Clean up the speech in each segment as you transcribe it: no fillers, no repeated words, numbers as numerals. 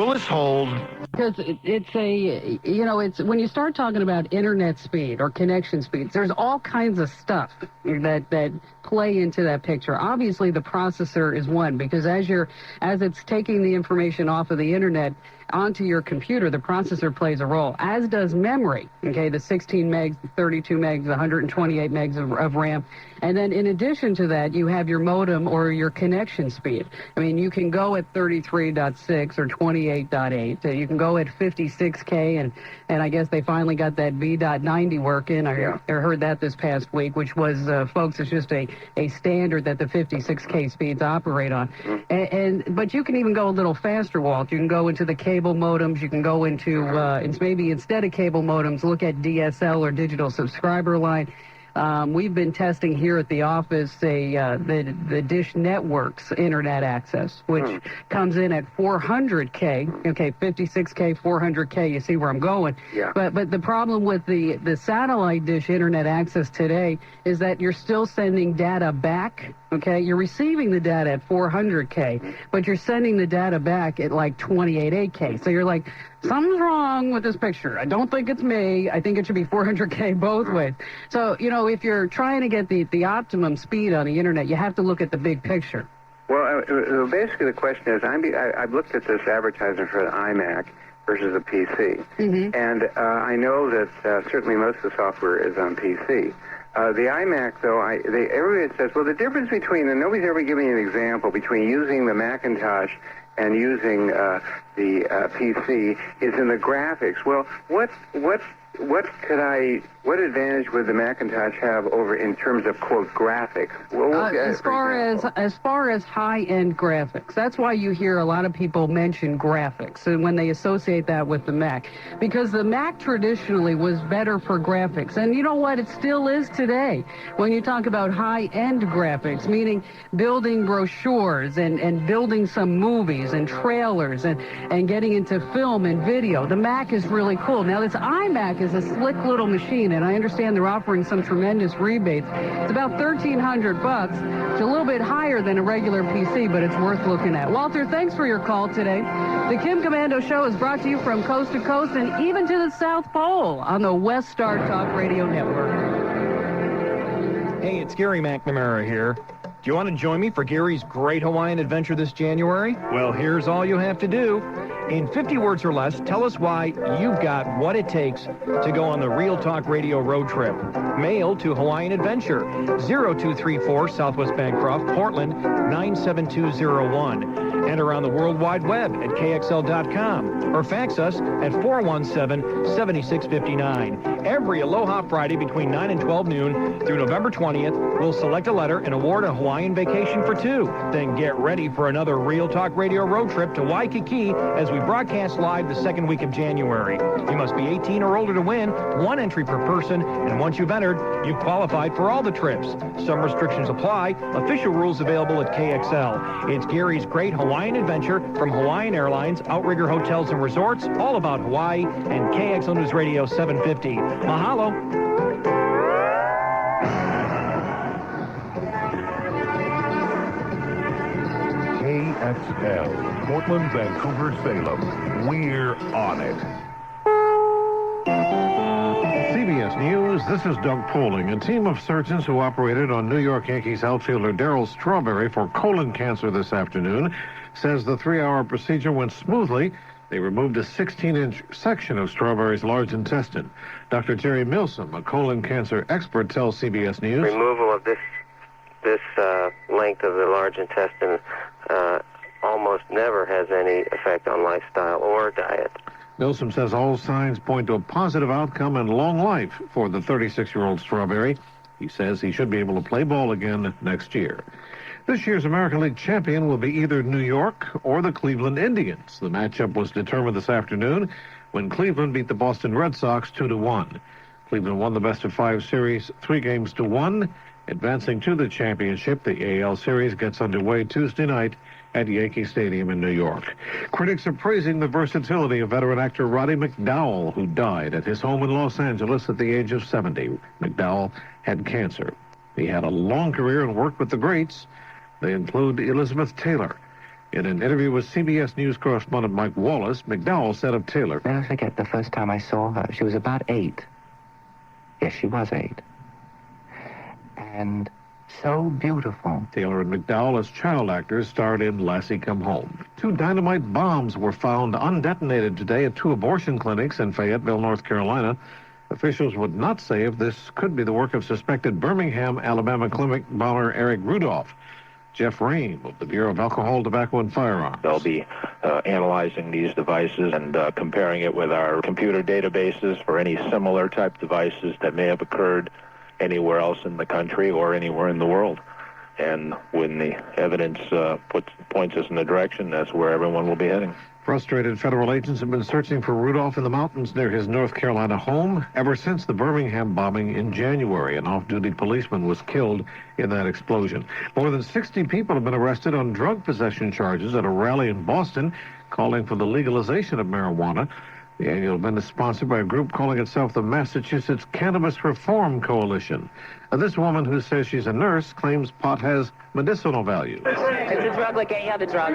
Willis hold. Because it's it's when you start talking about internet speed or connection speeds, there's all kinds of stuff that play into that picture. Obviously, the processor is one, because as it's taking the information off of the internet onto your computer, the processor plays a role, as does memory. Okay, the 16 megs, the 32 megs, the 128 megs of RAM. And then in addition to that, you have your modem or your connection speed. I mean, you can go at 33.6 or 28.8. You can go at 56K, and I guess they finally got that V.90 working. I heard that this past week, which was, folks, it's just a standard that the 56K speeds operate on. But you can even go a little faster, Walt. You can go into the cable modems. You can go into, maybe instead of cable modems, look at DSL or digital subscriber line. We've been testing here at the office the Dish Network's internet access, which comes in at 400K. Okay, 56K, 400K. You see where I'm going? Yeah. But the problem with the satellite Dish internet access today is that you're still sending data back. Okay, you're receiving the data at 400K, but you're sending the data back at like 28.8K. So you're like, something's wrong with this picture. I don't think it's me. I think it should be 400K both ways. So, if you're trying to get the optimum speed on the internet, you have to look at the big picture. Well, basically the question is, I've looked at this advertisement for an iMac versus a PC, and I know that certainly most of the software is on PC. The iMac, though, everybody says, well, the difference between, and nobody's ever given me an example, between using the Macintosh and using the PC is in the graphics. Well, what advantage would the Macintosh have over in terms of, quote, graphics? As far as high-end graphics, that's why you hear a lot of people mention graphics, and when they associate that with the Mac, because the Mac traditionally was better for graphics, and you know what, it still is today. When you talk about high-end graphics, meaning building brochures and building some movies and trailers and getting into film and video, the Mac is really cool. Now, this iMac is a slick little machine, and I understand they're offering some tremendous rebates. It's about $1,300. It's a little bit higher than a regular PC, but it's worth looking at. Walter, thanks for your call today. The Kim Kommando Show is brought to you from coast to coast and even to the South Pole on the West Star Talk Radio Network. Hey, it's Gary McNamara here. Do you want to join me for Gary's Great Hawaiian Adventure this January? Well, here's all you have to do. In 50 words or less, tell us why you've got what it takes to go on the Real Talk Radio road trip. Mail to Hawaiian Adventure, 0234 Southwest Bancroft, Portland, 97201. Enter on the World Wide Web at KXL.com or fax us at 417-7659. Every Aloha Friday between 9 and 12 noon through November 20th, we'll select a letter and award a Hawaiian vacation for two. Then get ready for another Real Talk Radio road trip to Waikiki as we broadcast live the second week of January. You must be 18 or older to win, one entry per person, and once you've entered, you've qualified for all the trips. Some restrictions apply. Official rules available at KXL. It's Gary's Great Hawaiian Adventure from Hawaiian Airlines, Outrigger Hotels and Resorts, all about Hawaii, and KXL News Radio 750. Mahalo. KXL, Portland, Vancouver, Salem. We're on it. CBS News, this is Doug Poling. A team of surgeons who operated on New York Yankees outfielder Darryl Strawberry for colon cancer this afternoon says the 3-hour procedure went smoothly. They removed a 16-inch section of Strawberry's large intestine. Dr. Jerry Milsom, a colon cancer expert, tells CBS News. Removal of this length of the large intestine almost never has any effect on lifestyle or diet. Milsom says all signs point to a positive outcome and long life for the 36-year-old Strawberry. He says he should be able to play ball again next year. This year's American League champion will be either New York or the Cleveland Indians. The matchup was determined this afternoon when Cleveland beat the Boston Red Sox 2-1. Cleveland won the best-of-5 series 3-1, advancing to the championship. The AL series gets underway Tuesday night at Yankee Stadium in New York. Critics are praising the versatility of veteran actor Roddy McDowall, who died at his home in Los Angeles at the age of 70. McDowall had cancer. He had a long career and worked with the greats. They include Elizabeth Taylor. In an interview with CBS News correspondent Mike Wallace, McDowell said of Taylor, Never forget the first time I saw her. She was about 8. Yes, she was 8. And so beautiful. Taylor and McDowell, as child actors, starred in Lassie Come Home. 2 dynamite bombs were found undetonated today at 2 abortion clinics in Fayetteville, North Carolina. Officials would not say if this could be the work of suspected Birmingham, Alabama clinic bomber Eric Rudolph. Jeff Rain of the Bureau of Alcohol, Tobacco, and Firearms. They'll be analyzing these devices and comparing it with our computer databases for any similar type devices that may have occurred anywhere else in the country or anywhere in the world. And when the evidence points us in the direction, that's where everyone will be heading. Frustrated federal agents have been searching for Rudolph in the mountains near his North Carolina home ever since the Birmingham bombing in January. An off-duty policeman was killed in that explosion. More than 60 people have been arrested on drug possession charges at a rally in Boston calling for the legalization of marijuana. The annual event is sponsored by a group calling itself the Massachusetts Cannabis Reform Coalition. This woman, who says she's a nurse, claims pot has medicinal value. It's a drug like any other drug,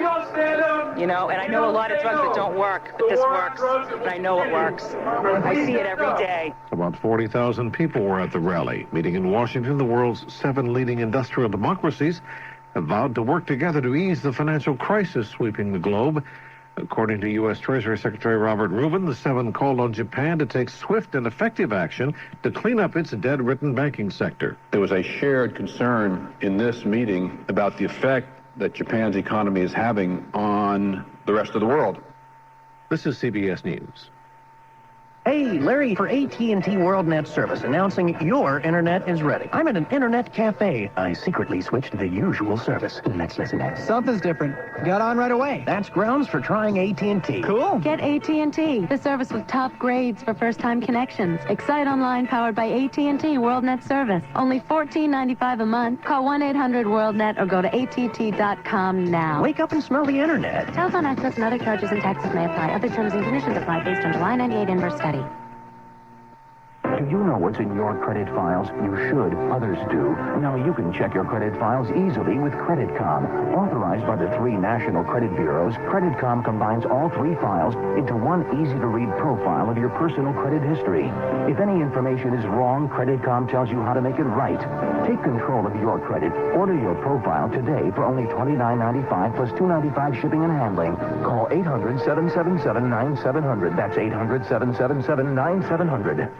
you know, and I know a lot of drugs that don't work, but this works, and I know it works. I see it every day. About 40,000 people were at the rally. Meeting in Washington, the world's 7 leading industrial democracies have vowed to work together to ease the financial crisis sweeping the globe. According to U.S. Treasury Secretary Robert Rubin, the 7 called on Japan to take swift and effective action to clean up its debt-ridden banking sector. There was a shared concern in this meeting about the effect that Japan's economy is having on the rest of the world. This is CBS News. Hey, Larry for AT&T WorldNet service announcing your internet is ready. I'm at an internet cafe. I secretly switched to the usual service. Let's listen. Something's different. Got on right away. That's grounds for trying AT&T. Cool. Get AT&T, the service with top grades for first-time connections. Excite Online powered by AT&T WorldNet service. Only $14.95 a month. Call 1-800-WorldNet or go to att.com now. Wake up and smell the internet. Telephone access and other charges and taxes may apply. Other terms and conditions apply based on July 98 inverse study. Do you know what's in your credit files? You should. Others do. Now you can check your credit files easily with CreditCom. Authorized by the 3 national credit bureaus, CreditCom combines all 3 files into one easy-to-read profile of your personal credit history. If any information is wrong, CreditCom tells you how to make it right. Take control of your credit. Order your profile today for only $29.95 plus $2.95 shipping and handling. Call 800-777-9700. That's 800-777-9700.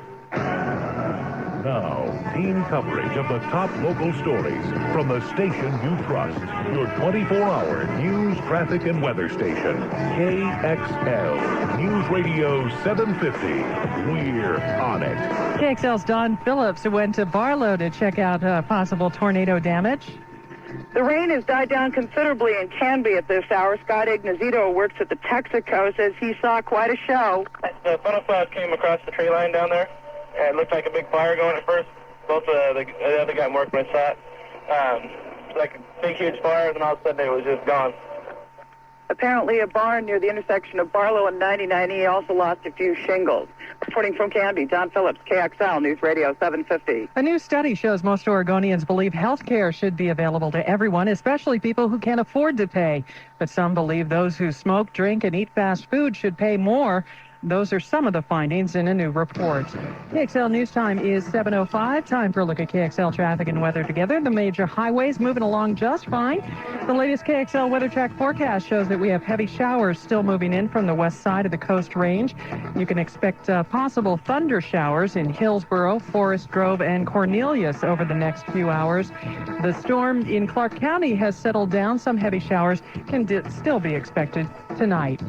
Now, team coverage of the top local stories from the station you trust. Your 24-hour news, traffic, and weather station. KXL News Radio 750. We're on it. KXL's Don Phillips went to Barlow to check out possible tornado damage. The rain has died down considerably in Canby at this hour. Scott Ignazito works at the Texaco, says he saw quite a show. The funnel cloud came across the tree line down there. It looked like a big fire going at first. Both the other guy working with that. Like a big, huge fire, and then all of a sudden it was just gone. Apparently a barn near the intersection of Barlow and 99E also lost a few shingles. Reporting from Canby, Don Phillips, KXL News Radio 750. A new study shows most Oregonians believe health care should be available to everyone, especially people who can't afford to pay. But some believe those who smoke, drink, and eat fast food should pay more. Those are some of the findings in a new report. KXL News Time is 7:05. Time for a look at KXL traffic and weather together. The major highways moving along just fine. The latest KXL Weather Track forecast shows that we have heavy showers still moving in from the west side of the Coast Range. You can expect possible thunder showers in Hillsborough, Forest Grove, and Cornelius over the next few hours. The storm in Clark County has settled down. Some heavy showers can still be expected tonight.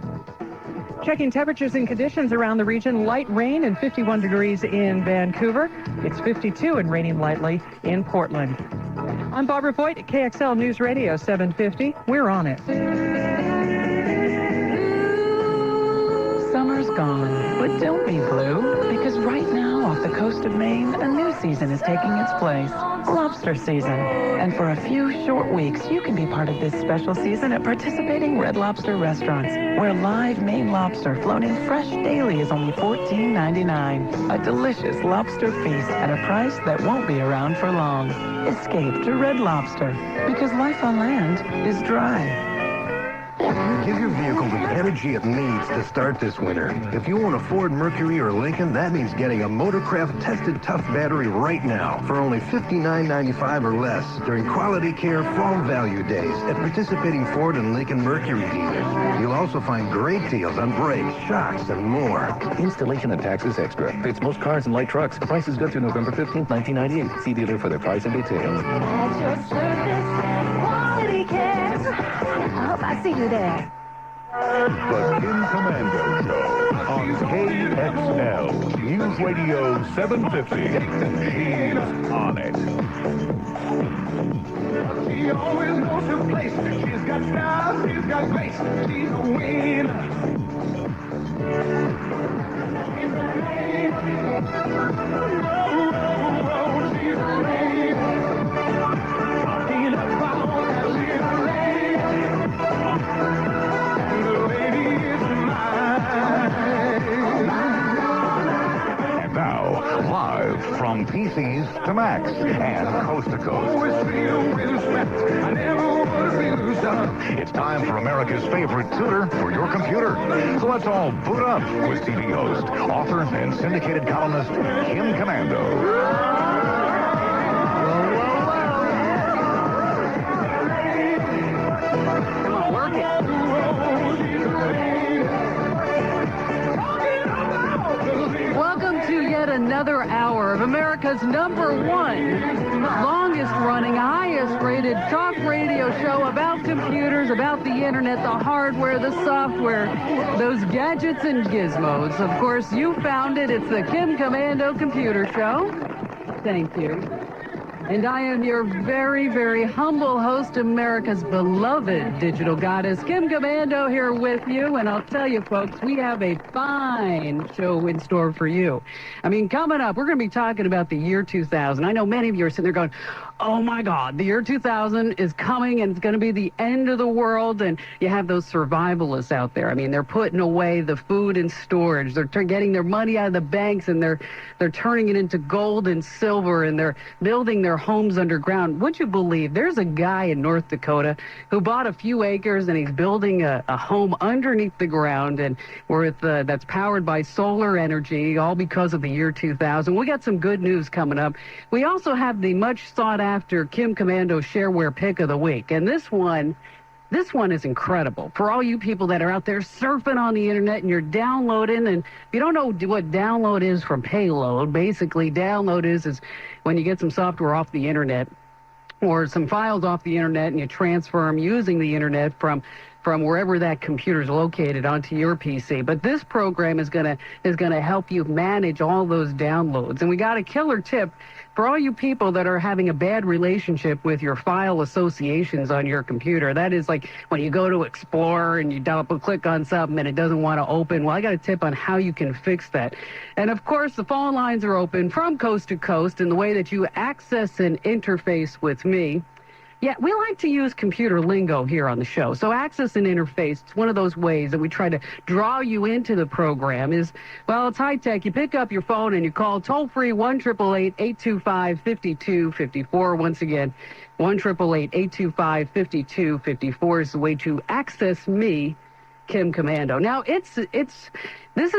Checking temperatures and conditions around the region. Light rain and 51 degrees in Vancouver. It's 52 and raining lightly in Portland. I'm Barbara Voigt at KXL News Radio 750. We're on it. Summer's gone, but don't be blue, because right now off the coast of Maine, a new season is taking its place. Lobster season. And for a few short weeks, you can be part of this special season at participating Red Lobster restaurants, where live Maine lobster flown in fresh daily is only $14.99. A delicious lobster feast at a price that won't be around for long. Escape to Red Lobster, because life on land is dry. Give your vehicle the energy it needs to start this winter. If you own a Ford Mercury or Lincoln, that means getting a Motorcraft Tested Tough battery right now for only $59.95 or less during Quality Care Fall Value Days at participating Ford and Lincoln Mercury dealers. You'll also find great deals on brakes, shocks, and more. Installation and taxes extra. Fits most cars and light trucks. Price is good through November 15th, 1998. See dealer for their price and details. At your service, Quality Care. I hope I see you there. The Kim Kommando Show on KXL News Radio 750. She's on it. She always knows her place. She's got style, she's got grace. She's a winner. She's a lady. Oh, she's a lady. Talking about that little lady. The lady is And now, live from PCs to Macs and coast to coast. It's time for America's favorite tutor for your computer. So let's all boot up with TV host, author, and syndicated columnist Kim Kommando. Come on, work it. Welcome to yet another hour of America's #1, longest-running, highest-rated talk radio show about computers, about the internet, the hardware, the software, those gadgets and gizmos. Of course, you found it. It's the Kim Kommando Computer Show. Thank you. And I am your very, very humble host, America's beloved digital goddess, Kim Kommando, here with you. And I'll tell you, folks, we have a fine show in store for you. I mean, coming up, we're going to be talking about the year 2000. I know many of you are sitting there going, oh, my God, the year 2000 is coming, and it's going to be the end of the world. And you have those survivalists out there. I mean, they're putting away the food in storage. They're getting their money out of the banks, and they're turning it into gold and silver, and they're building their homes underground. Would you believe there's a guy in North Dakota who bought a few acres, and he's building a home underneath the ground, and that's powered by solar energy, all because of the year 2000. We got some good news coming up. We also have the much sought after Kim Kommando Shareware Pick of the Week, and this one is incredible. For all you people that are out there surfing on the internet and you're downloading, and if you don't know what download is from payload, basically download is when you get some software off the internet or some files off the internet and you transfer them using the internet from wherever that computer is located onto your PC. But this program is gonna help you manage all those downloads. And we got a killer tip for all you people that are having a bad relationship with your file associations on your computer. That is like when you go to Explorer and you double click on something and it doesn't want to open. Well, I got a tip on how you can fix that. And of course, the phone lines are open from coast to coast in the way that you access and interface with me. Yeah, we like to use computer lingo here on the show. So access and interface, it's one of those ways that we try to draw you into the program is, well, it's high-tech. You pick up your phone and you call toll-free 1-888-825-5254. Once again, 1-888-825-5254 is the way to access me, Kim Kommando. Now, this is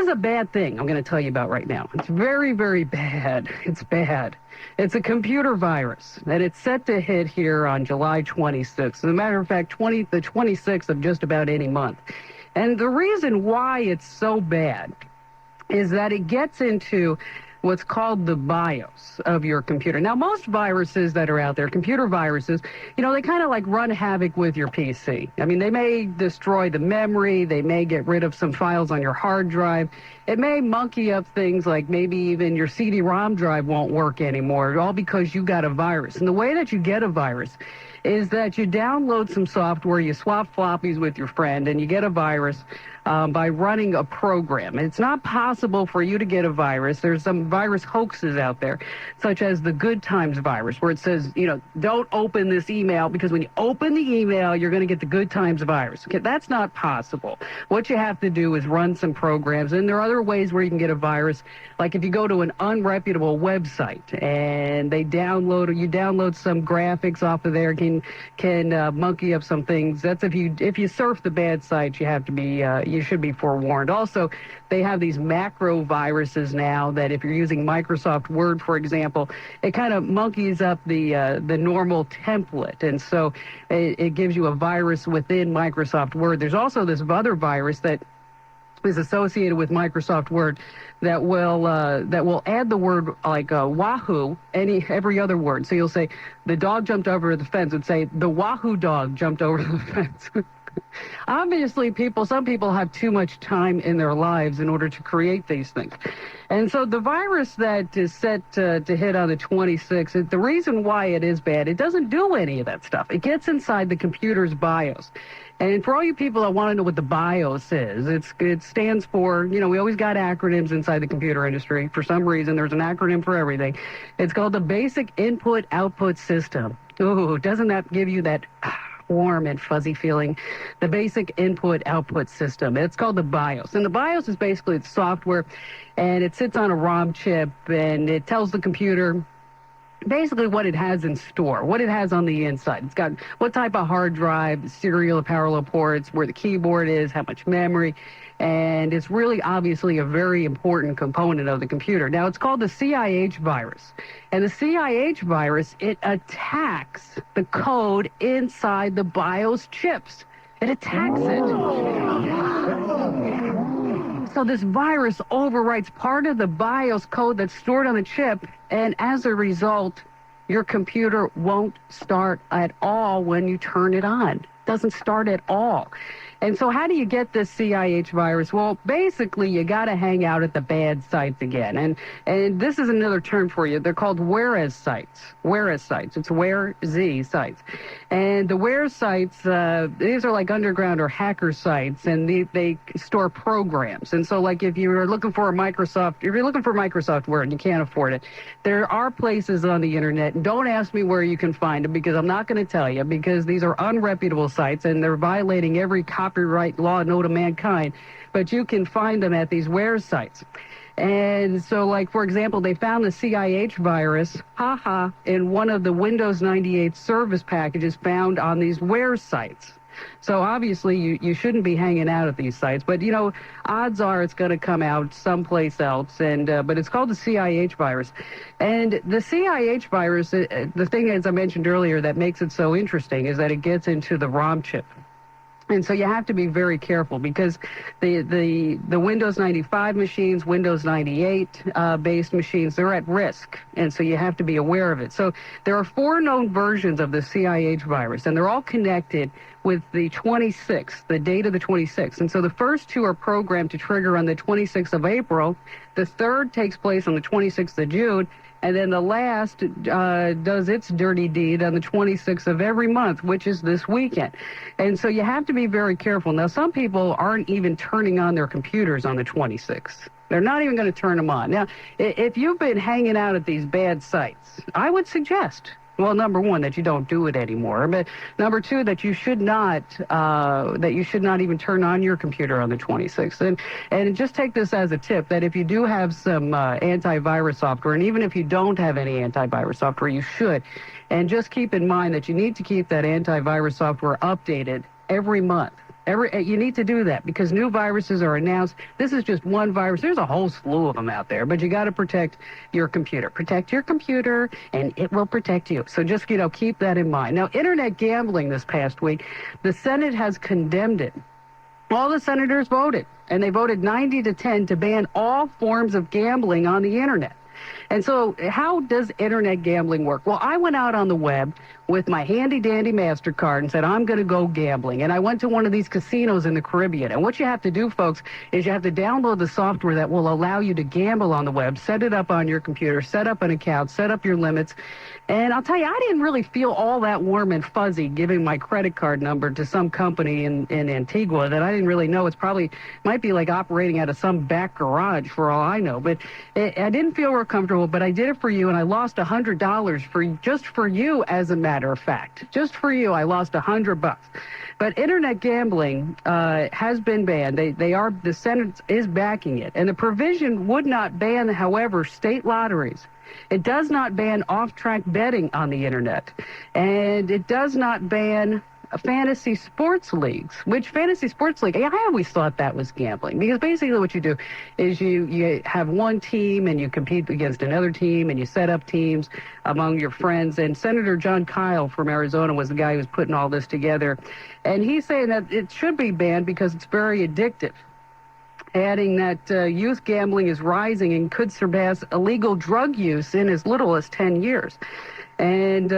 a bad thing I'm going to tell you about right now. It's very, very bad. It's bad. It's a computer virus, and it's set to hit here on July 26th. As a matter of fact, the 26th of just about any month. And the reason why it's so bad is that it gets into what's called the BIOS of your computer. Now, most viruses that are out there, computer viruses, they kind of like run havoc with your PC. I mean, they may destroy the memory. They may get rid of some files on your hard drive. It may monkey up things like maybe even your CD-ROM drive won't work anymore, all because you got a virus. And the way that you get a virus is that you download some software, you swap floppies with your friend, and you get a virus by running a program. It's not possible for you to get a virus. There's some virus hoaxes out there, such as the Good Times virus, where it says, don't open this email, because when you open the email, you're going to get the Good Times virus. Okay, that's not possible. What you have to do is run some programs, and there are other ways where you can get a virus, like if you go to an unreputable website and you download some graphics off of there, machine can monkey up some things. That's if you surf the bad sites, you should be forewarned. Also, they have these macro viruses now that if you're using Microsoft Word, for example, it kind of monkeys up the normal template, and so it gives you a virus within Microsoft Word. There's also this other virus that is associated with Microsoft Word that will add the word like wahoo every other word. So you'll say the dog jumped over the fence. It'd say the wahoo dog jumped over the fence. Obviously, some people have too much time in their lives in order to create these things. And so the virus that is set to hit on the 26th, the reason why it is bad, it doesn't do any of that stuff. It gets inside the computer's BIOS. And for all you people that want to know what the BIOS is, it stands for, we always got acronyms inside the computer industry. For some reason, there's an acronym for everything. It's called the Basic Input-Output System. Ooh, doesn't that give you that warm and fuzzy feeling? The Basic Input-Output System. It's called the BIOS. And the BIOS is basically the software, and it sits on a ROM chip, and it tells the computer basically what it has in store, what it has on the inside. It's got what type of hard drive, serial parallel ports, where the keyboard is, how much memory, and it's really obviously a very important component of the computer. Now, it's called the CIH virus, and the CIH virus, it attacks the code inside the BIOS chips. It attacks it. So this virus overwrites part of the BIOS code that's stored on the chip, and as a result, your computer won't start at all when you turn it on. It doesn't start at all. And so how do you get this CIH virus? Well, basically, you got to hang out at the bad sites again. And this is another term for you. They're called whereas sites. Whereas sites. It's where-z sites. And the where sites, these are like underground or hacker sites, and they store programs. And so, like, if you're looking for Microsoft Word and you can't afford it, there are places on the internet, and don't ask me where you can find them because I'm not going to tell you, because these are unreputable sites and they're violating every copyright law known to mankind, but you can find them at these where sites. And so, like, for example, they found the CIH virus, in one of the Windows 98 service packages found on these where sites. So obviously you shouldn't be hanging out at these sites, but odds are it's going to come out someplace else. And but it's called the CIH virus, and the CIH virus. The thing, as I mentioned earlier, that makes it so interesting is that it gets into the ROM chip. And so you have to be very careful because the Windows 95 machines, Windows 98 based machines, they're at risk. And so you have to be aware of it. So there are 4 known versions of the CIH virus, and they're all connected with the 26th, the date of the 26th. And so the first 2 are programmed to trigger on the 26th of April. The third takes place on the 26th of June. And then the last does its dirty deed on the 26th of every month, which is this weekend. And so you have to be very careful. Now, some people aren't even turning on their computers on the 26th. They're not even going to turn them on. Now, if you've been hanging out at these bad sites, I would suggest, well, number 1, that you don't do it anymore. But number 2, that you should not even turn on your computer on the 26th. And just take this as a tip that if you do have some antivirus software, and even if you don't have any antivirus software, you should. And just keep in mind that you need to keep that antivirus software updated every month. You need to do that because new viruses are announced. This is just one virus. There's a whole slew of them out there, but you got to protect your computer. Protect your computer, and it will protect you. So just, keep that in mind. Now, internet gambling this past week, the Senate has condemned it. All the senators voted, and they voted 90-10 to ban all forms of gambling on the internet. And so how does internet gambling work? Well, I went out on the web with my handy-dandy MasterCard and said, I'm going to go gambling. And I went to one of these casinos in the Caribbean. And what you have to do, folks, is you have to download the software that will allow you to gamble on the web, set it up on your computer, set up an account, set up your limits. And I'll tell you, I didn't really feel all that warm and fuzzy giving my credit card number to some company in Antigua that I didn't really know. Might be like operating out of some back garage for all I know. But I didn't feel real comfortable, but I did it for you, and I lost $100 just for you, as a matter of fact. Just for you, I lost $100. But internet gambling has been banned. The Senate is backing it. And the provision would not ban, however, state lotteries. It does not ban off-track betting on the internet. And it does not ban fantasy sports leagues, which fantasy sports league, I always thought that was gambling, because basically what you do is you have one team and you compete against another team and you set up teams among your friends. And Senator John Kyle from Arizona was the guy who was putting all this together. And he's saying that it should be banned because it's very addictive, adding that youth gambling is rising and could surpass illegal drug use in as little as 10 years. And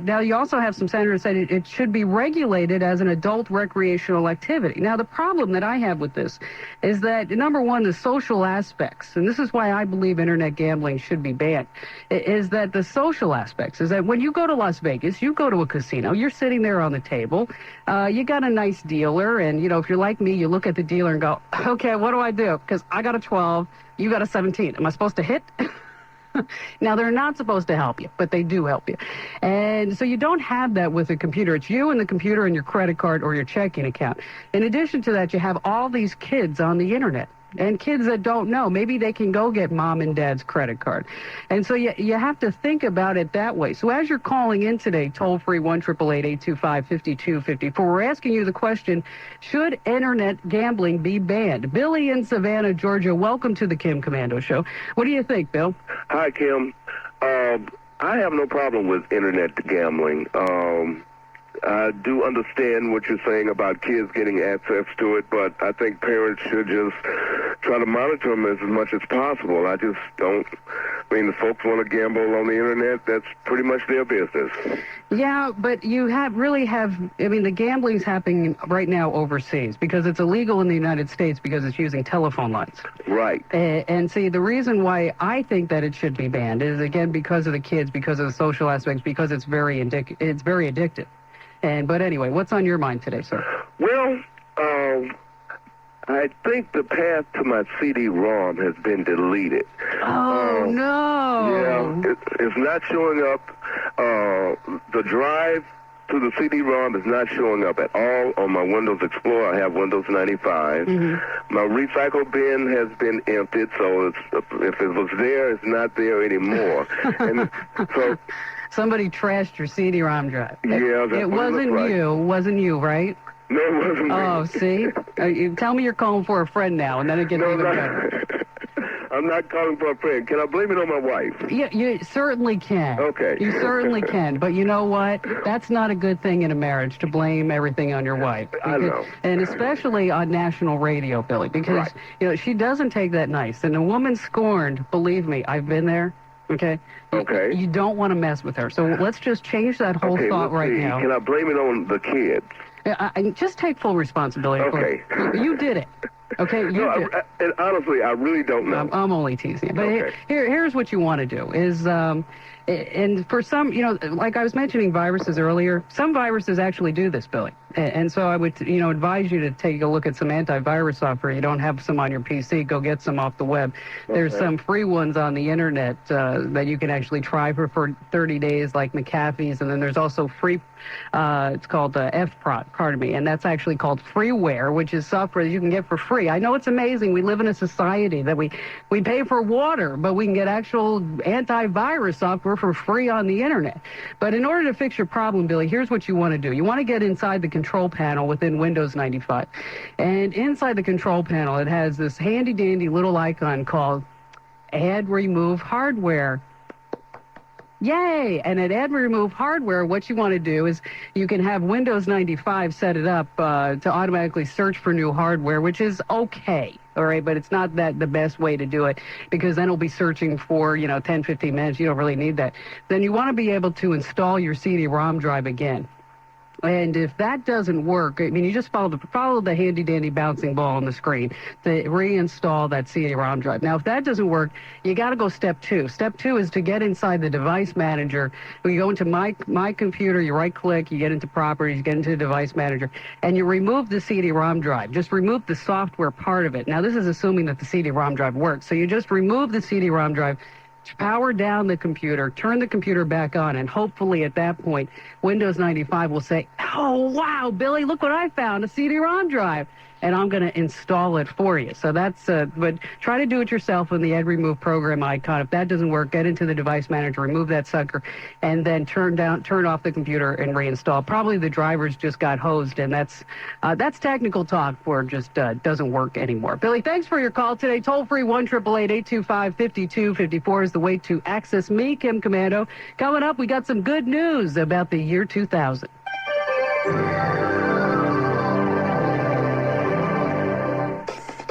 now you also have some senators saying it should be regulated as an adult recreational activity. Now, the problem that I have with this is that, number one, the social aspects, and this is why I believe internet gambling should be banned, is that the social aspects is that when you go to Las Vegas, you go to a casino, you're sitting there on the table, you got a nice dealer, and, if you're like me, you look at the dealer and go, okay, what do I do? Because I got a 12, you got a 17. Am I supposed to hit? Now, they're not supposed to help you, but they do help you. And so you don't have that with a computer. It's you and the computer and your credit card or your checking account. In addition to that, you have all these kids on the internet. And kids that don't know, maybe they can go get mom and dad's credit card. And so you have to think about it that way. So as you're calling in today, toll-free 1-888-825-5254, we're asking you the question, should internet gambling be banned? Billy in Savannah, Georgia, welcome to the Kim Kommando Show. What do you think, Bill? Hi, Kim. I have no problem with internet gambling. I do understand what you're saying about kids getting access to it, but I think parents should just try to monitor them as much as possible. I just don't. I mean, the folks want to gamble on the internet. That's pretty much their business. Yeah, but you the gambling's happening right now overseas because it's illegal in the United States because it's using telephone lines. Right. And see, the reason why I think that it should be banned is, again, because of the kids, because of the social aspects, because it's very addictive. But anyway, what's on your mind today, sir? Well, I think the path to my CD-ROM has been deleted. Oh, no. Yeah, it's not showing up. The drive to the CD-ROM is not showing up at all on my Windows Explorer. I have Windows 95. Mm-hmm. My recycle bin has been emptied, so if it was there, it's not there anymore. And so... Somebody trashed your CD-ROM drive. Yeah, it wasn't you. Wasn't you, right? No, it wasn't me. Oh, see? You tell me you're calling for a friend now, and then it gets even better. I'm not calling for a friend. Can I blame it on my wife? Yeah, you certainly can. Okay. You certainly can. But you know what? That's not a good thing in a marriage, to blame everything on your wife. I know. And especially on national radio, Billy, because, she doesn't take that nice. And a woman scorned, believe me, I've been there. Okay? Okay. You don't want to mess with her. So let's just change that whole thought right now. Can I blame it on the kids? I just take full responsibility for it. You did it. Okay? And honestly, I really don't know. I'm only teasing. But here's what you want to do is... and for some, like I was mentioning viruses earlier, some viruses actually do this, Billy. And so I would, advise you to take a look at some antivirus software. You don't have some on your PC, go get some off the web. Okay. There's some free ones on the internet that you can actually try for 30 days, like McAfee's. And then there's also free, it's called FPROT, and that's actually called freeware, which is software that you can get for free. I know it's amazing. We live in a society that we pay for water, but we can get actual antivirus software for free on the internet. But in order to fix your problem, Billy, here's what you want to do. You want to get inside the control panel within Windows 95. And inside the control panel, it has this handy-dandy little icon called Add Remove Hardware. Yay! And at Add Remove Hardware, what you want to do is you can have Windows 95 set it up to automatically search for new hardware, which is okay. All right, but it's not the best way to do it, because then it'll be searching for, 10, 15 minutes. You don't really need that. Then you want to be able to install your CD-ROM drive again. And if that doesn't work, you just follow the handy-dandy bouncing ball on the screen to reinstall that CD-ROM drive. Now, if that doesn't work, you got to go step 2. Step 2 is to get inside the device manager. You go into my computer, you right-click, you get into properties, you get into the device manager, and you remove the CD-ROM drive. Just remove the software part of it. Now, this is assuming that the CD-ROM drive works. So you just remove the CD-ROM drive, power down the computer, turn the computer back on, and hopefully at that point, Windows 95 will say, oh, wow, Billy, look what I found, a CD-ROM drive. And I'm going to install it for you. So that's, but try to do it yourself in the Ed Remove program icon. If that doesn't work, get into the device manager, remove that sucker, and then turn off the computer and reinstall. Probably the drivers just got hosed, and that's technical talk for just doesn't work anymore. Billy, thanks for your call today. Toll free 1-888-825-5254 is the way to access me, Kim Kommando. Coming up, we got some good news about the year 2000.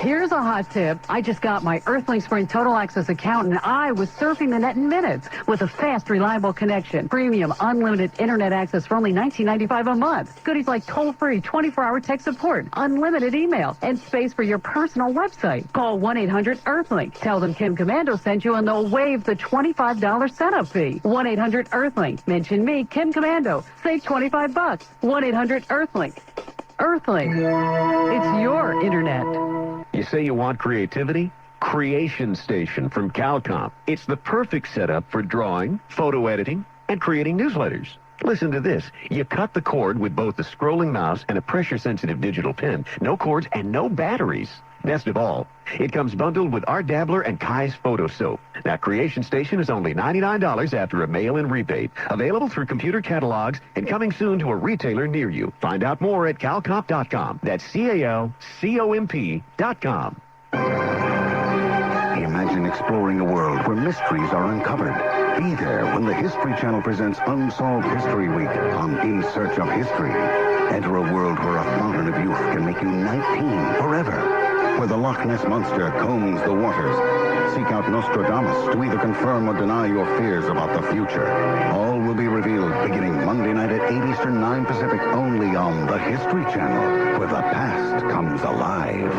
Here's a hot tip. I just got my Earthlink Sprint Total Access account, and I was surfing the net in minutes with a fast, reliable connection. Premium, unlimited internet access for only $19.95 a month. Goodies like toll-free, 24-hour tech support, unlimited email, and space for your personal website. Call 1-800-EARTHLINK. Tell them Kim Kommando sent you, and they'll waive the $25 setup fee. 1-800-EARTHLINK. Mention me, Kim Kommando. Save $25. 1-800-EARTHLINK. Earthlink. It's your internet. You say you want creativity? Creation Station from Calcom. It's the perfect setup for drawing, photo editing, and creating newsletters. Listen to this. You cut the cord with both a scrolling mouse and a pressure-sensitive digital pen. No cords and no batteries. Best of all, it comes bundled with Art Dabbler and Kai's Photo Soap. Now, Creation Station is only $99 after a mail-in rebate. Available through computer catalogs and coming soon to a retailer near you. Find out more at calcomp.com. That's CALCOMP.com. Imagine exploring a world where mysteries are uncovered. Be there when the History Channel presents Unsolved History Week on In Search of History. Enter a world where a fountain of youth can make you 19 forever. Where the Loch Ness Monster combs the waters. Seek out Nostradamus to either confirm or deny your fears about the future. All will be revealed beginning Monday night at 8 Eastern, 9 Pacific, only on the History Channel, where the past comes alive.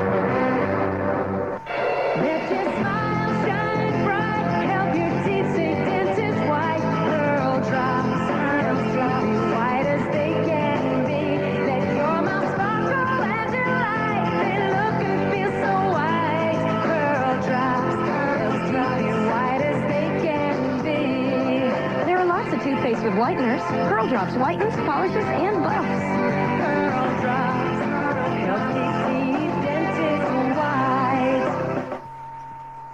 Toothpaste with whiteners, Curl Drops whitens, polishes, and buffs. Curl Drops, healthy teeth, dentist white.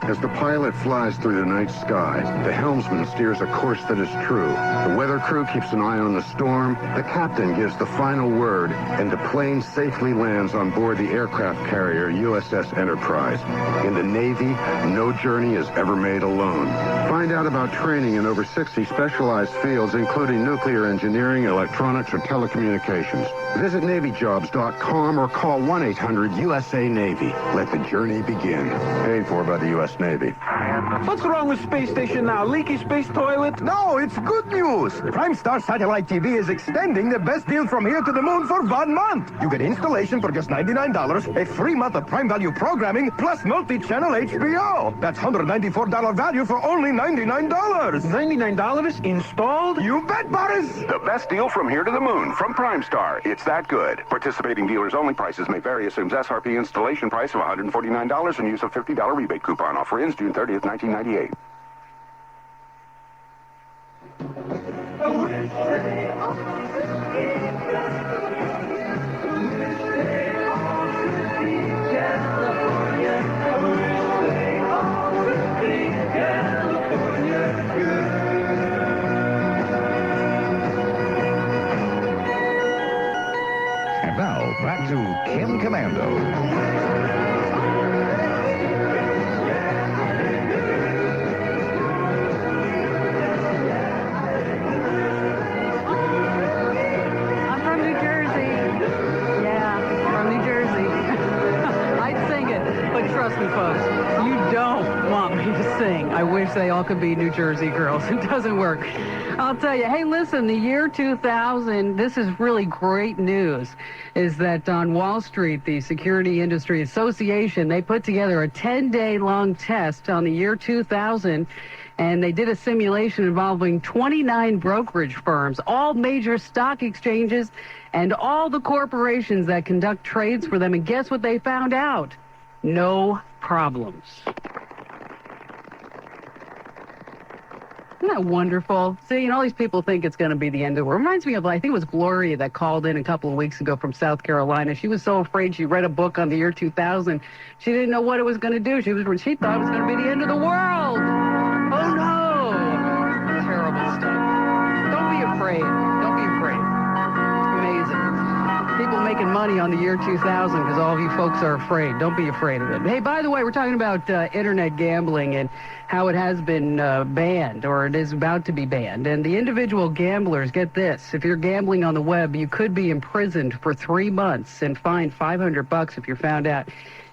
As the pilot flies through the night sky, the helmsman steers a course that is true. The weather crew keeps an eye on the storm. The captain gives the final word, and the plane safely lands on board the aircraft carrier USS Enterprise. In the Navy, no journey is ever made alone. Find out about training in over 60 specialized fields, including nuclear engineering, electronics, or telecommunications. Visit NavyJobs.com or call 1-800-USA-NAVY. Let the journey begin. Paid for by the U.S. Navy. What's wrong with Space Station now? Leaky space toilet? No, it's good news. Prime Star Satellite TV is extending the best deal from here to the moon for 1 month. You get installation for just $99, a free month of Prime Value programming, plus multi-channel HBO. That's $194 value for only $99. $99 installed? You bet, Boris. The best deal from here to the moon from Prime Star. It's that good. Participating dealers only. Prices may vary. Assumes SRP installation price of $149 and use a $50 rebate coupon. Offer ends June 30th, 1998. And now, back to Kim Kommando. Trust me, folks, you don't want me to sing. I wish they all could be New Jersey girls. It doesn't work. I'll tell you, hey, listen, the year 2000, this is really great news, is that on Wall Street, the Security Industry Association, they put together a 10-day long test on the year 2000, and they did a simulation involving 29 brokerage firms, all major stock exchanges, and all the corporations that conduct trades for them. And guess what they found out? No problems. Isn't that wonderful? See, all these people think it's going to be the end of the world. Reminds me of, I think it was Gloria that called in a couple of weeks ago from South Carolina. She was so afraid. She read a book on the year 2000. She didn't know what it was going to do. She thought it was going to be the end of the world. Oh, no. Terrible stuff. Don't be afraid. Don't be afraid. Amazing. People making money on the year 2000 because all of you folks are afraid. Don't be afraid of it. Hey, by the way, we're talking about internet gambling and how it has been banned, or it is about to be banned. And the individual gamblers, get this, if you're gambling on the web, you could be imprisoned for 3 months and fined $500 if you're found out.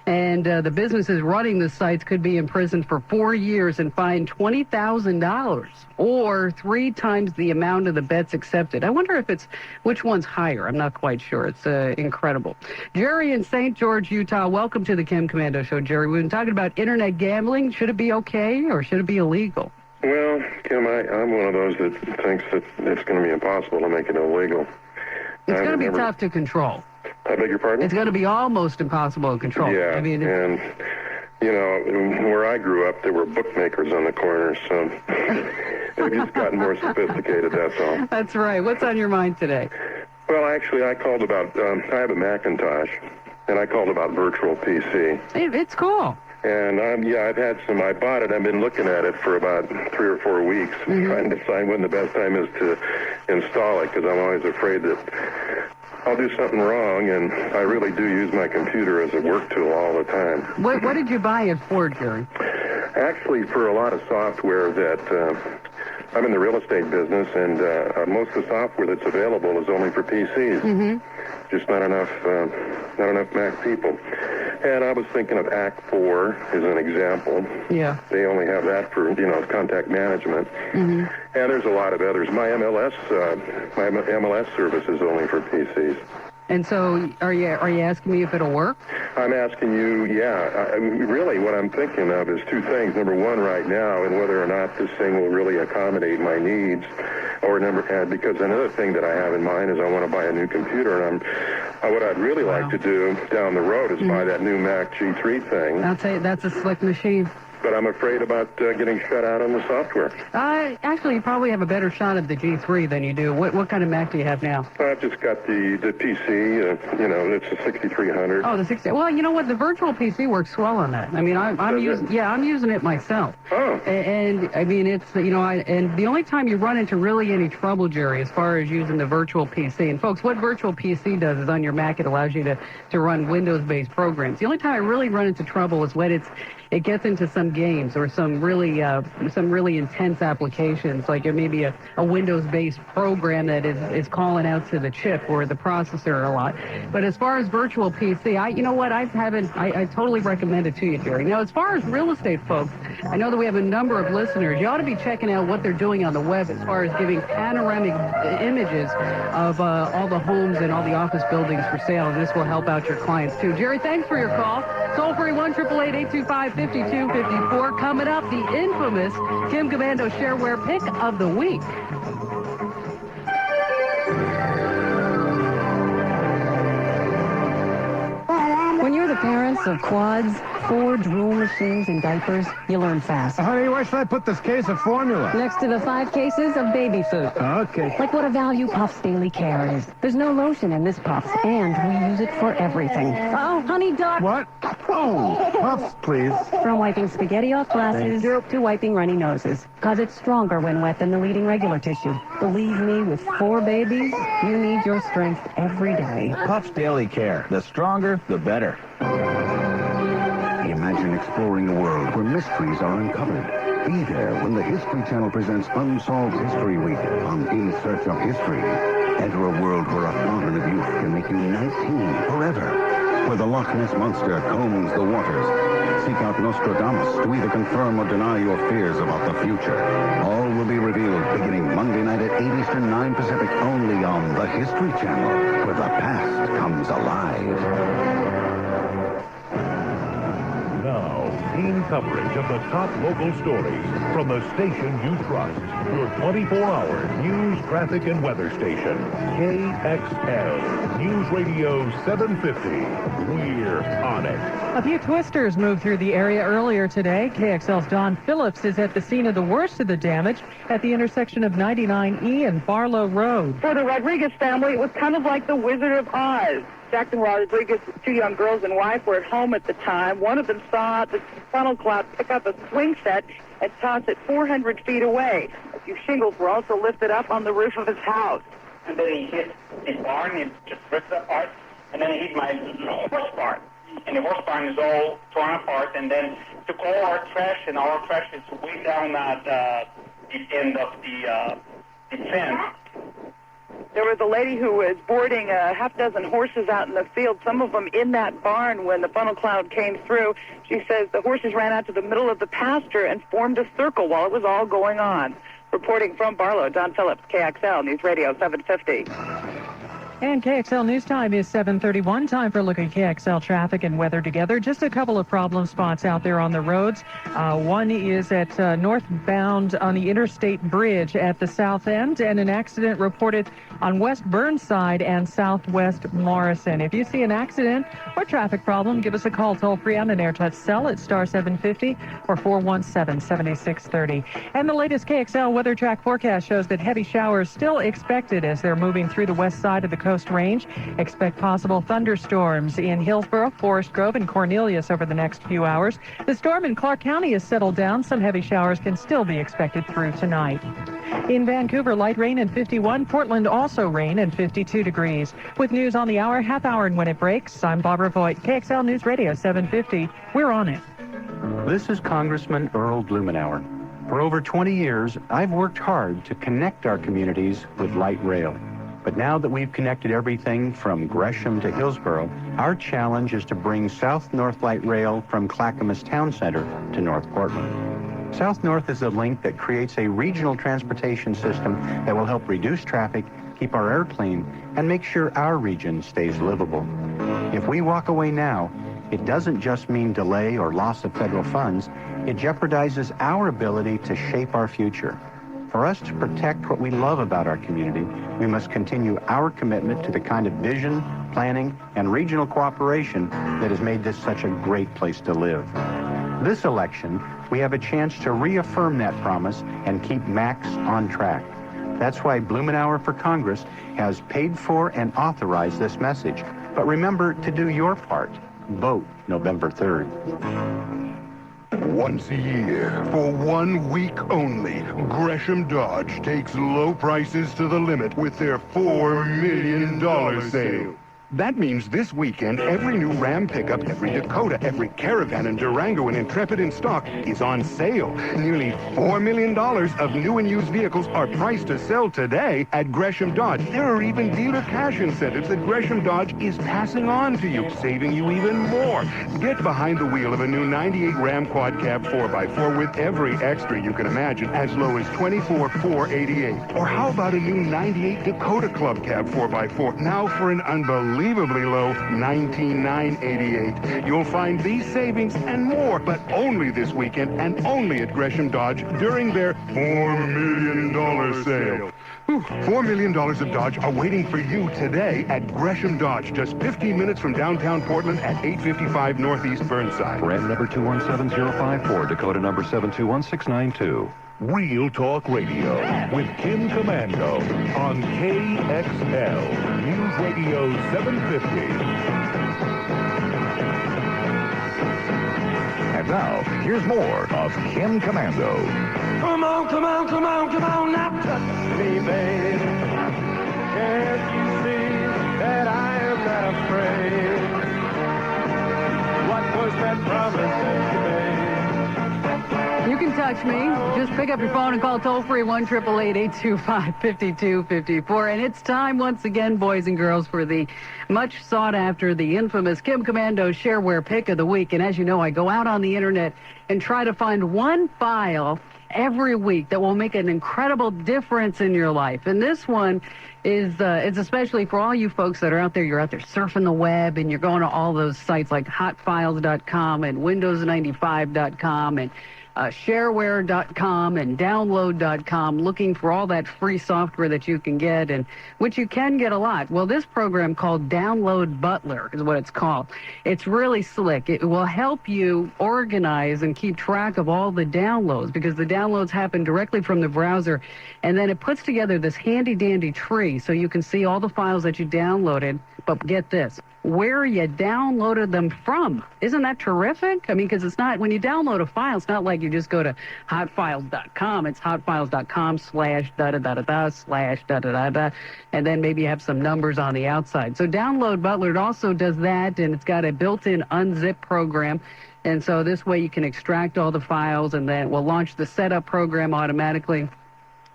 And the businesses running the sites could be imprisoned for 4 years and fined $20,000 or 3 times the amount of the bets accepted. I wonder if which one's higher. I'm not quite sure. It's incredible. Jerry in St. George, Utah, welcome to the Kim Kommando Show. Jerry, we've been talking about internet gambling. Should it be okay or should it be illegal? Well, Kim, I'm one of those that thinks that it's going to be impossible to make it illegal. It's going to be tough to control. I beg your pardon? It's going to be almost impossible to control. Yeah, I mean, and, where I grew up, there were bookmakers on the corners, so they've just gotten more sophisticated, that's all. That's right. What's on your mind today? Well, actually, I called about, I have a Macintosh, and I called about virtual PC. It's cool. And, I've had I bought it, I've been looking at it for about 3 or 4 weeks, trying to decide when the best time is to install it, because I'm always afraid that I'll do something wrong, and I really do use my computer as a work tool all the time. What did you buy it for, Jerry? Actually, for a lot of software that I'm in the real estate business, and most of the software that's available is only for PCs. Just not enough Mac people. And I was thinking of Act 4 as an example. Yeah. They only have that for, contact management. And there's a lot of others. My MLS service is only for PCs. And so, are you asking me if it'll work? I'm asking you, really what I'm thinking of is 2 things. Number 1, right now, and whether or not this thing will really accommodate my needs. Because another thing that I have in mind is I want to buy a new computer, and what I'd really like to do down the road is buy that new Mac G3 thing. I'll tell you, that's a slick machine. But I'm afraid about getting shut out on the software. Actually, you probably have a better shot at the G3 than you do. What kind of Mac do you have now? I've just got the PC, it's a 6300. Oh, the 60. Well, you know what? The virtual PC works well on that. I mean, I'm using it myself. Oh. And I mean, it's, and the only time you run into really any trouble, Jerry, as far as using the virtual PC, and folks, what virtual PC does is on your Mac, it allows you to run Windows-based programs. The only time I really run into trouble is when it gets into some games or some really intense applications, like maybe a Windows-based program that is calling out to the chip or the processor a lot. But as far as virtual PC, I totally recommend it to you, Jerry. Now, as far as real estate folks, I know that we have a number of listeners. You ought to be checking out what they're doing on the web as far as giving panoramic images of all the homes and all the office buildings for sale, and this will help out your clients too. Jerry, thanks for your call. Toll-free 1-888-825-5254. Coming up, the infamous Kim Kommando Shareware Pick of the Week. When you're the parents of quads, 4 drool machines, and diapers, you learn fast. Honey, where should I put this case of formula? Next to the 5 cases of baby food. Okay. Like what a value Puffs Daily Care is. There's no lotion in this Puffs, and we use it for everything. Oh, honey duck. What? Oh, Puffs, please. From wiping spaghetti off glasses to wiping runny noses. Because it's stronger when wet than the leading regular tissue. Believe me, with 4 babies, you need your strength every day. Puffs Daily Care. The stronger, the better. Imagine exploring a world where mysteries are uncovered. Be there when the History Channel presents Unsolved History Week on In Search of History. Enter a world where a fountain of youth can make you 19 forever. Where the Loch Ness Monster combs the waters. Seek out Nostradamus to either confirm or deny your fears about the future. All will be revealed beginning Monday night at 8 Eastern, 9 Pacific, only on the History Channel, where the past comes alive. Now, Routine coverage of the top local stories from the station you trust. Your 24-hour news, traffic, and weather station. KXL News Radio 750. We're on it. A few twisters moved through the area earlier today. KXL's Don Phillips is at the scene of the worst of the damage at the intersection of 99E and Barlow Road. For the Rodriguez family, it was kind of like the Wizard of Oz. Jackson Rodriguez's two young girls and wife were at home at the time. One of them saw the funnel cloud pick up a swing set and toss it 400 feet away. A few shingles were also lifted up on the roof of his house. And then he hit his barn and just ripped it apart. And then he hit my horse barn. And the horse barn is all torn apart. And then took all our trash, and all our trash is way down at the end of the fence. There was a lady who was boarding a half dozen horses out in the field, some of them in that barn when the funnel cloud came through. She says the horses ran out to the middle of the pasture and formed a circle while it was all going on. Reporting from Barlow, Don Phillips, KXL News Radio 750. And KXL News Time is 7:31. Time for a look at KXL traffic and weather together. Just a couple of problem spots out there on the roads. One is at northbound on the Interstate Bridge at the south end, and an accident reported on West Burnside and Southwest Morrison. If you see an accident or traffic problem, give us a call toll-free on an AirTouch cell at star 750 or 417-7630. And the latest KXL weather track forecast shows that heavy showers still expected as they're moving through the west side of the Coast Range. Expect possible thunderstorms in Hillsborough, Forest Grove, and Cornelius over the next few hours. The storm in Clark County has settled down. Some heavy showers can still be expected through tonight. In Vancouver, light rain and 51. Portland, also rain and 52 degrees. With news on the hour, half hour and when it breaks, I'm Barbara Voigt, KXL News Radio 750. We're on it. This is Congressman Earl Blumenauer. For over 20 years, I've worked hard to connect our communities with light rail. But now that we've connected everything from Gresham to Hillsborough, our challenge is to bring South-North Light Rail from Clackamas Town Center to North Portland. South-North is a link that creates a regional transportation system that will help reduce traffic, keep our air clean, and make sure our region stays livable. If we walk away now, it doesn't just mean delay or loss of federal funds, it jeopardizes our ability to shape our future. For us to protect what we love about our community, we must continue our commitment to the kind of vision, planning, and regional cooperation that has made this such a great place to live. This election, we have a chance to reaffirm that promise and keep MAX on track. That's why Blumenauer for Congress has paid for and authorized this message. But remember to do your part. Vote November 3rd. Once a year, for 1 week only, Gresham Dodge takes low prices to the limit with their $4 million sale. That means this weekend, every new Ram pickup, every Dakota, every Caravan and Durango and Intrepid in stock is on sale. Nearly $4 million of new and used vehicles are priced to sell today at Gresham Dodge. There are even dealer cash incentives that Gresham Dodge is passing on to you, saving you even more. Get behind the wheel of a new 98 Ram Quad Cab 4x4 with every extra you can imagine, as low as $24,488. Or how about a new 98 Dakota Club Cab 4x4, now for an unbelievably low $19,988. You'll find these savings and more, but only this weekend and only at Gresham Dodge during their $4 million sale. $4 million of Dodge are waiting for you today at Gresham Dodge, just 15 minutes from downtown Portland at 855 Northeast Burnside. Ram number 217054, Dakota number 721692. Real Talk Radio with Kim Kommando on KXL News Radio 750. And now, here's more of Kim Kommando. Come on, come on, come on, come on, now touch me, baby. Can't you see that I am not afraid? What was that promise that you made? You can touch me. Just pick up your phone and call toll-free 1-888-825-5254. And it's time once again, boys and girls, for the much sought-after, the infamous Kim Kommando Shareware Pick of the Week. And as you know, I go out on the internet and try to find one file every week that will make an incredible difference in your life. And this one is it's especially for all you folks that are out there. You're out there surfing the web and you're going to all those sites like hotfiles.com and windows95.com and shareware.com and download.com, looking for all that free software that you can get, and which you can get a lot. Well, this program called Download Butler is what it's called. It's really slick. It will help you organize and keep track of all the downloads, because the downloads happen directly from the browser, and then it puts together this handy-dandy tree so you can see all the files that you downloaded. But get this, where you downloaded them from. Isn't that terrific? I mean, because it's not, when you download a file, it's not like you just go to hotfiles.com. It's hotfiles.com/da-da-da-da/da-da-da-da, and then maybe you have some numbers on the outside. So Download Butler, it also does that, and it's got a built-in unzip program. And so this way you can extract all the files, and then it will launch the setup program automatically.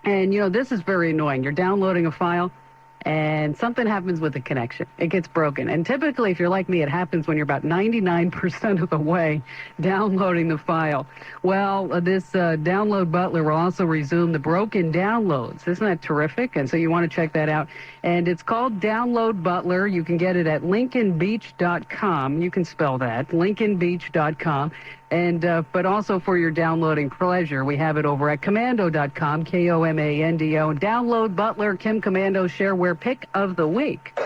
And, you know, this is very annoying. You're downloading a file, and something happens with the connection. It gets broken. And typically, if you're like me, it happens when you're about 99% of the way downloading the file. Well, this Download Butler will also resume the broken downloads. Isn't that terrific? And so you want to check that out. And it's called Download Butler. You can get it at lincolnbeach.com. You can spell that, lincolnbeach.com. And but also for your downloading pleasure, we have it over at Kommando.com, Komando. Download Butler, Kim Kommando Shareware Pick of the Week.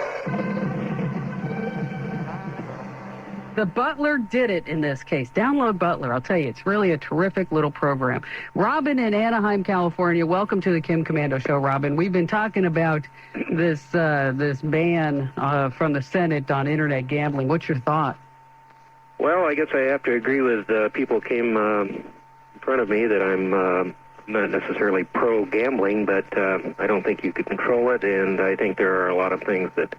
The Butler did it in this case. Download Butler. I'll tell you, it's really a terrific little program. Robin in Anaheim, California, welcome to the Kim Kommando Show, Robin. We've been talking about this ban from the Senate on internet gambling. What's your thought? Well, I guess I have to agree with people came in front of me that I'm not necessarily pro-gambling, but I don't think you could control it, and I think there are a lot of things that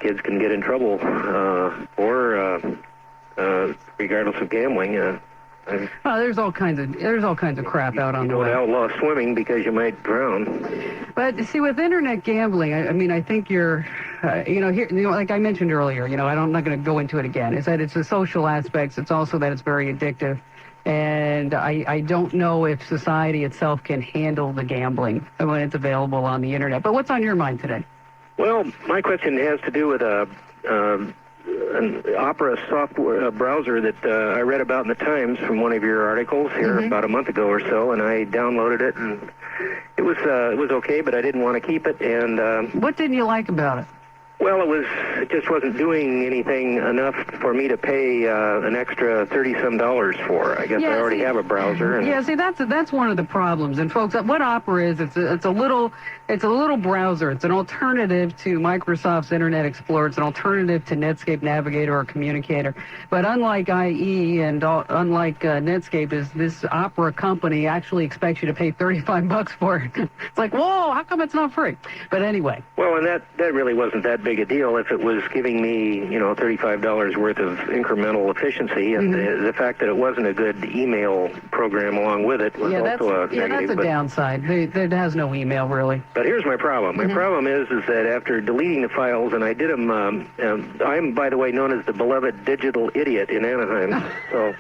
kids can get in trouble for, regardless of gambling. There's all kinds of crap out on the web. You don't outlaw swimming because you might drown. But see, with internet gambling, I mean, I think you're, like I mentioned earlier, I'm not going to go into it again. Is that it's the social aspects. It's also that it's very addictive, and I don't know if society itself can handle the gambling when it's available on the internet. But what's on your mind today? Well, my question has to do with an Opera software browser that I read about in the Times from one of your articles here about a month ago or so, and I downloaded it, and it was okay, but I didn't want to keep it. And what didn't you like about it? Well, it just wasn't doing anything enough for me to pay an extra $30-some for. I guess I already have a browser. And yeah, see, that's one of the problems. And folks, what Opera is, it's a little browser. It's an alternative to Microsoft's Internet Explorer. It's an alternative to Netscape Navigator or Communicator. But unlike IE and unlike Netscape, this Opera company actually expects you to pay $35 for it. It's like, whoa, how come it's not free? But anyway. Well, and that really wasn't that big a deal if it was giving me, $35 worth of incremental efficiency, and the fact that it wasn't a good email program along with it was also a negative. Yeah, that's a downside. It has no email, really. But here's my problem. My problem is that after deleting the files, and I did them, I'm, by the way, known as the beloved digital idiot in Anaheim, so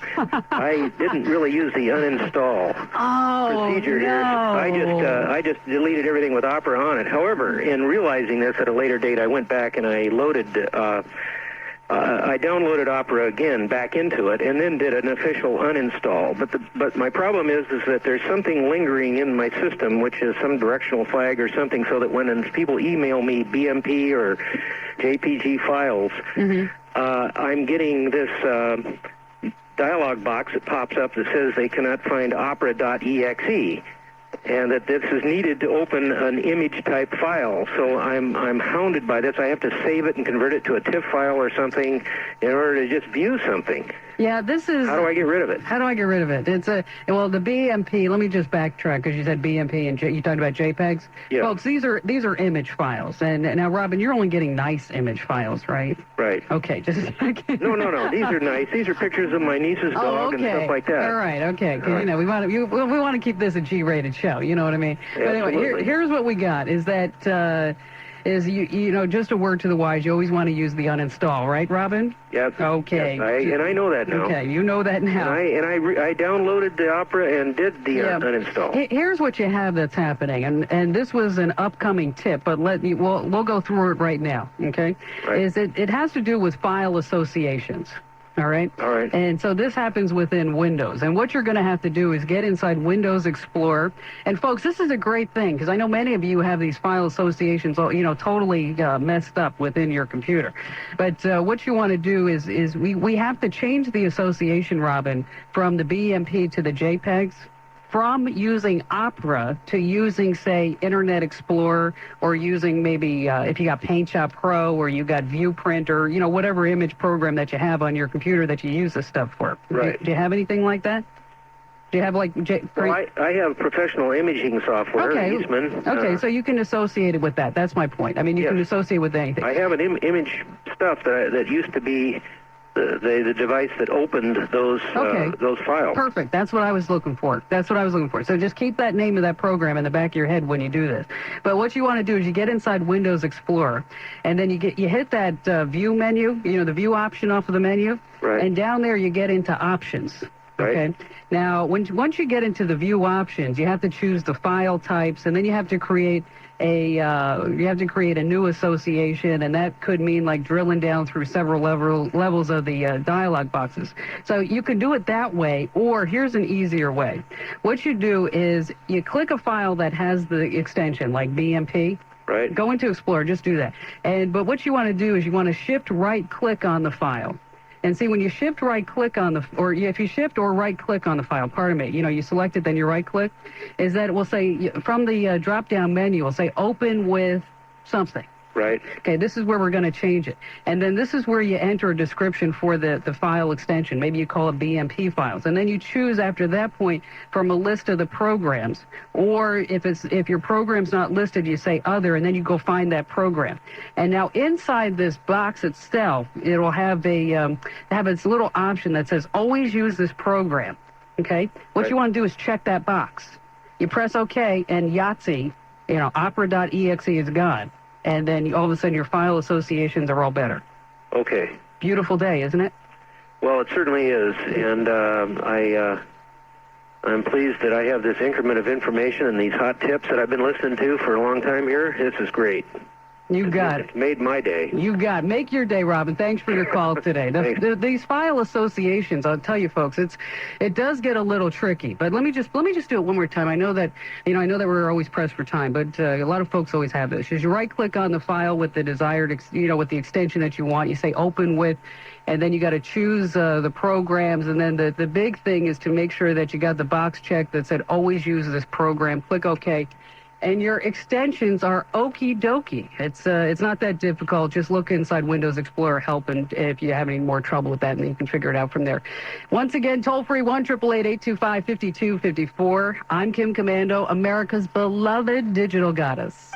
I didn't really use the uninstall procedure here. I just deleted everything with Opera on it. However, in realizing this at a later date, I went back and I I downloaded Opera again back into it and then did an official uninstall. But my problem is that there's something lingering in my system, which is some directional flag or something, so that when people email me BMP or JPG files, I'm getting this dialog box that pops up that says they cannot find opera.exe. And that this is needed to open an image-type file. So I'm hounded by this. I have to save it and convert it to a TIFF file or something in order to just view something. Yeah, this is... How do I get rid of it? How do I get rid of it? It's well, the BMP, let me just backtrack, because you said BMP and you talked about JPEGs. Yeah. Folks, these are image files. And now, Robin, you're only getting nice image files, right? Right. Okay, just a second. No. These are nice. These are pictures of my niece's dog and stuff like that. All right, okay. Because, we want to keep this a G-rated show, you know what I mean? Yeah, but anyway, here's what we got, is that... just a word to the wise, you always want to use the uninstall, right, Robin? Yes. Okay. Yes, and I know that now. Okay, you know that now. And I downloaded the Opera and did the uninstall. Here's what you have that's happening, and this was an upcoming tip, but we'll go through it right now, okay? Right. Is it has to do with file associations. All right? All right. And so this happens within Windows. And what you're going to have to do is get inside Windows Explorer. And, folks, this is a great thing, because I know many of you have these file associations, totally messed up within your computer. But what you want to do is we have to change the association, Robin, from the BMP to the JPEGs, from using Opera to using, say, Internet Explorer, or using maybe if you got PaintShop Pro or you got ViewPrint, or, whatever image program that you have on your computer that you use this stuff for. Right. Do you have anything like that? Do you have Well, I have professional imaging software, Eastman. Okay, so you can associate it with that. That's my point. I mean, you can associate with anything. I have an image stuff that used to be the device that opened those files. Perfect. That's what I was looking for. So just keep that name of that program in the back of your head when you do this. But what you want to do is you get inside Windows Explorer, and then you hit that view menu, the view option off of the menu, right. And down there you get into options. Okay. Right. Now, once you get into the view options, you have to choose the file types, and then you have to create a new association, and that could mean like drilling down through several levels of the dialog boxes. So you could do it that way, or here's an easier way. What you do is you click a file that has the extension, like BMP. Right. Go into Explorer, just do that. But what you want to do is you want to shift right-click on the file. And see, when you shift right-click on if you shift or right-click on the file, you select it, then you right-click, is that it will say, from the drop-down menu, it will say open with something. Right. Okay, this is where we're going to change it. And then this is where you enter a description for the file extension. Maybe you call it BMP files. And then you choose after that point from a list of the programs. Or if your program's not listed, you say other, and then you go find that program. And now inside this box itself, it'll have its little option that says always use this program. Okay? What you want to do is check that box. You press OK, and Yahtzee, opera.exe is gone. And then all of a sudden your file associations are all better. Okay. Beautiful day, isn't it? Well, it certainly is. And I'm pleased that I have this increment of information and these hot tips that I've been listening to for a long time here. This is great. You got it. It's made my day. You got it. Make your day, Robin. Thanks for your call today. These file associations, I'll tell you, folks, it does get a little tricky. But let me just do it one more time. I know that we're always pressed for time, but a lot of folks always have this. Is you right-click on the file with the desired, with the extension that you want. You say open with, and then you got to choose the programs. And then the big thing is to make sure that you got the box checked that said always use this program. Click OK. And your extensions are okie dokie. It's not that difficult. Just look inside Windows Explorer Help, and if you have any more trouble with that, then you can figure it out from there. Once again, toll free 1-888-825-5254. I'm Kim Kommando, America's beloved digital goddess.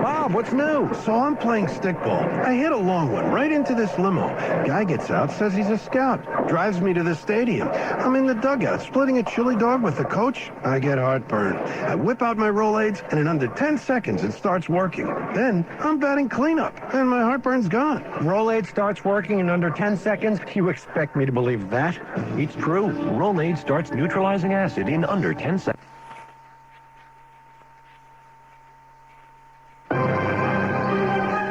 Bob, what's new? So I'm playing stickball. I hit a long one right into this limo. Guy gets out, says he's a scout. Drives me to the stadium. I'm in the dugout, splitting a chili dog with the coach. I get heartburn. I whip out my Rolaids, and in under 10 seconds, it starts working. Then I'm batting cleanup, and my heartburn's gone. Rolade starts working in under 10 seconds? You expect me to believe that? It's true. Rolade starts neutralizing acid in under 10 seconds.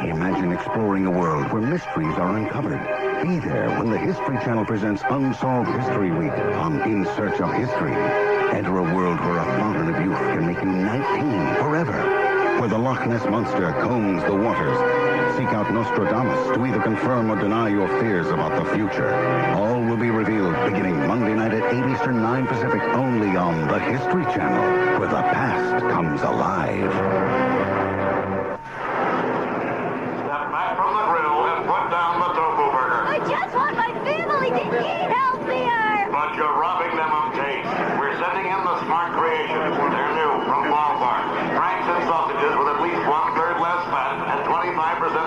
Imagine exploring a world where mysteries are uncovered. Be there when the History Channel presents Unsolved History Week on In Search of History. Enter a world where a fountain of youth can make you 19 forever. Where the Loch Ness Monster combs the waters. Seek out Nostradamus to either confirm or deny your fears about the future. All will be revealed beginning Monday night at 8 Eastern, 9 Pacific, only on the History Channel, where the past comes alive.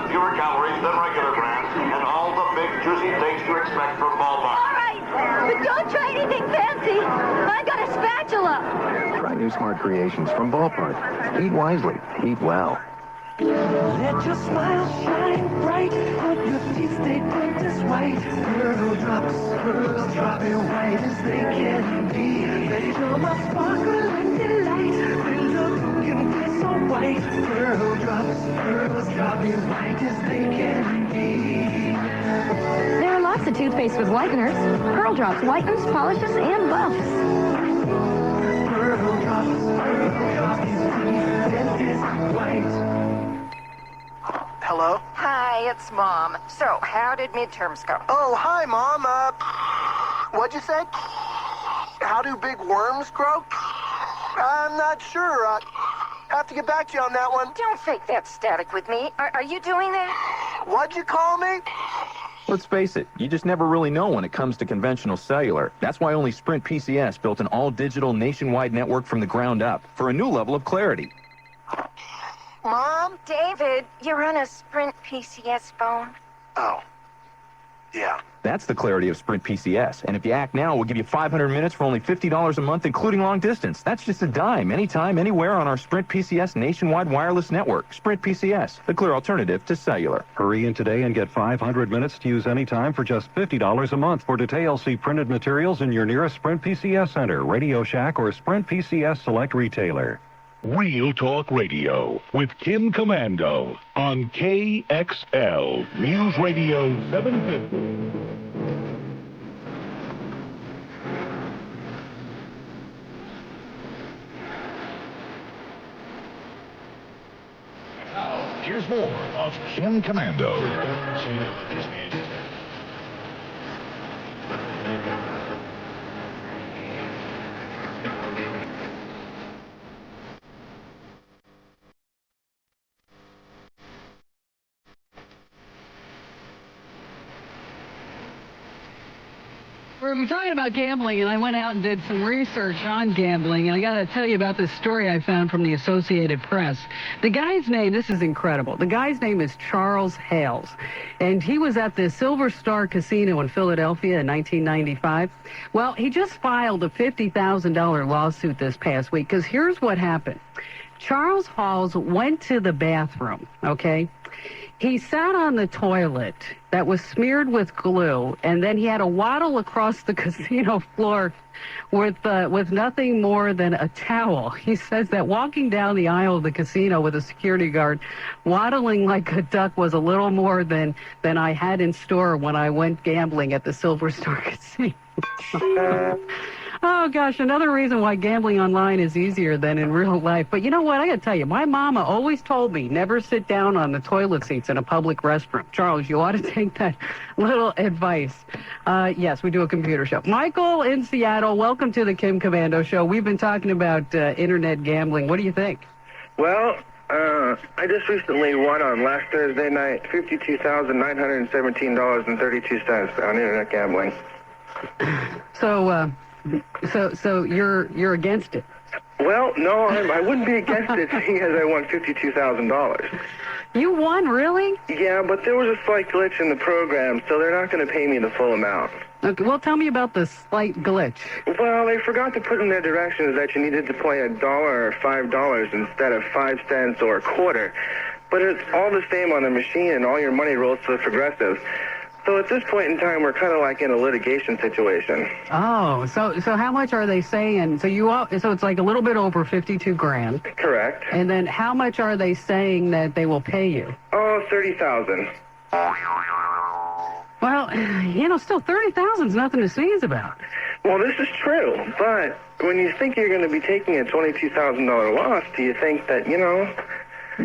fewer calories than regular brands, and all the big, juicy things you expect from ballpark. All right, but don't try anything fancy. I got a spatula. Try new smart creations from Ballpark. Eat wisely. Eat well. Let your smile shine bright. Put your teeth stay practice white. Pearl drops dropping white as they can be. They come up sparkling delight. They look and feel so white. Pearl drops dropping white as they can be. There are lots of toothpaste with whiteners. Pearl Drops whitens, polishes, and buffs. Pearl drops dentist white. Hello? Hi, it's Mom. So, how did midterms go? Oh, hi, Mom. What'd you say? How do big worms grow? I'm not sure. Have to get back to you on that one. Don't fake that static with me. Are you doing that? What'd you call me? Let's face it, you just never really know when it comes to conventional cellular. That's why only Sprint PCS built an all-digital nationwide network from the ground up for a new level of clarity. Mom? David, you're on a Sprint PCS phone. Oh. Yeah. That's the clarity of Sprint PCS. And if you act now, we'll give you 500 minutes for only $50 a month, including long distance. That's just a dime, anytime, anywhere on our Sprint PCS nationwide wireless network. Sprint PCS, the clear alternative to cellular. Hurry in today and get 500 minutes to use anytime for just $50 a month for details. See printed materials in your nearest Sprint PCS center, Radio Shack, or Sprint PCS Select retailer. Real Talk Radio with Kim Kommando on KXL News Radio 750. Now, here's more of Kim Kommando. We're talking about gambling, and I went out and did some research on gambling, and I got to tell you about this story I found from the Associated Press. The guy's name, this is incredible, the guy's name is Charles Hales, and he was at the Silver Star Casino in Philadelphia in 1995. Well, he just filed a $50,000 lawsuit this past week, because here's what happened. Charles Hales went to the bathroom, okay? He sat on the toilet that was smeared with glue, and then he had to waddle across the casino floor with nothing more than a towel. He says that walking down the aisle of the casino with a security guard, waddling like a duck, was a little more than I had in store when I went gambling at the Silver Star Casino. Oh, gosh, another reason why gambling online is easier than in real life. But you know what? I got to tell you, my mama always told me never sit down on the toilet seats in a public restroom. Charles, you ought to take that little advice. Yes, we do a computer show. Michael in Seattle, welcome to the Kim Kommando Show. We've been talking about internet gambling. What do you think? Well, I just recently won on last Thursday night $52,917.32 on internet gambling. So you're against it? Well, no, I wouldn't be against it, seeing as I won $52,000. You won, really? Yeah, but there was a slight glitch in the program, so they're not going to pay me the full amount. Okay, well, tell me about the slight glitch. Well, they forgot to put in their directions that you needed to play $1 or $5 instead of 5 cents or a quarter. But it's all the same on the machine, and all your money rolls to the progressive. So at this point in time, we're kind of like in a litigation situation. Oh, so how much are they saying? So it's like a little bit over $52,000. Correct. And then how much are they saying that they will pay you? Oh, $30,000. Well, still $30,000 is nothing to sneeze about. Well, this is true, but when you think you're going to be taking a $22,000 loss, do you think that,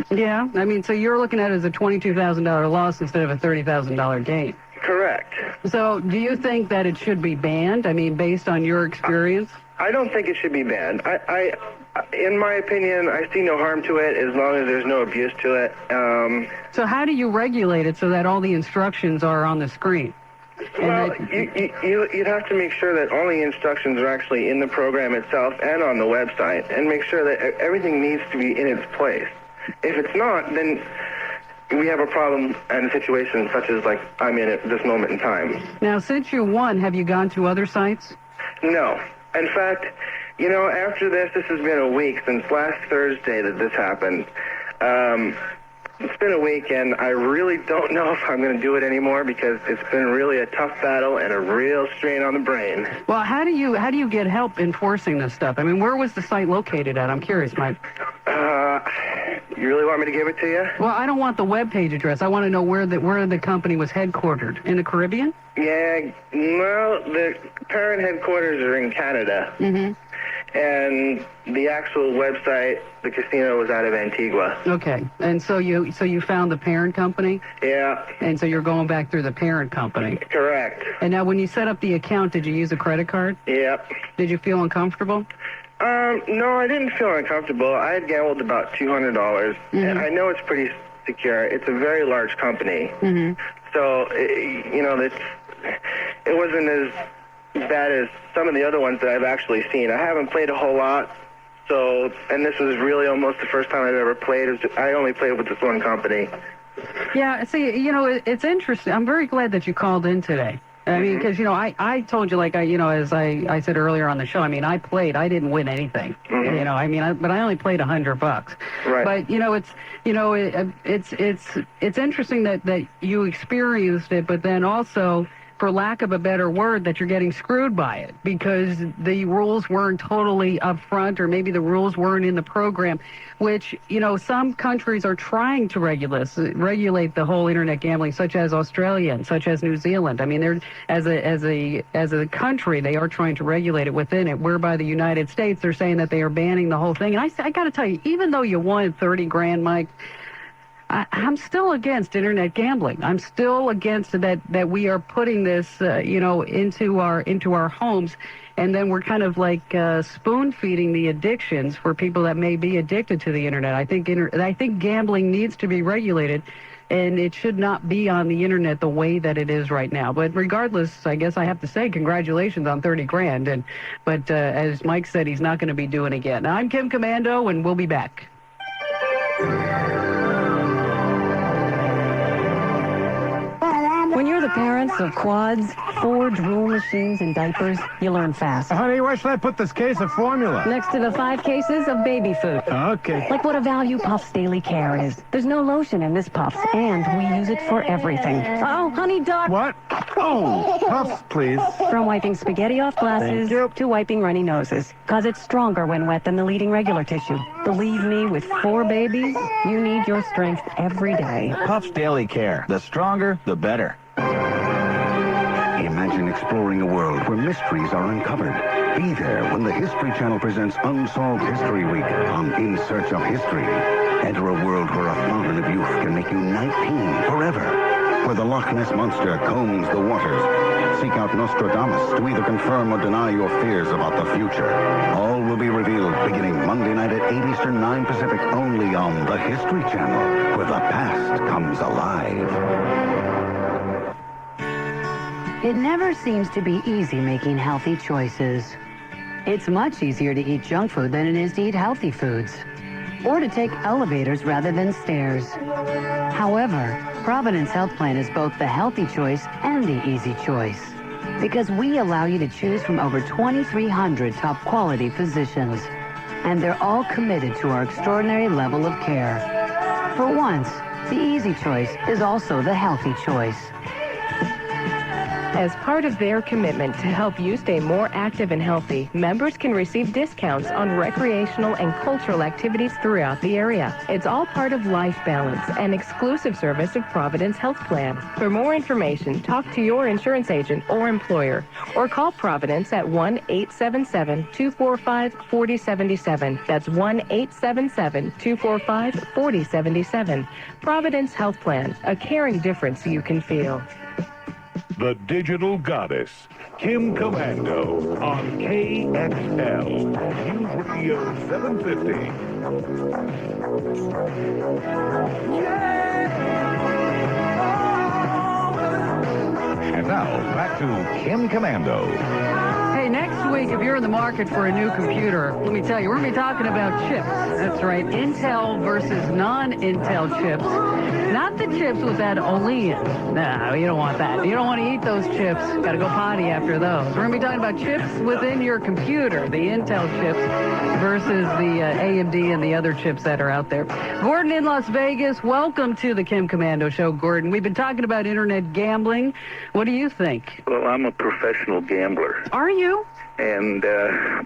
Yeah, I mean, so you're looking at it as a $22,000 loss instead of a $30,000 gain. Correct. So do you think that it should be banned? I mean, based on your experience? I don't think it should be banned. In my opinion, I see no harm to it as long as there's no abuse to it. So how do you regulate it so that all the instructions are on the screen? Well, you'd have to make sure that all the instructions are actually in the program itself and on the website, and make sure that everything needs to be in its place. If it's not, then we have a problem and a situation such as like I'm in at this moment in time. Now, since you won, have you gone to other sites? No. In fact, you know, after this has been a week since last Thursday that this happened. It's been a week, and I really don't know if I'm going to do it anymore because it's been really a tough battle and a real strain on the brain. Well, how do you get help enforcing this stuff? I mean, where was the site located at? I'm curious, Mike. You really want me to give it to you? Well, I don't want the web page address. I want to know where the company was headquartered. In the Caribbean? Yeah, well, the parent headquarters are in Canada. Mm-hmm. And the actual website, the casino, was out of Antigua. Okay, and so you found the parent company? Yeah. And so you're going back through the parent company? Correct. And now when you set up the account, did you use a credit card? Yep. Did you feel uncomfortable? No, I didn't feel uncomfortable. I had gambled about $200, and I know it's pretty secure. It's a very large company. Mm-hmm. So, you know, it wasn't as bad as some of the other ones that I've actually seen. I haven't played a whole lot, so, and this was really almost the first time I've ever played. I only played with this one company. Yeah, see, you know, it's interesting. I'm very glad that you called in today. I mean, because, you know, I told you, like, as I said earlier on the show, I mean, I played. I didn't win anything. Mm-hmm. You know, I mean, but I only played $100. Right. But, you know, it's interesting that you experienced it, but then also, for lack of a better word, that you're getting screwed by it because the rules weren't totally upfront, or maybe the rules weren't in the program, which, you know, some countries are trying to regulate the whole internet gambling, such as Australia and such as New Zealand. I mean, they're as a country, they are trying to regulate it within it, whereby the United States, they're saying that they are banning the whole thing. And I got to tell you, even though you won $30,000, Mike, I'm still against internet gambling. I'm still against that we are putting this, you know, into our homes, and then we're kind of like spoon feeding the addictions for people that may be addicted to the internet. I think gambling needs to be regulated, and it should not be on the internet the way that it is right now. But regardless, I guess I have to say congratulations on $30,000. But as Mike said, he's not going to be doing it again. I'm Kim Kommando, and we'll be back. When you're the parents of quads, 4 drool machines, and diapers, you learn fast. Honey, where should I put this case of formula? Next to the 5 cases of baby food. Okay. Like what a Value Puffs Daily Care is. There's no lotion in this Puffs, and we use it for everything. Oh, honey duck. What? Oh, Puffs, please. From wiping spaghetti off glasses to wiping runny noses. Because it's stronger when wet than the leading regular tissue. Believe me, with 4 babies, you need your strength every day. Puffs Daily Care. The stronger, the better. Imagine exploring a world where mysteries are uncovered. Be there when the History Channel presents Unsolved History Week on In Search of History. Enter a world where a fountain of youth can make you 19 forever. Where the Loch Ness Monster combs the waters. Seek out Nostradamus to either confirm or deny your fears about the future. All will be revealed beginning Monday night at 8 Eastern, 9 Pacific, only on the History Channel, where the past comes alive. It never seems to be easy making healthy choices. It's much easier to eat junk food than it is to eat healthy foods, or to take elevators rather than stairs. However, Providence Health Plan is both the healthy choice and the easy choice, because we allow you to choose from over 2,300 top quality physicians, and they're all committed to our extraordinary level of care. For once, the easy choice is also the healthy choice. As part of their commitment to help you stay more active and healthy, members can receive discounts on recreational and cultural activities throughout the area. It's all part of Life Balance, an exclusive service of Providence Health Plan. For more information, talk to your insurance agent or employer, or call Providence at 1-877-245-4077. That's 1-877-245-4077. Providence Health Plan, a caring difference you can feel. The Digital Goddess, Kim Kommando, on KXL, News Radio 750. And now, back to Kim Kommando. Hey, next week, if you're in the market for a new computer, let me tell you, we're going to be talking about chips. That's right, Intel versus non-Intel chips. Not the chips with that olein. No, you don't want that. You don't want to eat those chips. Got to go potty after those. We're going to be talking about chips within your computer, the Intel chips versus the AMD and the other chips that are out there. Gordon in Las Vegas, welcome to the Kim Kommando Show, Gordon. We've been talking about internet gambling. What do you think? Well, I'm a professional gambler. Are you? And,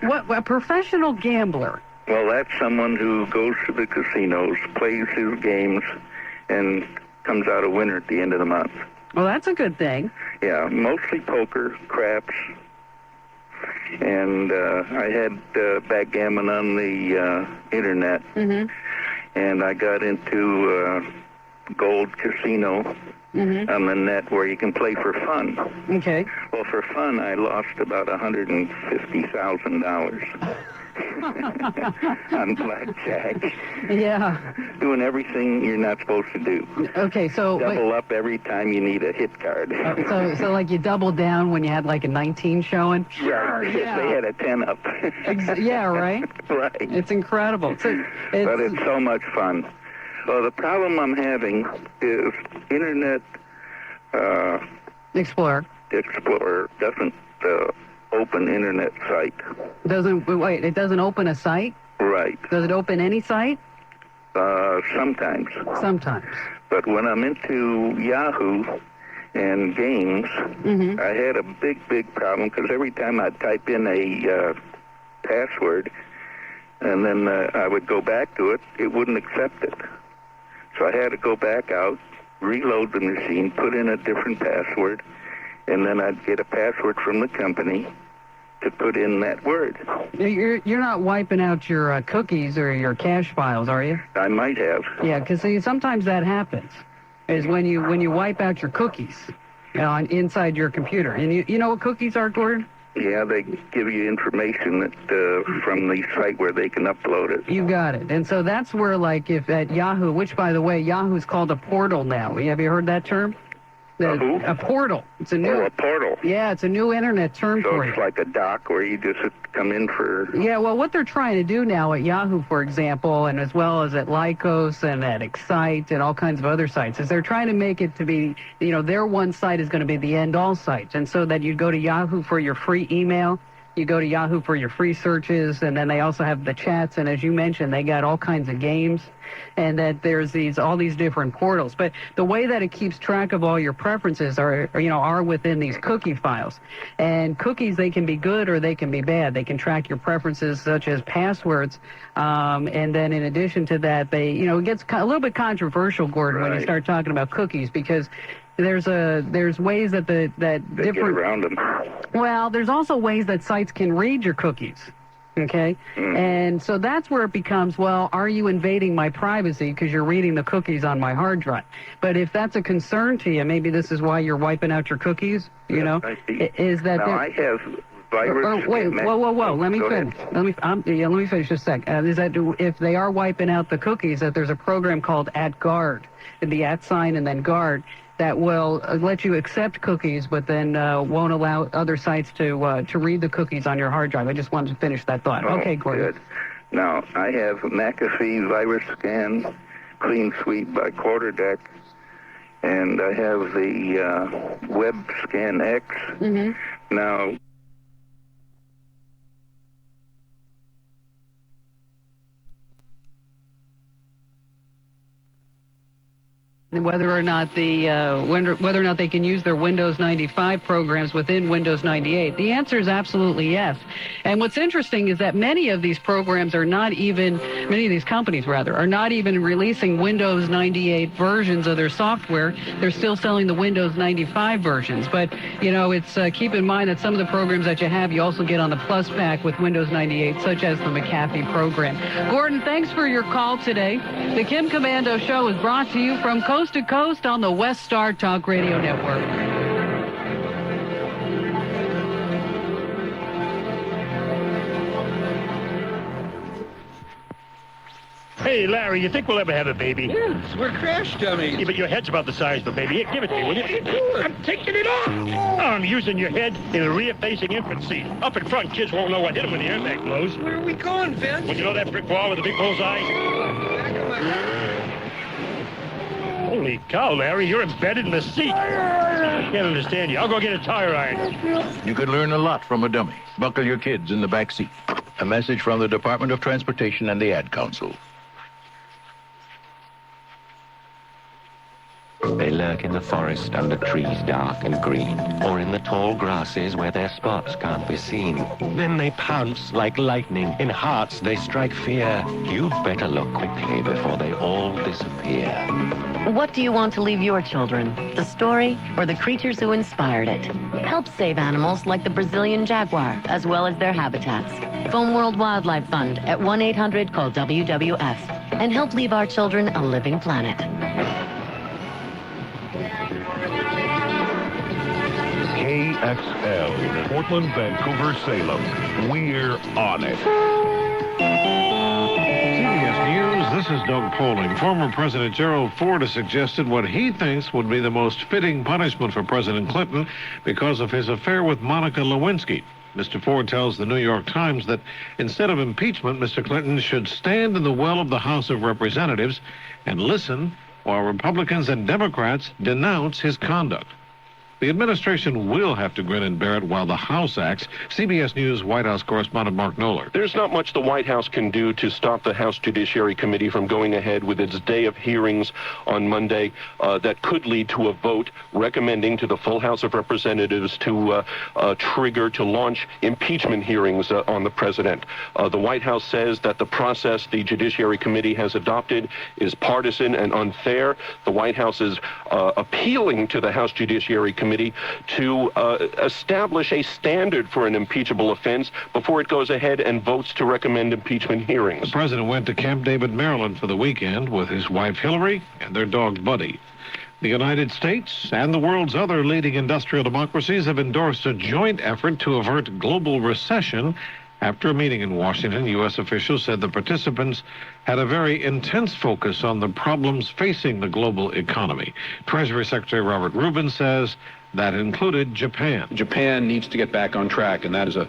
What, a professional gambler? well, that's someone who goes to the casinos, plays his games, and comes out a winner at the end of the month. Well, that's a good thing. Yeah, mostly poker, craps, and I had backgammon on the internet, and I got into Gold Casino on the net where you can play for fun. Okay. Well, for fun, I lost about $150,000 on blackjack. Yeah. Doing everything you're not supposed to do. Okay, so... Double up every time you need a hit card. So like you doubled down when you had like a 19 showing? Right. Yeah. They had a 10 up. Yeah, right? Right. It's incredible. But it's so much fun. Well, the problem I'm having is Internet Explorer doesn't open internet site. It doesn't open a site? Right. Does it open any site? Sometimes. Sometimes. But when I'm into Yahoo and games, I had a big problem because every time I'd type in a password and then I would go back to it, it wouldn't accept it. So I had to go back out, reload the machine, put in a different password, and then I'd get a password from the company to put in that word. You're not wiping out your cookies or your cache files, are you? I might have. Yeah, because sometimes that happens. Is when you wipe out your cookies, inside your computer. And you know what cookies are, Gordon? Yeah, they give you information that from the site where they can upload it. You got it. And so that's where, like, if at Yahoo, which, by the way, Yahoo's called a portal now. Have you heard that term? A portal. It's a new. Oh, a portal. Yeah, it's a new internet term for you. So it's like a dock where you just come in for. Yeah, well, what they're trying to do now at Yahoo, for example, and as well as at Lycos and at Excite and all kinds of other sites, is they're trying to make it to be, their one site is going to be the end-all site, and so that you go to Yahoo for your free email. You go to Yahoo for your free searches, and then they also have the chats, and as you mentioned, they got all kinds of games, and that there's all these different portals. But the way that it keeps track of all your preferences are within these cookie files. And cookies, they can be good or they can be bad. They can track your preferences such as passwords, and then in addition to that, it gets a little bit controversial, Gordon, when you start talking about cookies, because there's ways that they get around them. Well, there's also ways that sites can read your cookies. Okay? And so that's where it becomes, well, are you invading my privacy because you're reading the cookies on my hard drive? But if that's a concern to you, maybe this is why you're wiping out your cookies, I see. Is that now, I have virus. Wait, whoa. Let me finish. Let me finish just a sec. Is that if they are wiping out the cookies, that there's a program called @guard, the @ sign and then guard, that will let you accept cookies, but then won't allow other sites to read the cookies on your hard drive. I just wanted to finish that thought. Okay, Gordon. Good. Now, I have McAfee Virus Scan, Clean Sweep by Quarterdeck, and I have the Web Scan X. Now, whether or not they can use their Windows 95 programs within Windows 98. The answer is absolutely yes. And what's interesting is that many of these companies are not even releasing Windows 98 versions of their software. They're still selling the Windows 95 versions. But, it's keep in mind that some of the programs that you also get on the Plus Pack with Windows 98, such as the McAfee program. Gordon, thanks for your call today. The Kim Kommando Show is brought to you from Coast to Coast on the West Star Talk Radio Network. Hey, Larry, you think we'll ever have a baby? Yes, we're crash dummies. Yeah, but your head's about the size of a baby. Here, give it to me, will you? I'm taking it off. Oh, I'm using your head in a rear-facing infant seat. Up in front, kids won't know what hit them when the airbag blows. Where are we going, Vince? Well, you know that brick wall with the big bullseye? Back of my head. Oh, Holy cow, Larry, you're embedded in the seat. I can't understand you. I'll go get a tire iron. You could learn a lot from a dummy. Buckle your kids in the back seat. A message from the Department of Transportation and the Ad Council. They lurk in the forest under trees dark and green, or in the tall grasses where their spots can't be seen. Then they pounce like lightning. In hearts they strike fear. You'd better look quickly before they all disappear. What do you want to leave your children? The story or the creatures who inspired it? Help save animals like the Brazilian jaguar, as well as their habitats. Phone World Wildlife Fund at 1-800-CALL-WWF. And help leave our children a living planet. KXL, Portland, Vancouver, Salem. We're on it. CBS News, this is Doug Poling. Former President Gerald Ford has suggested what he thinks would be the most fitting punishment for President Clinton because of his affair with Monica Lewinsky. Mr. Ford tells the New York Times that instead of impeachment, Mr. Clinton should stand in the well of the House of Representatives and listen while Republicans and Democrats denounce his conduct. The administration will have to grin and bear it while the House acts. CBS News White House correspondent Mark Knoller. There's not much the White House can do to stop the House Judiciary Committee from going ahead with its day of hearings on Monday that could lead to a vote recommending to the full House of Representatives to launch impeachment hearings on the president. The White House says that the process the Judiciary Committee has adopted is partisan and unfair. The White House is appealing to the House Judiciary Committee to establish a standard for an impeachable offense before it goes ahead and votes to recommend impeachment hearings. The president went to Camp David, Maryland for the weekend with his wife Hillary and their dog Buddy. The United States and the world's other leading industrial democracies have endorsed a joint effort to avert global recession. After a meeting in Washington, U.S. officials said the participants had a very intense focus on the problems facing the global economy. Treasury Secretary Robert Rubin says that included Japan. Japan needs to get back on track, and that is a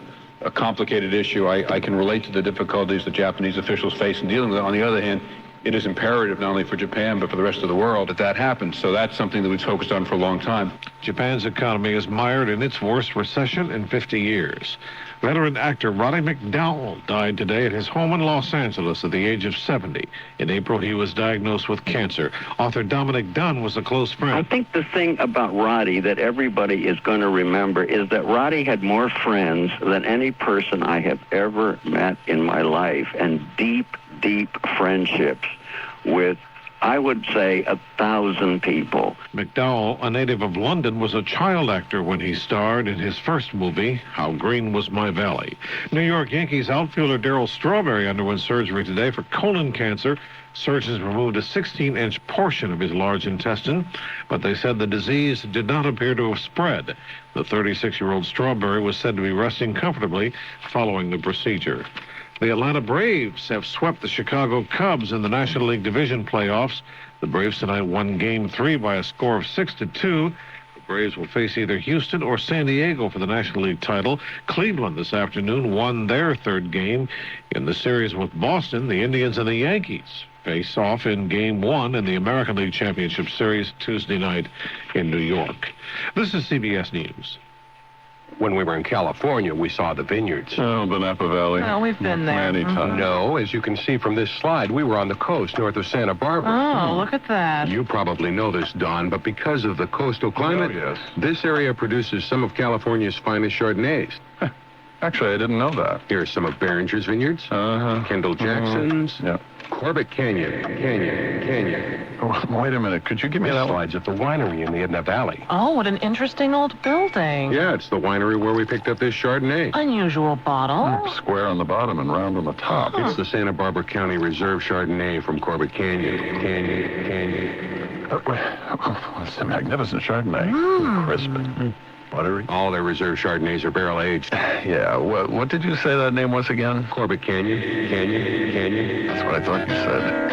complicated issue. I can relate to the difficulties the Japanese officials face in dealing with it. On the other hand, it is imperative not only for Japan, but for the rest of the world that happens. So that's something that we've focused on for a long time. Japan's economy is mired in its worst recession in 50 years. Veteran actor Roddy McDowell died today at his home in Los Angeles at the age of 70. In April, he was diagnosed with cancer. Author Dominic Dunn was a close friend. I think the thing about Roddy that everybody is going to remember is that Roddy had more friends than any person I have ever met in my life, and deep, deep friendships with, I would say, 1,000 people. McDowell, a native of London, was a child actor when he starred in his first movie, How Green Was My Valley. New York Yankees outfielder Darryl Strawberry underwent surgery today for colon cancer. Surgeons removed a 16-inch portion of his large intestine, but they said the disease did not appear to have spread. The 36-year-old Strawberry was said to be resting comfortably following the procedure. The Atlanta Braves have swept the Chicago Cubs in the National League Division playoffs. The Braves tonight won Game 3 by a score of 6-2. The Braves will face either Houston or San Diego for the National League title. Cleveland this afternoon won their third game. In the series with Boston, the Indians and the Yankees face off in Game 1 in the American League Championship Series Tuesday night in New York. This is CBS News. When we were in California, we saw the vineyards. Oh, the Napa Valley. Well, we've been there. Many times. No, as you can see from this slide, we were on the coast north of Santa Barbara. Oh, look at that. You probably know this, Don, but because of the coastal climate, this area produces some of California's finest Chardonnays. Actually, I didn't know that. Here's some of Behringer's vineyards, Kendall Jackson's, Corbett Canyon. Oh, wait a minute. Could you give me that slides at the winery in the Edna Valley. Oh, what an interesting old building. Yeah, it's the winery where we picked up this Chardonnay. Unusual bottle. Square on the bottom and round on the top. It's the Santa Barbara County Reserve Chardonnay from Corbett Canyon. It's a magnificent Chardonnay. Crisp. Buttery. All their reserve Chardonnays are barrel-aged. Yeah, what did you say that name was again? Corbett Canyon. That's what I thought you said.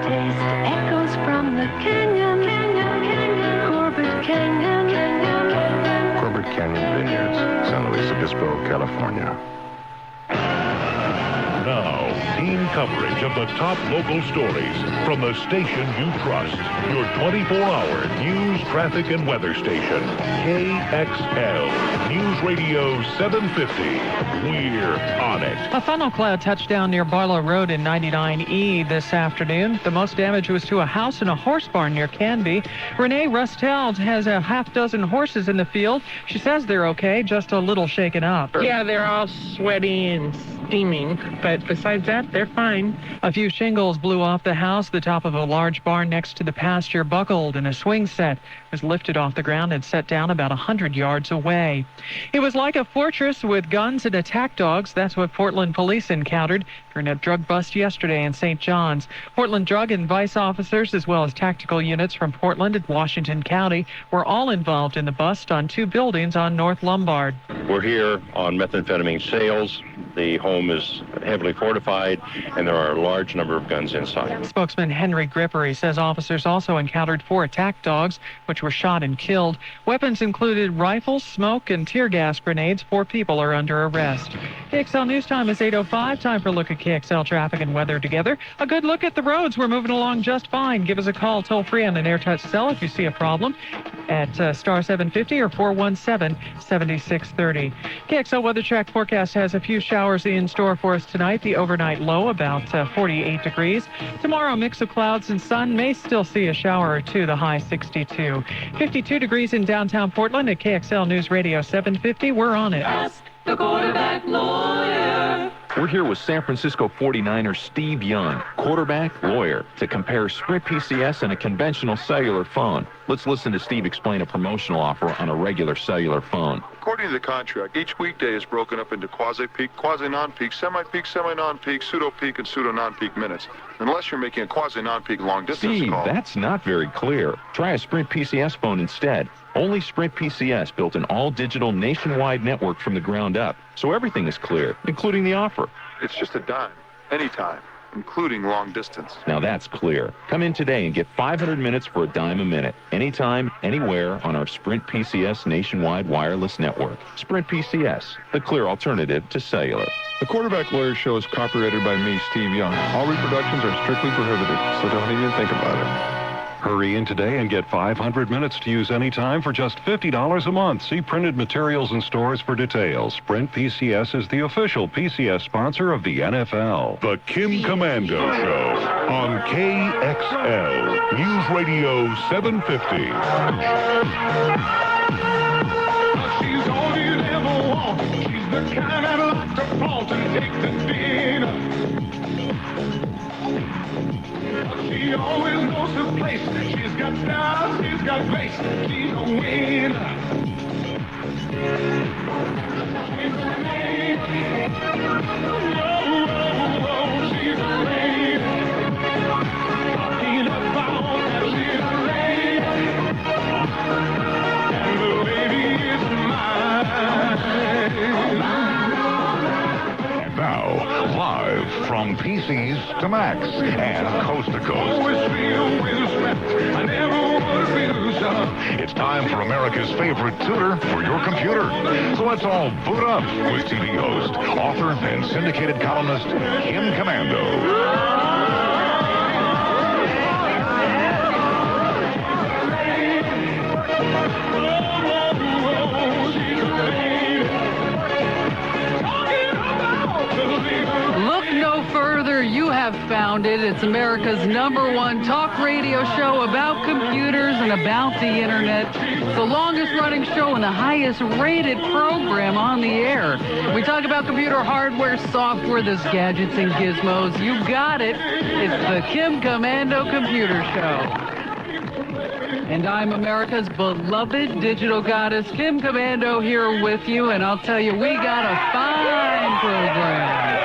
Taste echoes from the canyon, Corbett Canyon. Corbett Canyon Vineyards, San Luis Obispo, California. Now, Routine coverage of the top local stories from the station you trust. Your 24-hour news, traffic, and weather station. KXL News Radio 750. We're on it. A funnel cloud touched down near Barlow Road in 99E this afternoon. The most damage was to a house and a horse barn near Canby. Renee Rustell has a half dozen horses in the field. She says they're okay, just a little shaken up. Yeah, they're all sweaty and steaming, but besides that, they're fine. A few shingles blew off the house. The top of a large barn next to the pasture buckled, and a swing set was lifted off the ground and set down about 100 yards away. It was like a fortress with guns and attack dogs. That's what Portland police encountered during a drug bust yesterday in St. John's. Portland drug and vice officers, as well as tactical units from Portland and Washington County, were all involved in the bust on two buildings on North Lombard. We're here on methamphetamine sales. The home is heavily fortified, and there are a large number of guns inside. Spokesman Henry Grippery says officers also encountered 4 attack dogs, which were shot and killed. Weapons included rifles, smoke, and tear gas grenades. 4 people are under arrest. KXL News Time is 8:05. Time for a look at KXL traffic and weather together. A good look at the roads. We're moving along just fine. Give us a call toll-free on an AirTouch cell if you see a problem at star 750 or 417-7630. KXL Weather Track forecast has a few showers in store for us tonight. The overnight low about 48 degrees. Tomorrow, mix of clouds and sun. May still see a shower or two. The high 62. 52 degrees in downtown Portland at KXL News Radio 750. We're on it. Ask the quarterback lawyer. We're here with San Francisco 49er Steve Young, quarterback, lawyer, to compare Sprint PCS and a conventional cellular phone. Let's listen to Steve explain a promotional offer on a regular cellular phone. According to the contract, each weekday is broken up into quasi-peak, quasi-non-peak, semi-peak, semi-non-peak, pseudo-peak, and pseudo-non-peak minutes, unless you're making a quasi-non-peak long-distance Steve, call. that's not very clear. Try a Sprint PCS phone instead. Only Sprint PCS built an all-digital nationwide network from the ground up, so everything is clear, including the offer. It's just a dime, anytime, including long distance. Now that's clear. Come in today and get 500 minutes for a dime a minute, anytime, anywhere on our Sprint PCS nationwide wireless network. Sprint PCS, the clear alternative to cellular. The Quarterback Lawyer Show is copyrighted by me, Steve Young. All reproductions are strictly prohibited, so don't even think about it. Hurry in today and get 500 minutes to use anytime for just $50 a month. See printed materials in stores for details. Sprint PCS is the official PCS sponsor of the NFL. The Kim Kommando Show on KXL News Radio 750. She's all you'd ever want. She's the kind I'd like to flaunt and take to dinner. She always knows her place. She's got style, she's got grace. She's a winner. She's a lady. Oh, she's a lady. Talking about that she's a lady. And the lady is mine. Now, live from PCs to Macs and coast to coast. It's time for America's favorite tutor for your computer. So let's all boot up with TV host, author, and syndicated columnist Kim Kommando. Look no further. You have found it. It's America's #1 talk radio show about computers and about the internet. It's the longest running show and the highest rated program on the air. We talk about computer hardware, software, those gadgets and gizmos. You got it. It's the Kim Kommando Computer Show. And I'm America's beloved digital goddess, Kim Kommando, here with you. And I'll tell you, we got a fine program.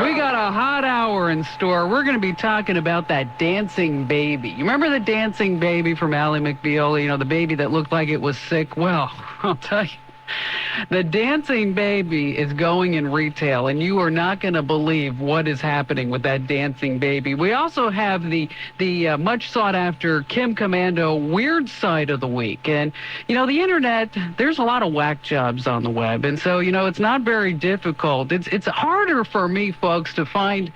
We got a hot hour in store. We're going to be talking about that dancing baby. You remember the dancing baby from Ally McBeal? You know, the baby that looked like it was sick? Well, I'll tell you, The dancing baby is going in retail, and you are not going to believe what is happening with that dancing baby. We also have the much sought after Kim Kommando weird side of the week. And, you know, the internet, there's a lot of whack jobs on the web. And so, you know, it's not very difficult. It's harder for me, folks, to find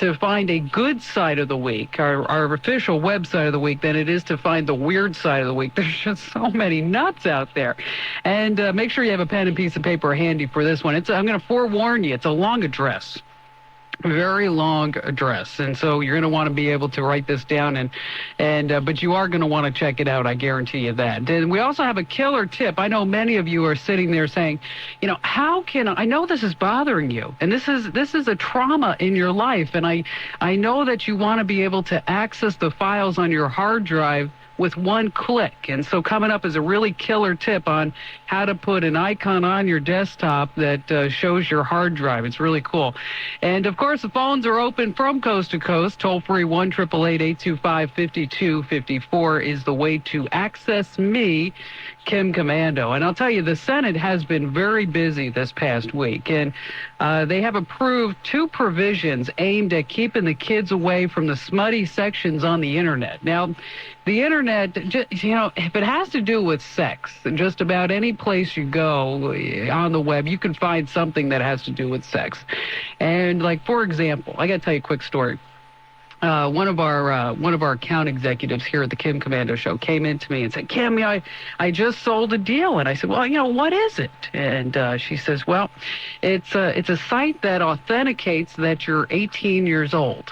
a good side of the week, our official website of the week, than it is to find the weird side of the week. There's just so many nuts out there. And make sure you have a pen and piece of paper handy for this one. I'm going to forewarn you, it's a long address. Very long address, and so you're going to want to be able to write this down, but you are going to want to check it out. I guarantee you that. And we also have a killer tip. I know many of you are sitting there saying, you know, how can I know this is bothering you, and this is a trauma in your life, and I know that you want to be able to access the files on your hard drive with one click. And so coming up is a really killer tip on how to put an icon on your desktop that shows your hard drive. It's really cool. And, of course, the phones are open from coast to coast. Toll-free 1-888-825-5254 is the way to access me, Kim Kommando. And I'll tell you, the Senate has been very busy this past week, and they have approved 2 provisions aimed at keeping the kids away from the smutty sections on the internet. Now, the internet, you know, if it has to do with sex, just about any place you go on the web, you can find something that has to do with sex. And, like, for example, I got to tell you a quick story. One of our account executives here at the Kim Kommando Show came in to me and said, Kim, I just sold a deal. And I said, well, you know, what is it? And she says, well, it's a site that authenticates that you're 18 years old.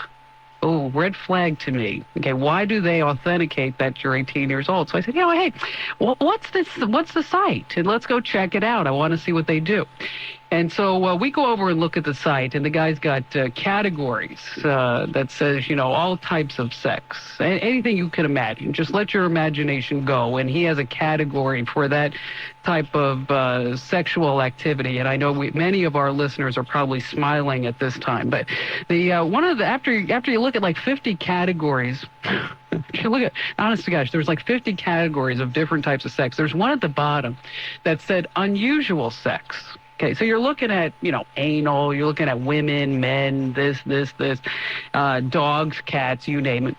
Oh, red flag to me. Okay, why do they authenticate that you're 18 years old? So I said, you know, hey, what's the site? And let's go check it out. I want to see what they do. And so we go over and look at the site, and the guy's got categories that says, you know, all types of sex, anything you can imagine. Just let your imagination go. And he has a category for that type of sexual activity. And I know many of our listeners are probably smiling at this time. But the after you look at like 50 categories. If you look at, honest to gosh, there's like 50 categories of different types of sex. There's one at the bottom that said unusual sex. Okay, so you're looking at, you know, anal, you're looking at women, men, this, dogs, cats, you name it.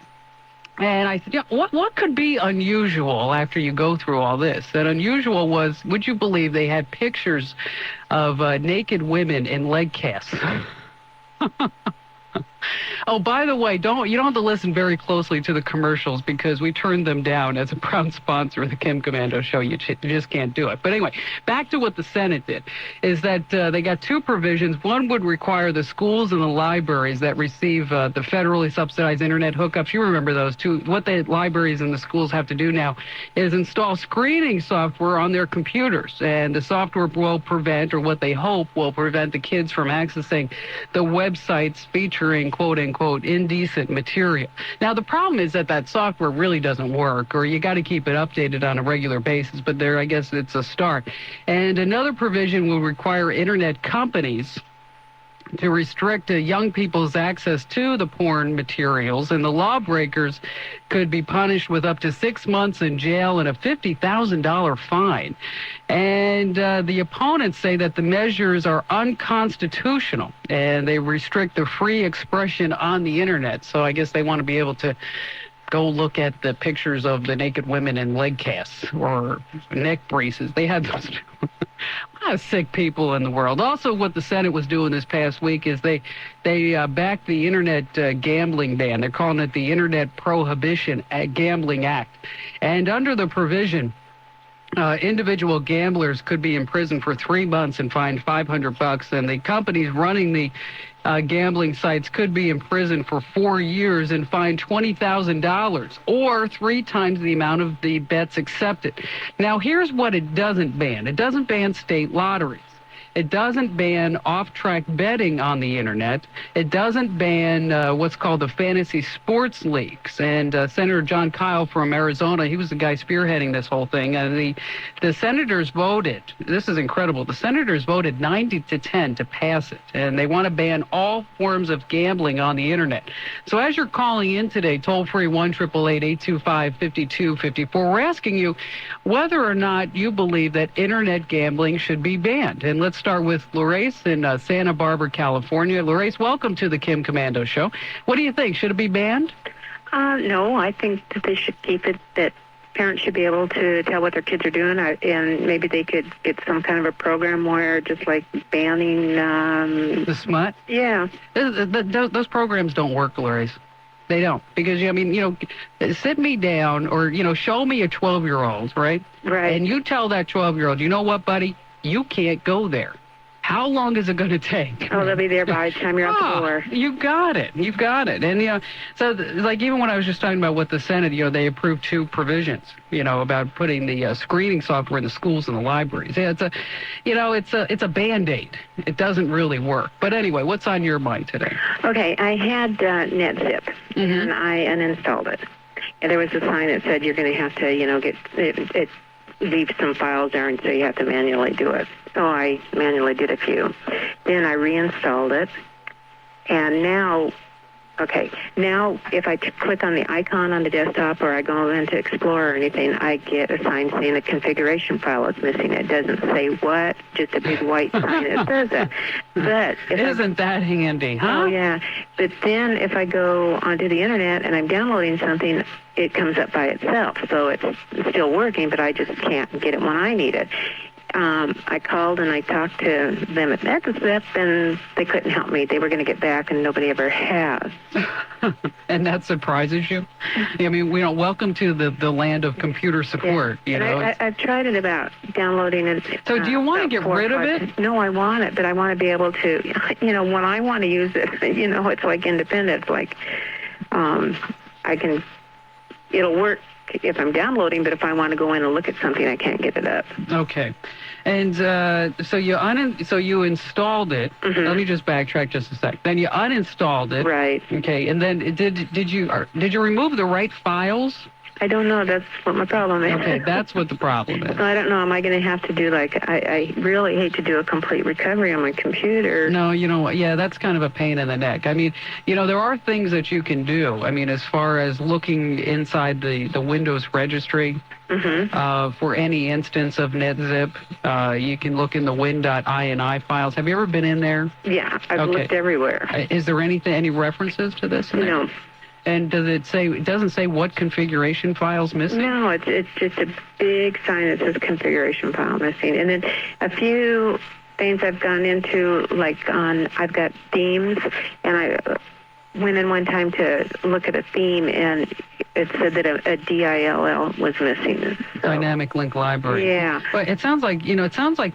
And I said, yeah, what could be unusual after you go through all this? That unusual was, would you believe they had pictures of naked women in leg casts? Oh, by the way, you don't have to listen very closely to the commercials because we turned them down as a proud sponsor of the Kim Kommando Show. You just can't do it. But anyway, back to what the Senate did, is that they got 2 provisions. One would require the schools and the libraries that receive the federally subsidized internet hookups. You remember those 2. What the libraries and the schools have to do now is install screening software on their computers. And the software will prevent, or what they hope will prevent, the kids from accessing the websites featuring, quote unquote, indecent material. Now, the problem is that software really doesn't work, or you got to keep it updated on a regular basis, but there, I guess it's a start. And another provision will require internet companies to restrict young people's access to the porn materials, and the lawbreakers could be punished with up to 6 months in jail and a $50,000 fine. And the opponents say that the measures are unconstitutional, and they restrict the free expression on the internet. So I guess they want to be able to go look at the pictures of the naked women in leg casts or neck braces. They had those. A lot of sick people in the world. Also, what the Senate was doing this past week is they backed the internet gambling ban. They're calling it the Internet Prohibition Gambling Act. And under the provision, individual gamblers could be imprisoned for 3 months and fined $500, and the companies running the gambling sites could be imprisoned for 4 years and fined $20,000, or 3 times the amount of the bets accepted. Now, here's what it doesn't ban. It doesn't ban state lotteries. It doesn't ban off-track betting on the internet. It doesn't ban what's called the fantasy sports leagues. And Senator John Kyle from Arizona, he was the guy spearheading this whole thing. And the senators voted. This is incredible. The senators voted 90-10 to pass it, and they want to ban all forms of gambling on the internet. So as you're calling in today, toll-free 1-888-825-5254, we're asking you whether or not you believe that internet gambling should be banned. And let's start with Larace in Santa Barbara, California. Larace, welcome to the Kim Kommando Show. What do you think? Should it be banned? No, I think that they should keep it, that parents should be able to tell what their kids are doing, and maybe they could get some kind of a program where just like banning... the smut? Yeah. Those programs don't work, Larace. They don't. Because, sit me down or, show me a 12-year-old, right? Right. And you tell that 12-year-old, you know what, buddy? You can't go there. How long is it going to take? Oh, they'll be there by the time you're out the door. You got it. You got it. And, even when I was just talking about what the Senate, they approved 2 provisions, about putting the screening software in the schools and the libraries. Yeah, it's a Band-Aid. It doesn't really work. But anyway, what's on your mind today? Okay, I had NetZip, and I uninstalled it. And there was a sign that said you're going to have to, get it leave some files there, and so you have to manually do it. So I manually did a few. Then I reinstalled it. And now if I click on the icon on the desktop or I go into Explorer or anything, I get a sign saying the configuration file is missing. It doesn't say what, just a big white sign that says it. But isn't that handy, huh? Oh, yeah. But then if I go onto the internet and I'm downloading something, it comes up by itself. So it's still working, but I just can't get it when I need it. I called and I talked to them at NetZip, and they couldn't help me. They were going to get back, and nobody ever has. And that surprises you? I mean, welcome to the land of computer support. Yeah. I've tried it about downloading it. So do you want to get rid of it? No, I want it, but I want to be able to, when I want to use it, it's like independent. It's like it'll work if I'm downloading, but if I want to go in and look at something, I can't get it up. Okay. And so you installed it. Mm-hmm. Let me just backtrack just a sec. Then you uninstalled it. Right. Okay. And then did you remove the right files? I don't know. That's what my problem is. Okay, that's what the problem is. I don't know. Am I going to have to do I really hate to do a complete recovery on my computer. No, yeah, that's kind of a pain in the neck. I mean, there are things that you can do. I mean, as far as looking inside the Windows registry, for any instance of NetZip, you can look in the win.ini files. Have you ever been in there? Yeah, I've looked everywhere. Is there any references to this? No. And it doesn't say what configuration file's missing? No, it's just a big sign that says configuration file missing. And then a few things I've gone into, I've got themes, and I went in one time to look at a theme, and it said that a DILL was missing. Dynamic Link Library. Yeah. But it sounds like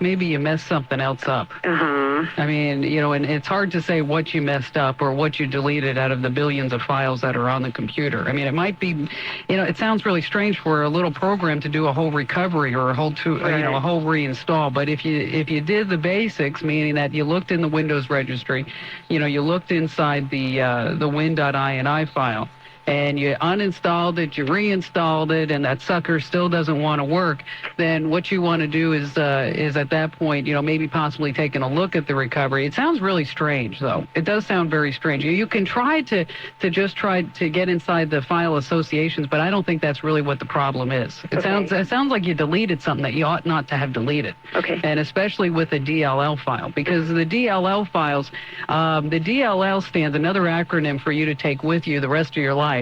maybe you messed something else up. I mean, and it's hard to say what you messed up or what you deleted out of the billions of files that are on the computer. I mean, it might be, it sounds really strange for a little program to do a whole recovery or a whole reinstall. But if you did the basics, meaning that you looked in the Windows registry, you looked inside the win.ini file, and you uninstalled it, you reinstalled it, and that sucker still doesn't want to work, then what you want to do is at that point, maybe possibly taking a look at the recovery. It sounds really strange, though. It does sound very strange. You can try to get inside the file associations, but I don't think that's really what the problem is. It sounds like you deleted something that you ought not to have deleted. Okay. And especially with a DLL file, because the DLL files, the DLL stands, another acronym for you to take with you the rest of your life.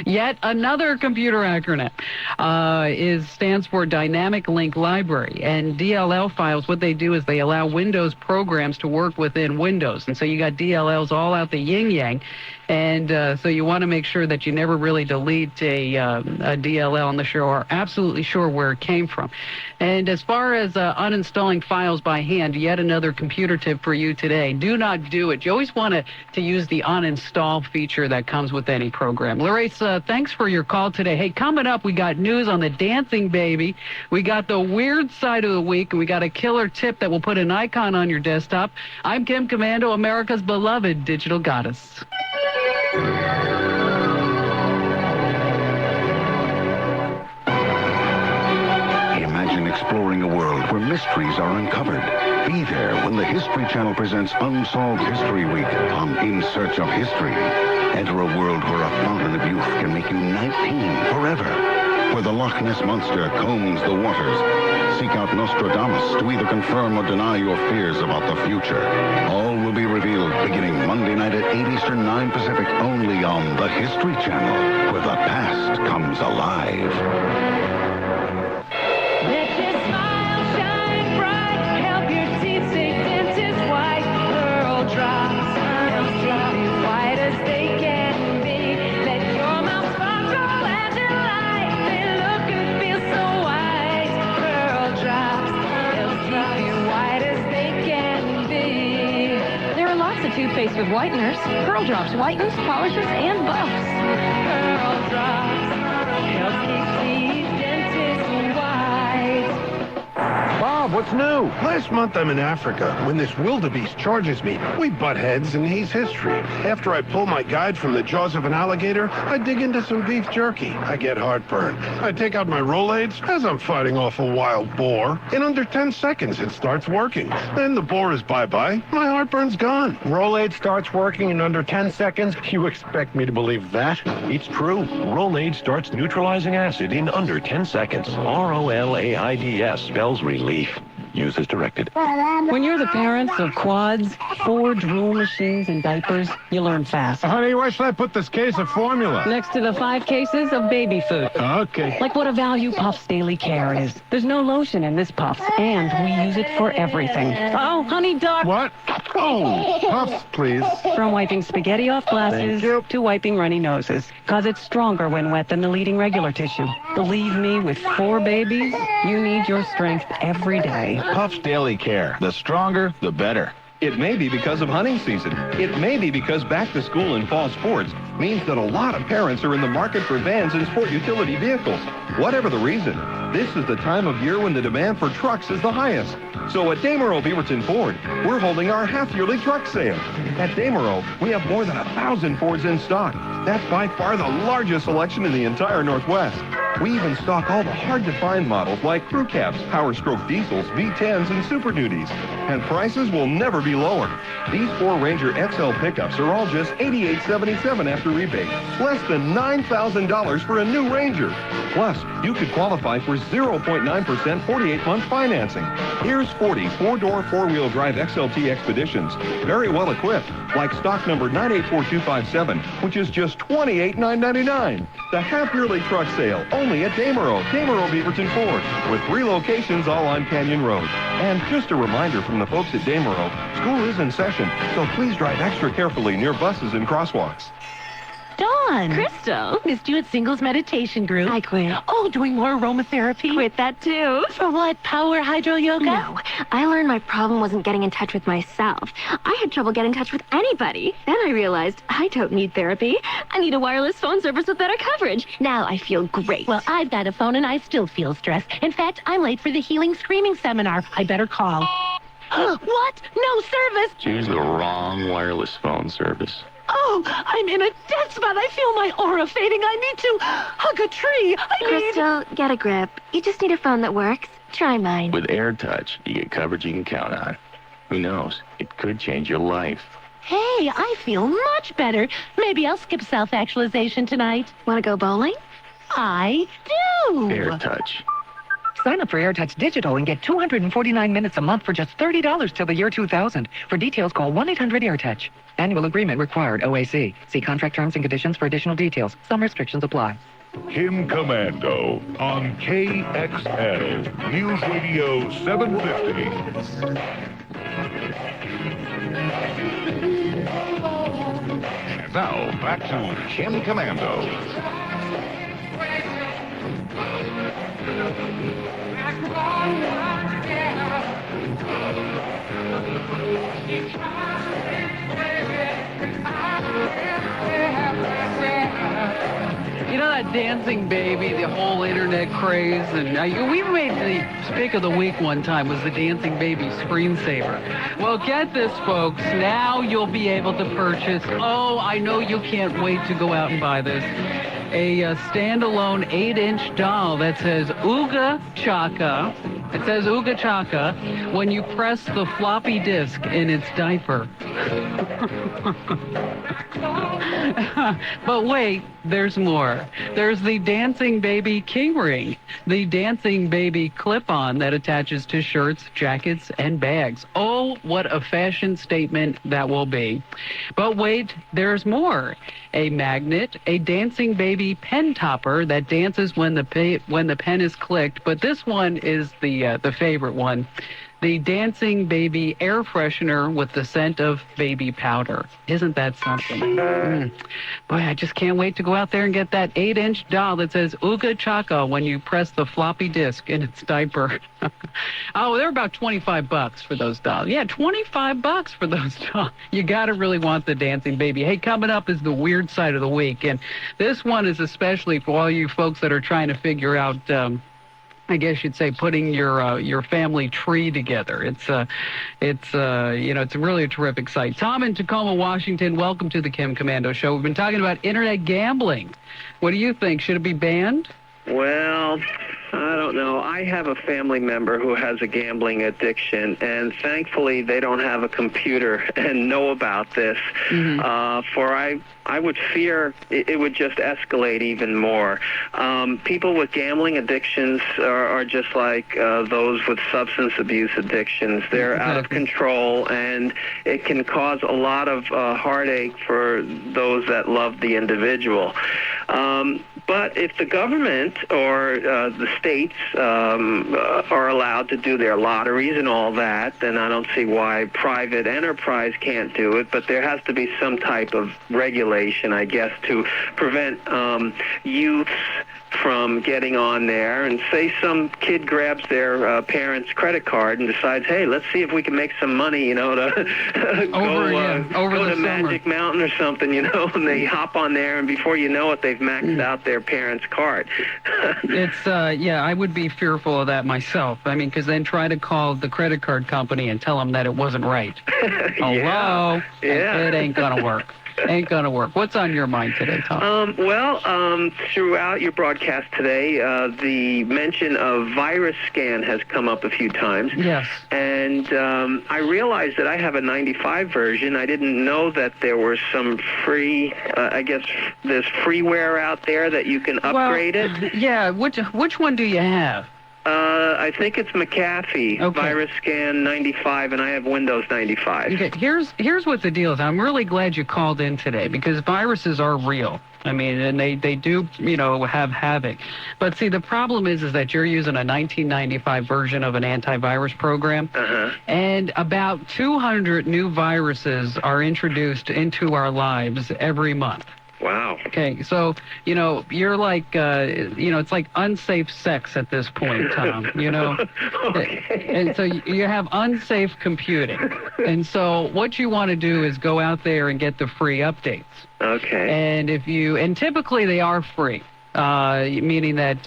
Yet another computer acronym stands for Dynamic Link Library. And DLL files, what they do is they allow Windows programs to work within Windows. And so you got DLLs all out the yin-yang. And so you want to make sure that you never really delete a DLL on the show, or absolutely sure where it came from. And as far as uninstalling files by hand, yet another computer tip for you today. Do not do it. You always want to use the uninstall feature that comes with any program. Larissa, thanks for your call today. Hey, coming up, we got news on the dancing baby. We got the weird side of the week, and we got a killer tip that will put an icon on your desktop. I'm Kim Kommando, America's beloved digital goddess. Imagine exploring a world where mysteries are uncovered. Be there when the History Channel presents Unsolved History Week on In Search of History. Enter a world where a fountain of youth can make you 19 forever. Where the Loch Ness Monster combs the waters. Seek out Nostradamus to either confirm or deny your fears about the future. All will be revealed beginning Monday night at 8 Eastern, 9 Pacific, only on the History Channel, where the past comes alive. Let your smile shine bright. Help your teeth stay dentist white. Pearl drops, smiles drop as white as they can be. Let your mouth sparkle as you light. They look and feel so white. Pearl drops, smiles drop as white as they can be. There are lots of toothpaste with whiteners. Pearl Drops whitens, polishes, and buffs. Pearl drops, help keep teeth dentist white. Bob, what's new? Last month I'm in Africa. When this wildebeest charges me, we butt heads and he's history. After I pull my guide from the jaws of an alligator, I dig into some beef jerky. I get heartburn. I take out my Rolaids as I'm fighting off a wild boar. In under 10 seconds, it starts working. Then the boar is bye-bye. My heartburn's gone. Rolade starts working in under 10 seconds? You expect me to believe that? It's true. Rolade starts neutralizing acid in under 10 seconds. ROLAIDS spells relief. Use as directed. When you're the parents of quads, 4 drool machines, and diapers, you learn fast. Honey, where should I put this case of formula? Next to the 5 cases of baby food. Okay. Like what a Value Puffs Daily Care is. There's no lotion in this Puffs, and we use it for everything. Oh, honey duck. What? Oh, Puffs, please. From wiping spaghetti off glasses to wiping runny noses. Because it's stronger when wet than the leading regular tissue. Believe me, with 4 babies, you need your strength every day. Puffs Daily Care. The stronger, the better. It may be because of hunting season. It may be because back to school and fall sports means that a lot of parents are in the market for vans and sport utility vehicles. Whatever the reason, this is the time of year when the demand for trucks is the highest. So at Damerow Beaverton Ford, we're holding our half-yearly truck sale. At Damerow, we have more than 1,000 Fords in stock. That's by far the largest selection in the entire Northwest. We even stock all the hard-to-find models like crew cabs, Power Stroke diesels, V10s, and Super Duties. And prices will never be lower. These 4 Ranger XL pickups are all just $88.77 after rebate. Less than $9,000 for a new Ranger. Plus, you could qualify for 0.9% 48-month financing. Here's 40 4-door, 4-wheel drive XLT Expeditions. Very well equipped, like stock number 984257, which is just $28,999. The half-yearly truck sale, only at Damerow Beaverton Ford, with 3 locations all on Canyon Road. And just a reminder from the folks at Damerow, school is in session, so please drive extra carefully near buses and crosswalks. Dawn. Crystal. Missed you at Singles Meditation Group. I quit. Oh, doing more aromatherapy? Quit that too. For what? Power hydro yoga? No. I learned my problem wasn't getting in touch with myself. I had trouble getting in touch with anybody. Then I realized I don't need therapy. I need a wireless phone service with better coverage. Now I feel great. Well, I've got a phone and I still feel stressed. In fact, I'm late for the Healing Screaming Seminar. I better call. What? No service? Choose the wrong wireless phone service. Oh, I'm in a dead spot. I feel my aura fading. I need to hug a tree. Crystal, get a grip. You just need a phone that works. Try mine. With AirTouch, you get coverage you can count on. Who knows? It could change your life. Hey, I feel much better. Maybe I'll skip self-actualization tonight. Want to go bowling? I do. AirTouch. Sign up for AirTouch Digital and get 249 minutes a month for just $30 till the year 2000. For details, call 1-800-AirTouch. Annual agreement required. OAC. See contract terms and conditions for additional details. Some restrictions apply. Kim Kommando on KXL News Radio 750. Now, back to Kim Commando. You know that dancing baby, the whole internet craze, and we made the pick of the week one time was the dancing baby screensaver. Well, get this, folks. Now you'll be able to purchase, I know you can't wait to go out and buy this, a standalone 8-inch doll that says Ooga Chaka. It says Ooga Chaka when you press the floppy disk in its diaper. But wait, there's more. There's the dancing baby key ring, the dancing baby clip-on that attaches to shirts, jackets, and bags. Oh, what a fashion statement that will be. But wait, there's more. A magnet, a dancing baby pen topper that dances when the pen is clicked. But this one is the favorite one. The dancing baby air freshener with the scent of baby powder. Isn't that something? Boy, I just can't wait to go out there and get that 8-inch doll that says Ooga Chaka when you press the floppy disk in its diaper. They're about $25 for those dolls. Yeah, $25 for those dolls. You got to really want the dancing baby. Hey, coming up is the weird side of the week, and this one is especially for all you folks that are trying to figure out I guess you'd say putting your family tree together. It's really a terrific site. Tom in Tacoma, Washington, welcome to the Kim Commando Show. We've been talking about internet gambling. What do you think? Should it be banned? Well, I don't know. I have a family member who has a gambling addiction, and thankfully they don't have a computer and know about this. For I would fear it would just escalate even more. People with gambling addictions are just like those with substance abuse addictions. They're out of control, and it can cause a lot of heartache for those that love the individual. But if the government or the states are allowed to do their lotteries and all that, then I don't see why private enterprise can't do it. But there has to be some type of regulation, I guess, to prevent youths from getting on there. And say some kid grabs their parents' credit card and decides, hey, let's see if we can make some money, to go to Magic Mountain or something, and they hop on there, and before you know it, they've maxed out their parents' card. I would be fearful of that myself. I mean, because then try to call the credit card company and tell them that it wasn't right. Hello? It ain't going to work. Ain't going to work. What's on your mind today, Tom? Throughout your broadcast today, the mention of virus scan has come up a few times. Yes. And I realized that I have a 95 version. I didn't know that there were some free, I guess there's freeware out there that you can upgrade it. Yeah, which one do you have? I think it's McAfee, Virus Scan 95, and I have Windows 95. Okay, here's what the deal is. I'm really glad you called in today because viruses are real. I mean, and they do, have havoc. But see, the problem is that you're using a 1995 version of an antivirus program, and about 200 new viruses are introduced into our lives every month. Wow. Okay, so, you're like, it's like unsafe sex at this point, Tom, Okay. And so you have unsafe computing. And so what you want to do is go out there and get the free updates. Okay. And typically they are free. Meaning that,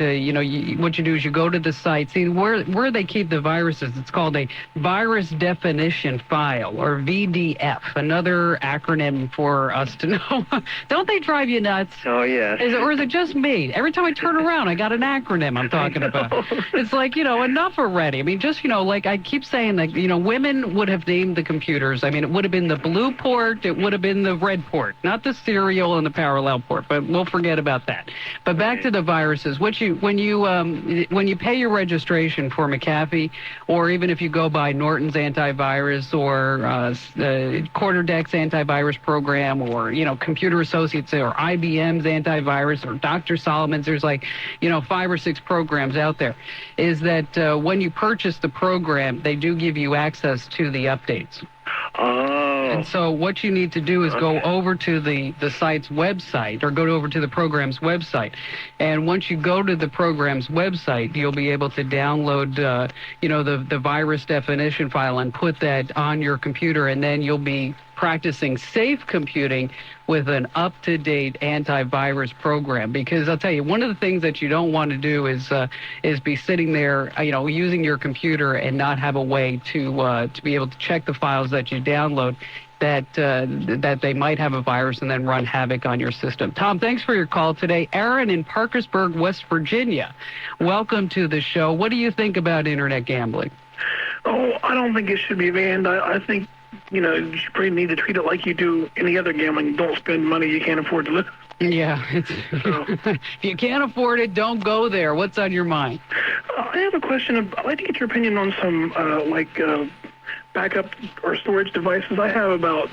what you do is you go to the site, see where they keep the viruses. It's called a virus definition file, or VDF, another acronym for us to know. Don't they drive you nuts? Oh, yes. Or is it just me? Every time I turn around, I got an acronym I'm talking about. It's like, enough already. I mean, just, like I keep saying that, women would have named the computers. I mean, it would have been the blue port, it would have been the red port, not the serial and the parallel port, but we'll forget about that. But back to the viruses. When you pay your registration for McAfee, or even if you go by Norton's antivirus or Quarterdeck's antivirus program, or Computer Associates or IBM's antivirus or Dr. Solomon's, there's 5 or 6 programs out there. Is that when you purchase the program, they do give you access to the updates. Oh. And so what you need to do is go over to the site's website, or go over to the program's website. And once you go to the program's website, you'll be able to download, the virus definition file and put that on your computer, and then you'll be practicing safe computing with an up-to-date antivirus program. Because I'll tell you, one of the things that you don't want to do is be sitting there, using your computer and not have a way to be able to check the files that you download, that they might have a virus and then run havoc on your system. Tom, thanks for your call today. Aaron in Parkersburg, West Virginia, welcome to the show. What do you think about internet gambling? Oh, I don't think it should be banned. I think, you probably need to treat it like you do any other gambling. Don't spend money you can't afford to lose. Yeah. If you can't afford it, don't go there. What's on your mind? I have a question. I'd like to get your opinion on some, backup or storage devices. I have about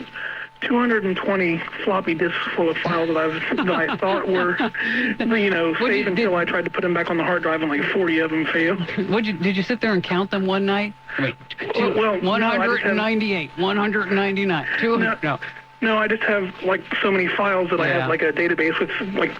220 floppy disks full of files that I thought were, safe until I tried to put them back on the hard drive, and like 40 of them failed. Did you sit there and count them one night? Wait, 198, 199, No, I just have so many files that I have a database with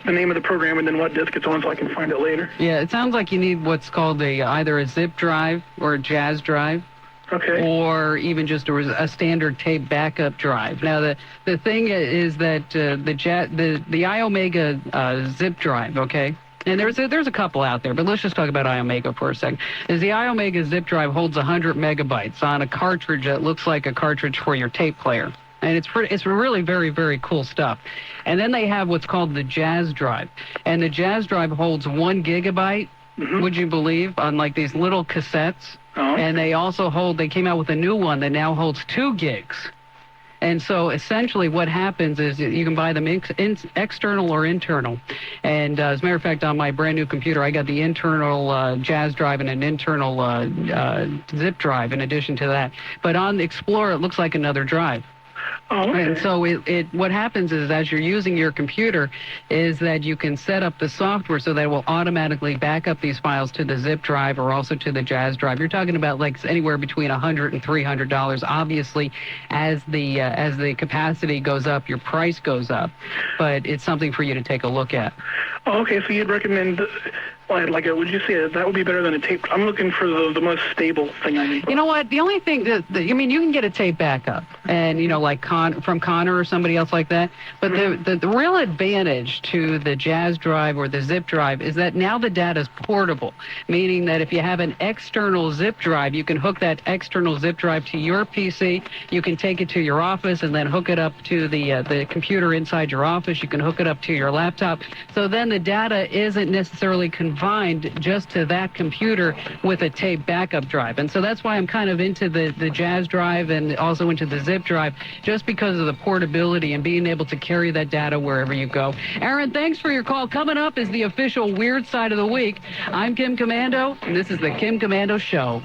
the name of the program and then what disk it's on, so I can find it later. Yeah, it sounds like you need what's called either a zip drive or a jazz drive. Okay. Or even just a standard tape backup drive. Now, the thing is that the iOmega zip drive, okay? And there's a couple out there, but let's just talk about iOmega for a second. The iOmega zip drive holds 100 megabytes on a cartridge that looks like a cartridge for your tape player. And it's really very, very cool stuff. And then they have what's called the Jazz Drive. And the Jazz Drive holds 1 gigabyte, would you believe, on these little cassettes. And they came out with a new one that now holds 2 gigs. And so essentially what happens is you can buy them external or internal. And as a matter of fact, on my brand new computer, I got the internal Jazz drive and an internal zip drive in addition to that. But on the Explorer, it looks like another drive. Oh, okay. And so what happens is, as you're using your computer, is that you can set up the software so that it will automatically back up these files to the zip drive or also to the Jazz drive. You're talking about anywhere between $100 and $300. Obviously, as the capacity goes up, your price goes up. But it's something for you to take a look at. Oh, okay, so you'd recommend... would you say that would be better than a tape? I'm looking for the most stable thing I need. You know what? The only thing you can get a tape backup, and from Connor or somebody else like that. But the real advantage to the Jazz drive or the zip drive is that now the data is portable, meaning that if you have an external zip drive, you can hook that external zip drive to your PC. You can take it to your office and then hook it up to the computer inside your office. You can hook it up to your laptop. So then the data isn't necessarily confined just to that computer with a tape backup drive. And so that's why I'm kind of into the Jazz drive and also into the zip drive, just because of the portability and being able to carry that data wherever you go. Aaron, thanks for your call. Coming up is the official Weird Side of the Week. I'm Kim Kommando, and this is the Kim Kommando Show.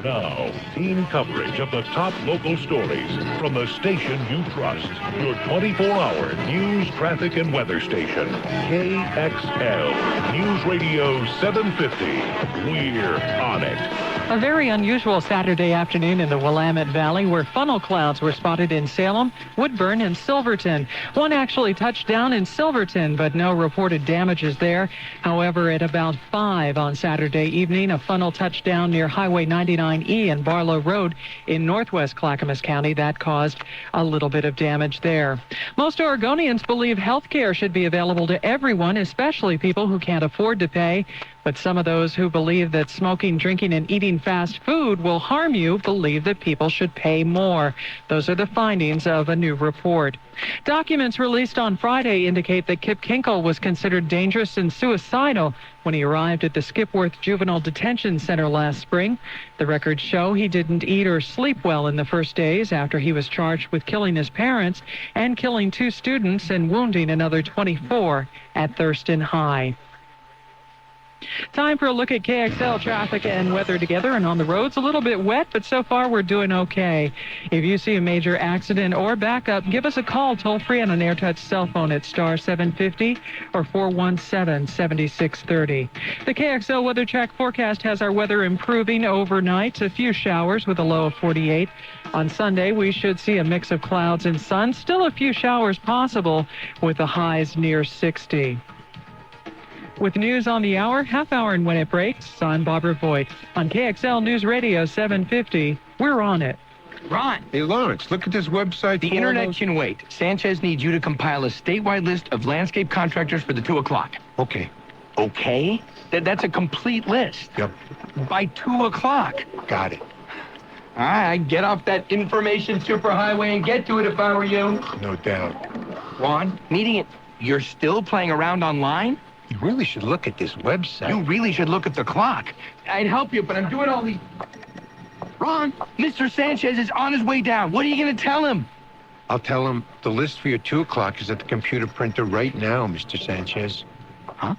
Now, team coverage of the top local stories from the station you trust. Your 24-hour news, traffic, and weather station. KXL News Radio 750. We're on it. A very unusual Saturday afternoon in the Willamette Valley, where funnel clouds were spotted in Salem, Woodburn, and Silverton. One actually touched down in Silverton, but no reported damages there. However, at about 5 on Saturday evening, a funnel touched down near Highway 99E and Barlow Road in northwest Clackamas County. That caused a little bit of damage there. Most Oregonians believe health care should be available to everyone, especially people who can't afford to pay. But some of those who believe that smoking, drinking, and eating fast food will harm you believe that people should pay more. Those are the findings of a new report. Documents released on Friday indicate that Kip Kinkle was considered dangerous and suicidal when he arrived at the Skipworth Juvenile Detention Center last spring. The records show he didn't eat or sleep well in the first days after he was charged with killing his parents and killing 2 students and wounding another 24 at Thurston High. Time for a look at KXL traffic and weather together. And on the roads, a little bit wet, but so far we're doing okay. If you see a major accident or backup, give us a call toll-free on an AirTouch cell phone at star 750 or 417-7630. The KXL Weather Check forecast has our weather improving overnight. A few showers with a low of 48. On Sunday, we should see a mix of clouds and sun. Still a few showers possible with the highs near 60. With news on the hour, half hour and when it breaks, I'm Barbara Voigt. On KXL News Radio 750, we're on it. Ron. Hey, Lawrence, look at this website. The internet can wait. Sanchez needs you to compile a statewide list of landscape contractors for the 2 o'clock. Okay. Okay? That's a complete list. Yep. By 2 o'clock. Got it. All right, I'd get off that information superhighway and get to it if I were you. No doubt. Ron, meeting it. You're still playing around online? You really should look at this website. You really should look at the clock. I'd help you, but I'm doing all these... Ron, Mr. Sanchez is on his way down. What are you going to tell him? I'll tell him the list for your 2 o'clock is at the computer printer right now, Mr. Sanchez. Huh?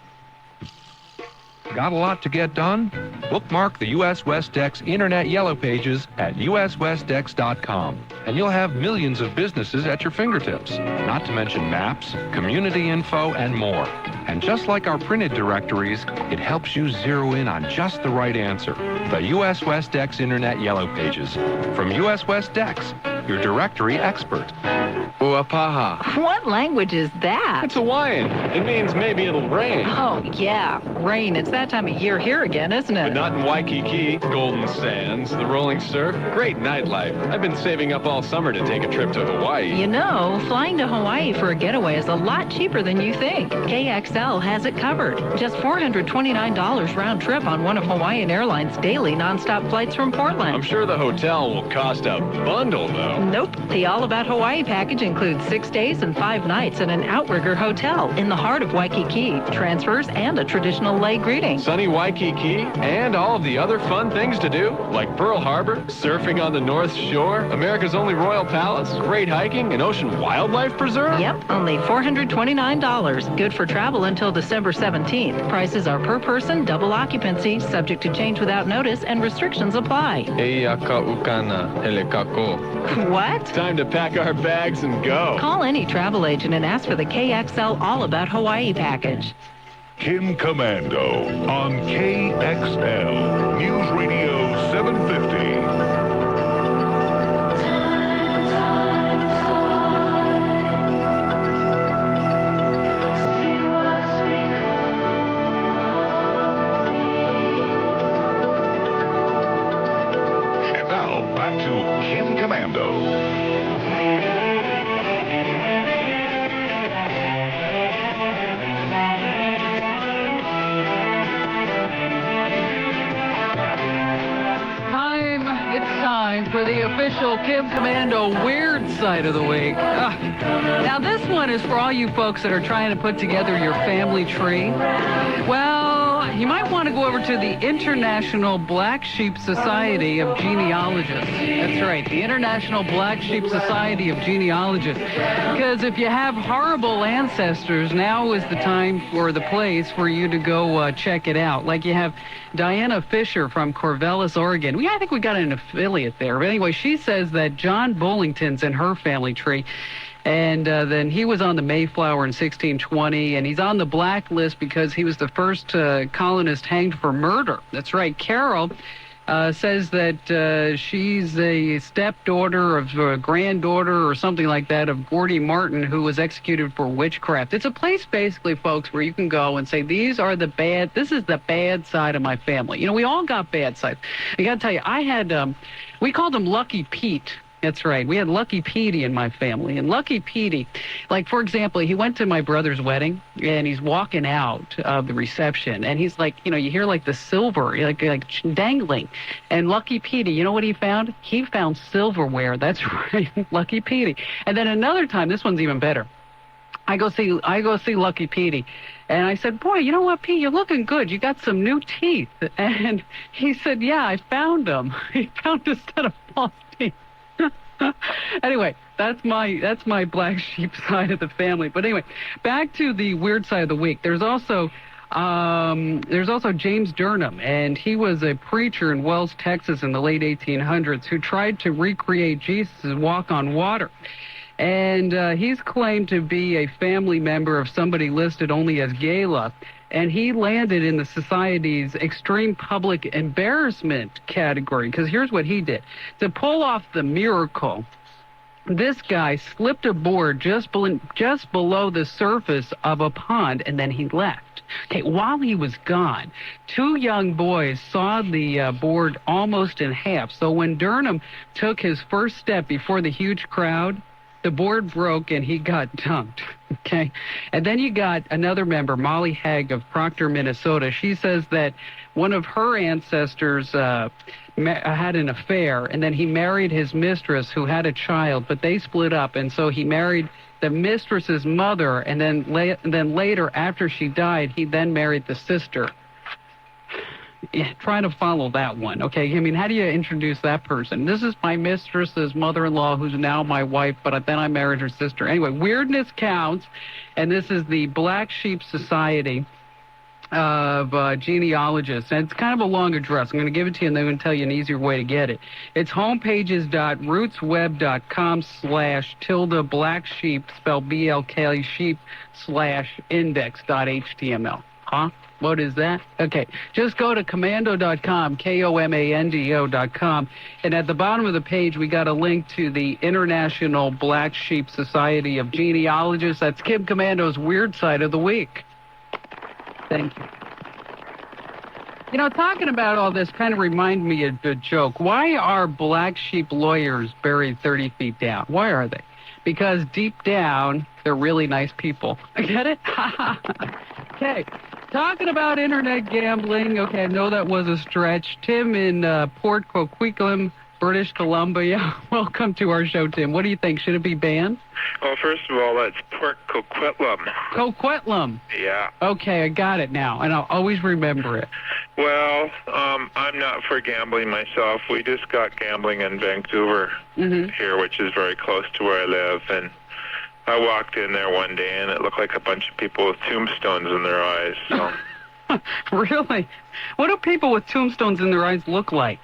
Got a lot to get done? Bookmark the US Westex Internet Yellow Pages at uswestex.com, and you'll have millions of businesses at your fingertips, not to mention maps, community info, and more. And just like our printed directories, it helps you zero in on just the right answer. The US Westex Internet Yellow Pages. From US Westex, your directory expert. Uapaha. What language is that? It's Hawaiian. It means maybe it'll rain. Oh, yeah. Rain. It's that time of year here again, isn't it? But not in Waikiki, Golden Sands, the rolling surf. Great nightlife. I've been saving up all summer to take a trip to Hawaii. You know, flying to Hawaii for a getaway is a lot cheaper than you think. KXL has it covered. Just $429 round trip on one of Hawaiian Airlines' daily nonstop flights from Portland. I'm sure the hotel will cost a bundle, though. Nope. The All About Hawaii package includes 6 days and 5 nights in an outrigger hotel in the heart of Waikiki, transfers, and a traditional lei greeting. Sunny Waikiki and all of the other fun things to do, like Pearl Harbor, surfing on the North Shore, America's only royal palace, great hiking, an ocean wildlife preserve. Yep, only $429. Good for travel until December 17th. Prices are per person, double occupancy, subject to change without notice, and restrictions apply. What? Time to pack our bags and go. Call any travel agent and ask for the KXL All About Hawaii package. Kim Kommando on KXL News Radio 750. And now back to Kim Kommando. Time for the official Kim Kommando Weird Side of the Week. Now, this one is for all you folks that are trying to put together your family tree. Well, you might want to go over to the International Black Sheep Society of Genealogists. That's right, the International Black Sheep Society of Genealogists. Because if you have horrible ancestors, now is the time or the place for you to go check it out. Like you have Diana Fisher from Corvallis, Oregon. I think we got an affiliate there. But anyway, she says that John Bullington's in her family tree. And then he was on the Mayflower in 1620, and he's on the blacklist because he was the first colonist hanged for murder. That's right. Carol says that she's a stepdaughter of a granddaughter or something like that of Gordy Martin, who was executed for witchcraft. It's a place, basically, folks, where you can go and say, this is the bad side of my family. You know, we all got bad sides. I got to tell you, I had, we called him Lucky Pete. That's right. We had Lucky Petey in my family. And Lucky Petey, like, for example, he went to my brother's wedding, and he's walking out of the reception, and he's like, you know, you hear, like, the silver, like dangling. And Lucky Petey, you know what he found? He found silverware. That's right, Lucky Petey. And then another time, this one's even better. I go see Lucky Petey, and I said, boy, you know what, Pete, you're looking good. You got some new teeth. And he said, yeah, I found them. He found a set of false teeth. Anyway, that's my black sheep side of the family. But anyway, back to the weird side of the week. There's also There's also James Durham, and he was a preacher in Wells, Texas in the late 1800s who tried to recreate Jesus' walk on water. And he's claimed to be a family member of somebody listed only as Gala, and he landed in the Society's extreme public embarrassment category, because here's what he did. To pull off the miracle, this guy slipped aboard just below the surface of a pond, and then he left. Okay, while he was gone, two young boys sawed the board almost in half. So when Durham took his first step before the huge crowd, the board broke and he got dunked. Okay, and then you got another member, Molly Haig of Proctor, Minnesota. She says that one of her ancestors had an affair, and then he married his mistress who had a child, but they split up, and so he married the mistress's mother, and then later, after she died, he then married the sister. Yeah, trying to follow that one, okay? I mean, how do you introduce that person? This is my mistress's mother-in-law, who's now my wife, but then I married her sister. Anyway, weirdness counts, and this is the Black Sheep Society of genealogists, and it's kind of a long address. I'm going to give it to you, and then I'm going to tell you an easier way to get it. It's homepages.rootsweb.com/black sheep, spelled BLK sheep /index.html. Huh? What is that? Okay, just go to kommando.com, KOMANDO.com, and at the bottom of the page, we got a link to the International Black Sheep Society of Genealogists. That's Kim Commando's Weird Side of the Week. Thank you. You know, talking about all this kind of remind me of a joke. Why are black sheep lawyers buried 30 feet down? Why are they? Because deep down, they're really nice people. Get it? Okay. Talking about internet gambling. Okay, I know that was a stretch. Tim in Port Coquitlam, British Columbia. Welcome to our show, Tim. What do you think? Should it be banned? Well, first of all, that's Port Coquitlam. Coquitlam. Yeah. Okay, I got it now, and I'll always remember it. Well, I'm not for gambling myself. We just got gambling in Vancouver here, which is very close to where I live, and I walked in there one day, and it looked like a bunch of people with tombstones in their eyes. So. Really? What do people with tombstones in their eyes look like?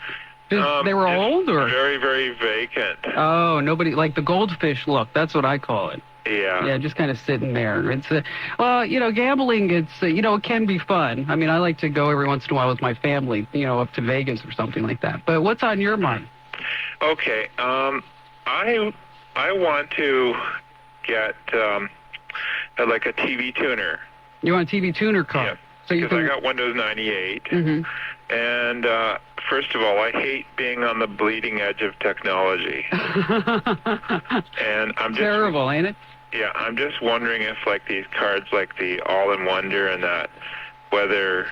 They were old, or? Very, very vacant. Oh, nobody, like the goldfish look. That's what I call it. Yeah. Yeah, just kind of sitting there. It's well, you know, gambling, it's, you know, it can be fun. I mean, I like to go every once in a while with my family, you know, up to Vegas or something like that. But what's on your mind? Okay. I want to get like a TV tuner. You want a TV tuner card? Yeah. So because I got Windows 98. And first of all, I hate being on the bleeding edge of technology. And I'm just terrible, ain't it? Yeah, I'm just wondering if like these cards, like the All-in-Wonder and that, whether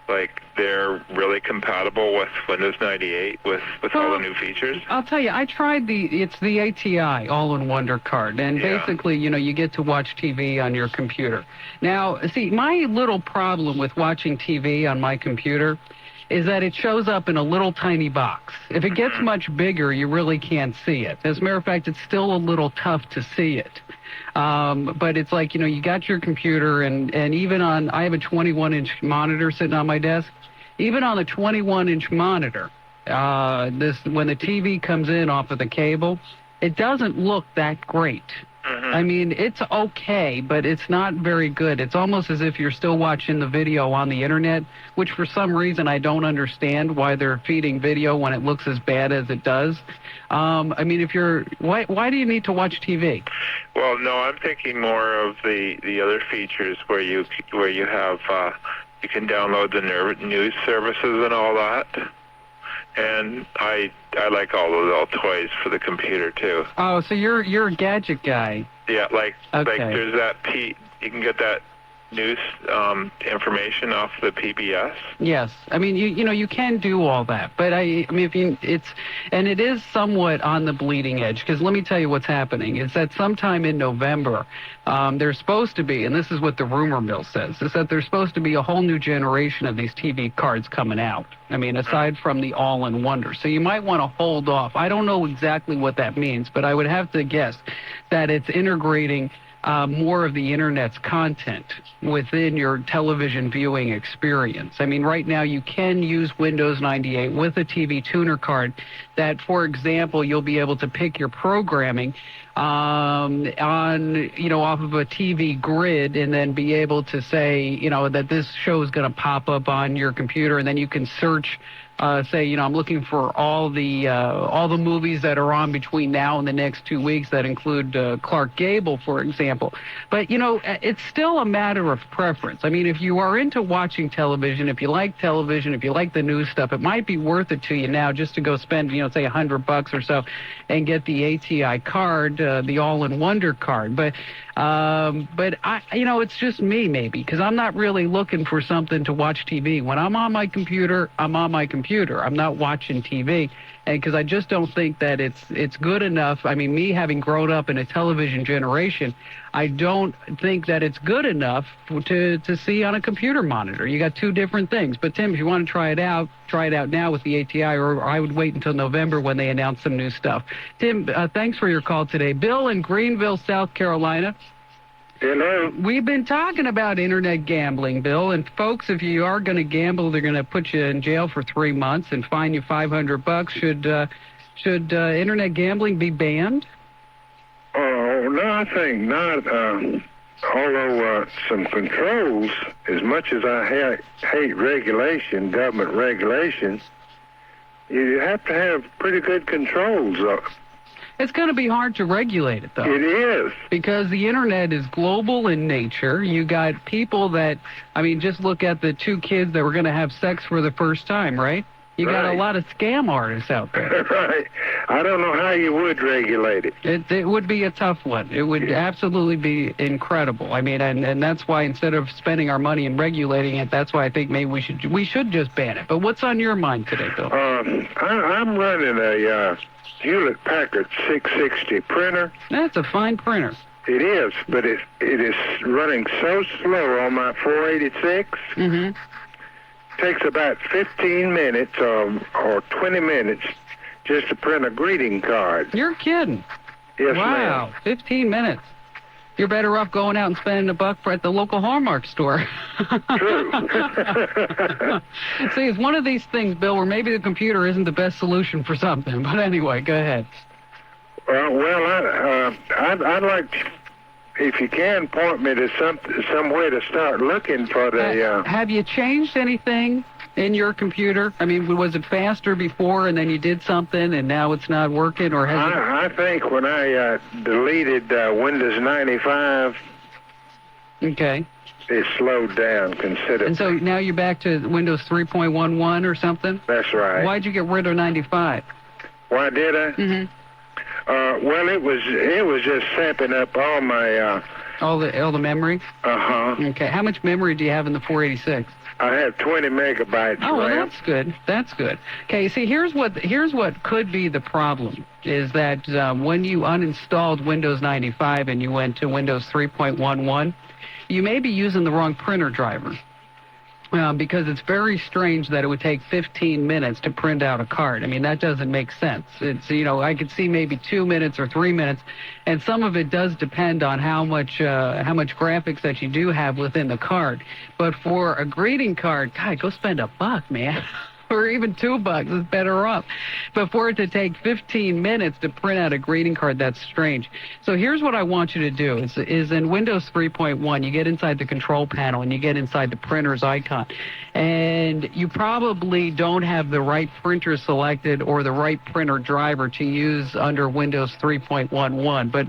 like they're really compatible with Windows 98 with all the new features. I'll tell you, I tried it's the ATI All-in-Wonder card, and basically, you know, you get to watch TV on your computer. Now, see, my little problem with watching TV on my computer is that it shows up in a little tiny box. If it gets much bigger, you really can't see it. As a matter of fact, it's still a little tough to see it. But it's like, you know, you got your computer, and even on, I have a 21-inch monitor sitting on my desk. Even on the 21-inch monitor, when the TV comes in off of the cable, it doesn't look that great. I mean, it's okay, but it's not very good. It's almost as if you're still watching the video on the internet, which for some reason I don't understand why they're feeding video when it looks as bad as it does. I mean, why do you need to watch TV? Well, no, I'm thinking more of the other features where you have you can download the news services and all that. And I like all those little toys for the computer too. Oh, so you're a gadget guy. Yeah, like there's that you can get that news information off the PBS. Yes, I mean you know you can do all that, but I mean it is somewhat on the bleeding edge, because let me tell you what's happening is that sometime in November there's supposed to be, and this is what the rumor mill says, is that there's supposed to be a whole new generation of these TV cards coming out. I mean, aside from the All-in-Wonder. So you might want to hold off. I don't know exactly what that means, but I would have to guess that it's integrating more of the Internet's content within your television viewing experience. I mean, right now you can use Windows 98 with a TV tuner card that, for example, you'll be able to pick your programming on, off of a TV grid and then be able to say, that this show is going to pop up on your computer, and then you can search, say, I'm looking for all the movies that are on between now and the next 2 weeks that include Clark Gable, for example. But, it's still a matter of preference. I mean, if you are into watching television, if you like the news stuff, it might be worth it to you now just to go spend, say $100 or so and get the ATI card, the All-in-Wonder card. But I, it's just me maybe, because I'm not really looking for something to watch TV. When I'm on my computer, I'm on my computer. I'm not watching TV, and because I just don't think that it's good enough. I mean, me having grown up in a television generation, I don't think that it's good enough to see on a computer monitor. You got two different things. But Tim, if you want to try it out now with the ATI, or I would wait until November when they announce some new stuff. Tim, thanks for your call today. Bill in Greenville, South Carolina. Hello. We've been talking about internet gambling, Bill, and folks, if you are going to gamble, they're going to put you in jail for 3 months and fine you $500. Should internet gambling be banned? Oh, no, I think not. Although some controls, as much as I hate regulation, government regulation, you have to have pretty good controls. It's going to be hard to regulate it, though. It is. Because the Internet is global in nature. You got people that, just look at the two kids that were going to have sex for the first time, right? You got a lot of scam artists out there. Right. I don't know how you would regulate it. It would be a tough one. It would absolutely be incredible. And that's why instead of spending our money and regulating it, that's why I think maybe we should just ban it. But what's on your mind today, Bill? I'm running a Hewlett-Packard 660 printer. That's a fine printer. It is, but it is running so slow on my 486. Mm-hmm. Takes about 15 minutes or 20 minutes just to print a greeting card. You're kidding. Yes, wow, ma'am. 15 minutes. You're better off going out and spending $1 at the local Hallmark store. True. See, it's one of these things, Bill, where maybe the computer isn't the best solution for something. But anyway, go ahead. I'd like, if you can, point me to some way to start looking for the... Have you changed anything in your computer? Was it faster before and then you did something and now it's not working? Or I think when I deleted Windows 95... Okay. It slowed down considerably. And so now you're back to Windows 3.11 or something? That's right. Why'd you get rid of 95? Why did I? Mm-hmm. Well, it was just sapping up all my... all the memory? Uh-huh. Okay. How much memory do you have in the 486? I have 20 megabytes. Oh, well, RAM. that's good. That's good. Okay, see, here's what could be the problem, is that when you uninstalled Windows 95 and you went to Windows 3.11, you may be using the wrong printer driver. Because it's very strange that it would take 15 minutes to print out a card. That doesn't make sense. It's, I could see maybe 2 minutes or 3 minutes, and some of it does depend on how much graphics that you do have within the card. But for a greeting card, God, go spend $1, man. Or even $2 is better off. But for it to take 15 minutes to print out a greeting card, that's strange. So here's what I want you to do is in Windows 3.1, you get inside the control panel and you get inside the printer's icon. And you probably don't have the right printer selected or the right printer driver to use under Windows 3.11. But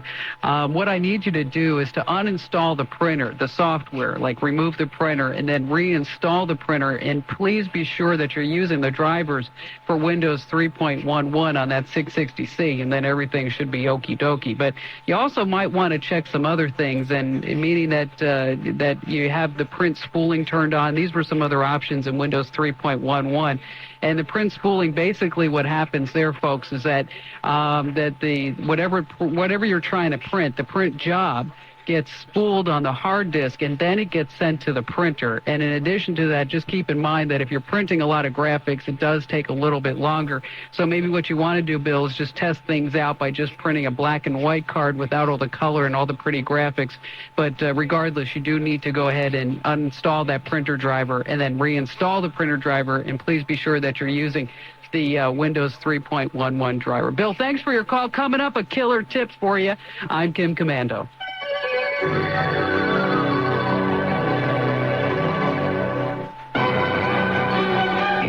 what I need you to do is to uninstall the printer, the software, like remove the printer and then reinstall the printer. And please be sure that you're using the drivers for Windows 3.11 on that 660C, and then everything should be okie dokie. But you also might want to check some other things, and meaning that you have the print spooling turned on. These were some other options in Windows 3.11. And the print spooling, basically what happens there, folks, is that the whatever you're trying to print, the print job gets spooled on the hard disk, and then it gets sent to the printer. And in addition to that, just keep in mind that if you're printing a lot of graphics, it does take a little bit longer. So maybe what you want to do, Bill, is just test things out by just printing a black and white card without all the color and all the pretty graphics. But regardless, you do need to go ahead and uninstall that printer driver and then reinstall the printer driver, and please be sure that you're using the Windows 3.11 driver. Bill, thanks for your call. Coming up, a killer tips for you. I'm Kim Kommando.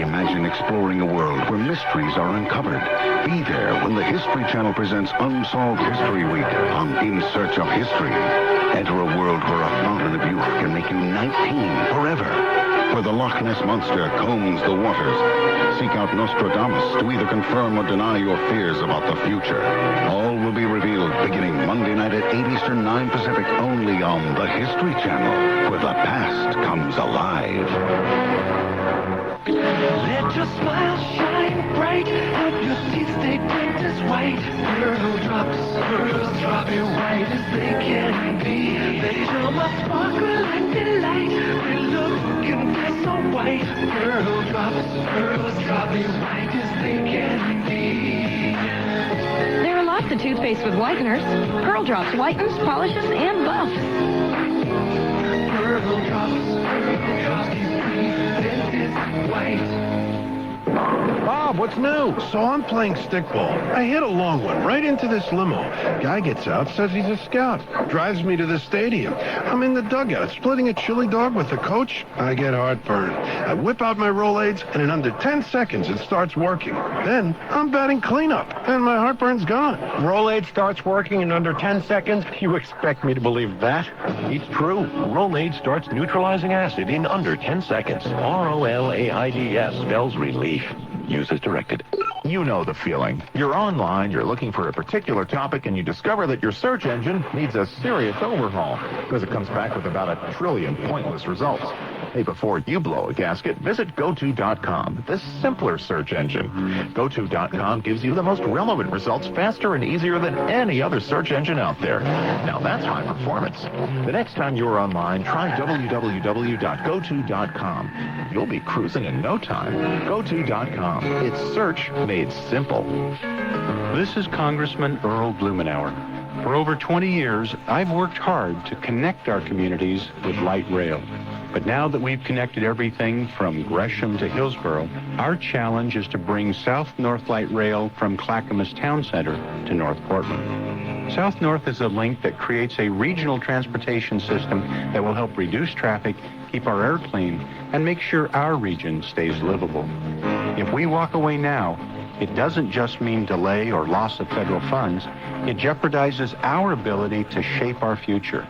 Imagine exploring a world where mysteries are uncovered. Be there when the History Channel presents Unsolved History Week on In Search of History. Enter a world where a fountain of youth can make you 19 forever. Where the Loch Ness Monster combs the waters. Seek out Nostradamus to either confirm or deny your fears about the future. All will be revealed beginning Monday night at 8 Eastern, 9 Pacific, only on the History Channel, where the past comes alive. Let your smile shine bright, help your teeth stay precious white. Pearl drops dropping white as they can be. They show my sparkle like delight. They look and feel so white. Pearl drops dropping white as they can be. There are lots of toothpaste with whiteners. Pearl Drops whitens, polishes, and buffs. Pearl drops keep me white. Bob, what's new? So I'm playing stickball. I hit a long one right into this limo. Guy gets out, says he's a scout. Drives me to the stadium. I'm in the dugout, splitting a chili dog with the coach. I get heartburn. I whip out my Rolaids, and in under 10 seconds, it starts working. Then I'm batting cleanup, and my heartburn's gone. Rolade starts working in under 10 seconds? You expect me to believe that? It's true. Rolade starts neutralizing acid in under 10 seconds. ROLAIDS spells relief. Use as directed. You know the feeling. You're online, you're looking for a particular topic, and you discover that your search engine needs a serious overhaul because it comes back with about 1 trillion pointless results. Hey, before you blow a gasket, visit GoTo.com, the simpler search engine. GoTo.com gives you the most relevant results faster and easier than any other search engine out there. Now that's high performance. The next time you're online, try www.goto.com. You'll be cruising in no time. GoTo.com. It's search made simple. This is Congressman Earl Blumenauer. For over 20 years, I've worked hard to connect our communities with light rail. But now that we've connected everything from Gresham to Hillsborough, our challenge is to bring South-North Light Rail from Clackamas Town Center to North Portland. South-North is a link that creates a regional transportation system that will help reduce traffic, keep our air clean, and make sure our region stays livable. If we walk away now, it doesn't just mean delay or loss of federal funds. It jeopardizes our ability to shape our future.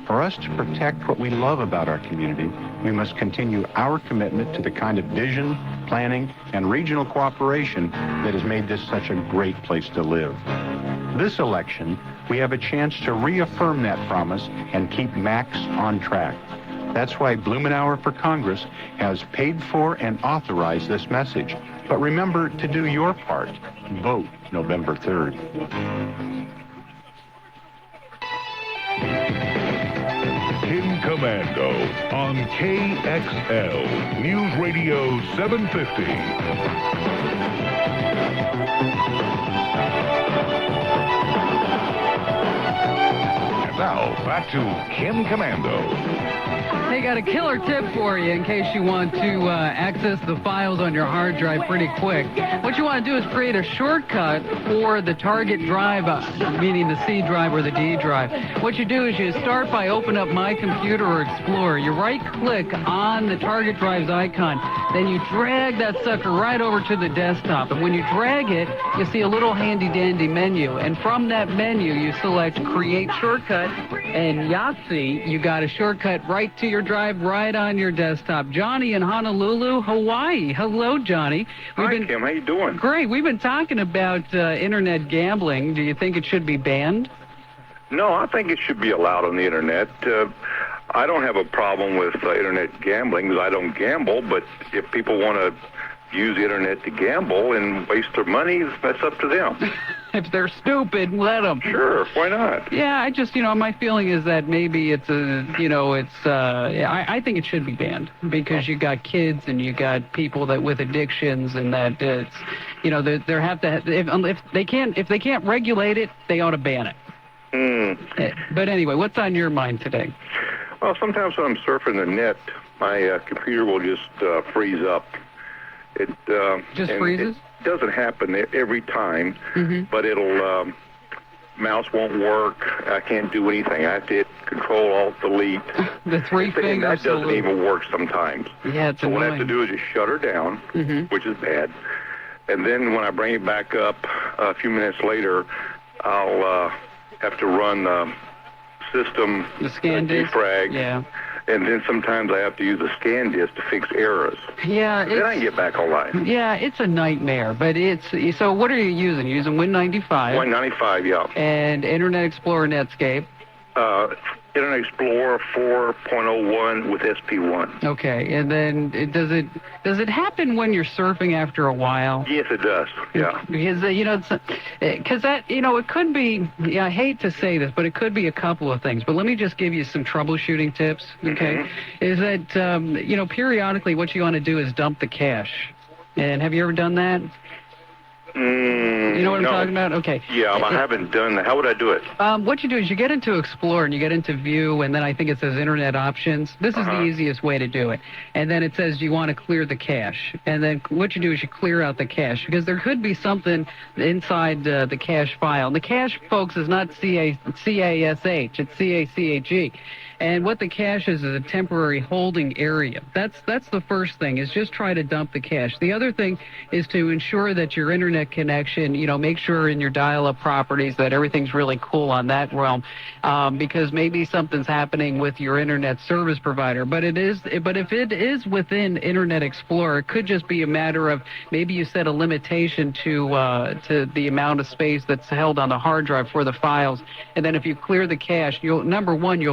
For us to protect what we love about our community, we must continue our commitment to the kind of vision, planning, and regional cooperation that has made this such a great place to live. This election, we have a chance to reaffirm that promise and keep Max on track. That's why Blumenauer for Congress has paid for and authorized this message. But remember to do your part. Vote November 3rd. Kim Kommando on KXL News Radio 750. And now, back to Kim Kommando. Hey, got a killer tip for you in case you want to access the files on your hard drive pretty quick. What you want to do is create a shortcut for the target drive, meaning the C drive or the D drive. What you do is you start by opening up My Computer or Explorer. You right-click on the target drive's icon. Then you drag that sucker right over to the desktop. And when you drag it, you see a little handy-dandy menu. And from that menu, you select Create Shortcut. And Yahtzee, you got a shortcut right to your drive right on your desktop. Johnny in Honolulu, Hawaii. Hello, Johnny. Hi, Kim. How you doing? Great. We've been talking about internet gambling. Do you think it should be banned? No, I think it should be allowed on the internet. I don't have a problem with internet gambling because I don't gamble, but if people want to use the internet to gamble and waste their money, that's up to them. If they're stupid, let them. Sure, why not? Yeah, I just, my feeling is that maybe it's I think it should be banned because you got kids and you got people that with addictions and that it's, they have to, if they can't regulate it, they ought to ban it. But anyway, what's on your mind today? Well, sometimes when I'm surfing the net, my computer will just freeze up. It just freezes? It doesn't happen every time, but it'll mouse won't work. I can't do anything. I have to hit Control Alt Delete. The three fingers. That doesn't even work sometimes. Yeah, it's so annoying. what I have to do is just shut her down, which is bad. And then when I bring it back up a few minutes later, I'll have to run system the scan disk. Defrag. Yeah. And then sometimes I have to use a scan disk to fix errors. Yeah. Then I get back online. Yeah, it's a nightmare. But so what are you using? You're using Win95? Win95, yeah. And Internet Explorer Netscape? Internet Explorer 4.01 with SP1. Okay, and then does it happen when you're surfing after a while? Yes, it does. Yeah. Because it could be. Yeah, I hate to say this, but it could be a couple of things. But let me just give you some troubleshooting tips. Okay, is that periodically what you want to do is dump the cache. And have you ever done that? You know what I'm talking about? Okay. Yeah, I haven't done that. How would I do it? What you do is you get into Explore and you get into View, and then I think it says Internet Options. This is the easiest way to do it. And then it says you want to clear the cache. And then what you do is you clear out the cache, because there could be something inside the cache file. And the cache, folks, is not C-A-S-H. It's C-A-C-H-E. And what the cache is a temporary holding area. That's the first thing, is just try to dump the cache. The other thing is to ensure that your internet connection, make sure in your dial-up properties that everything's really cool on that realm, because maybe something's happening with your internet service provider. But if it is within Internet Explorer, it could just be a matter of maybe you set a limitation to the amount of space that's held on the hard drive for the files. And then if you clear the cache, you'll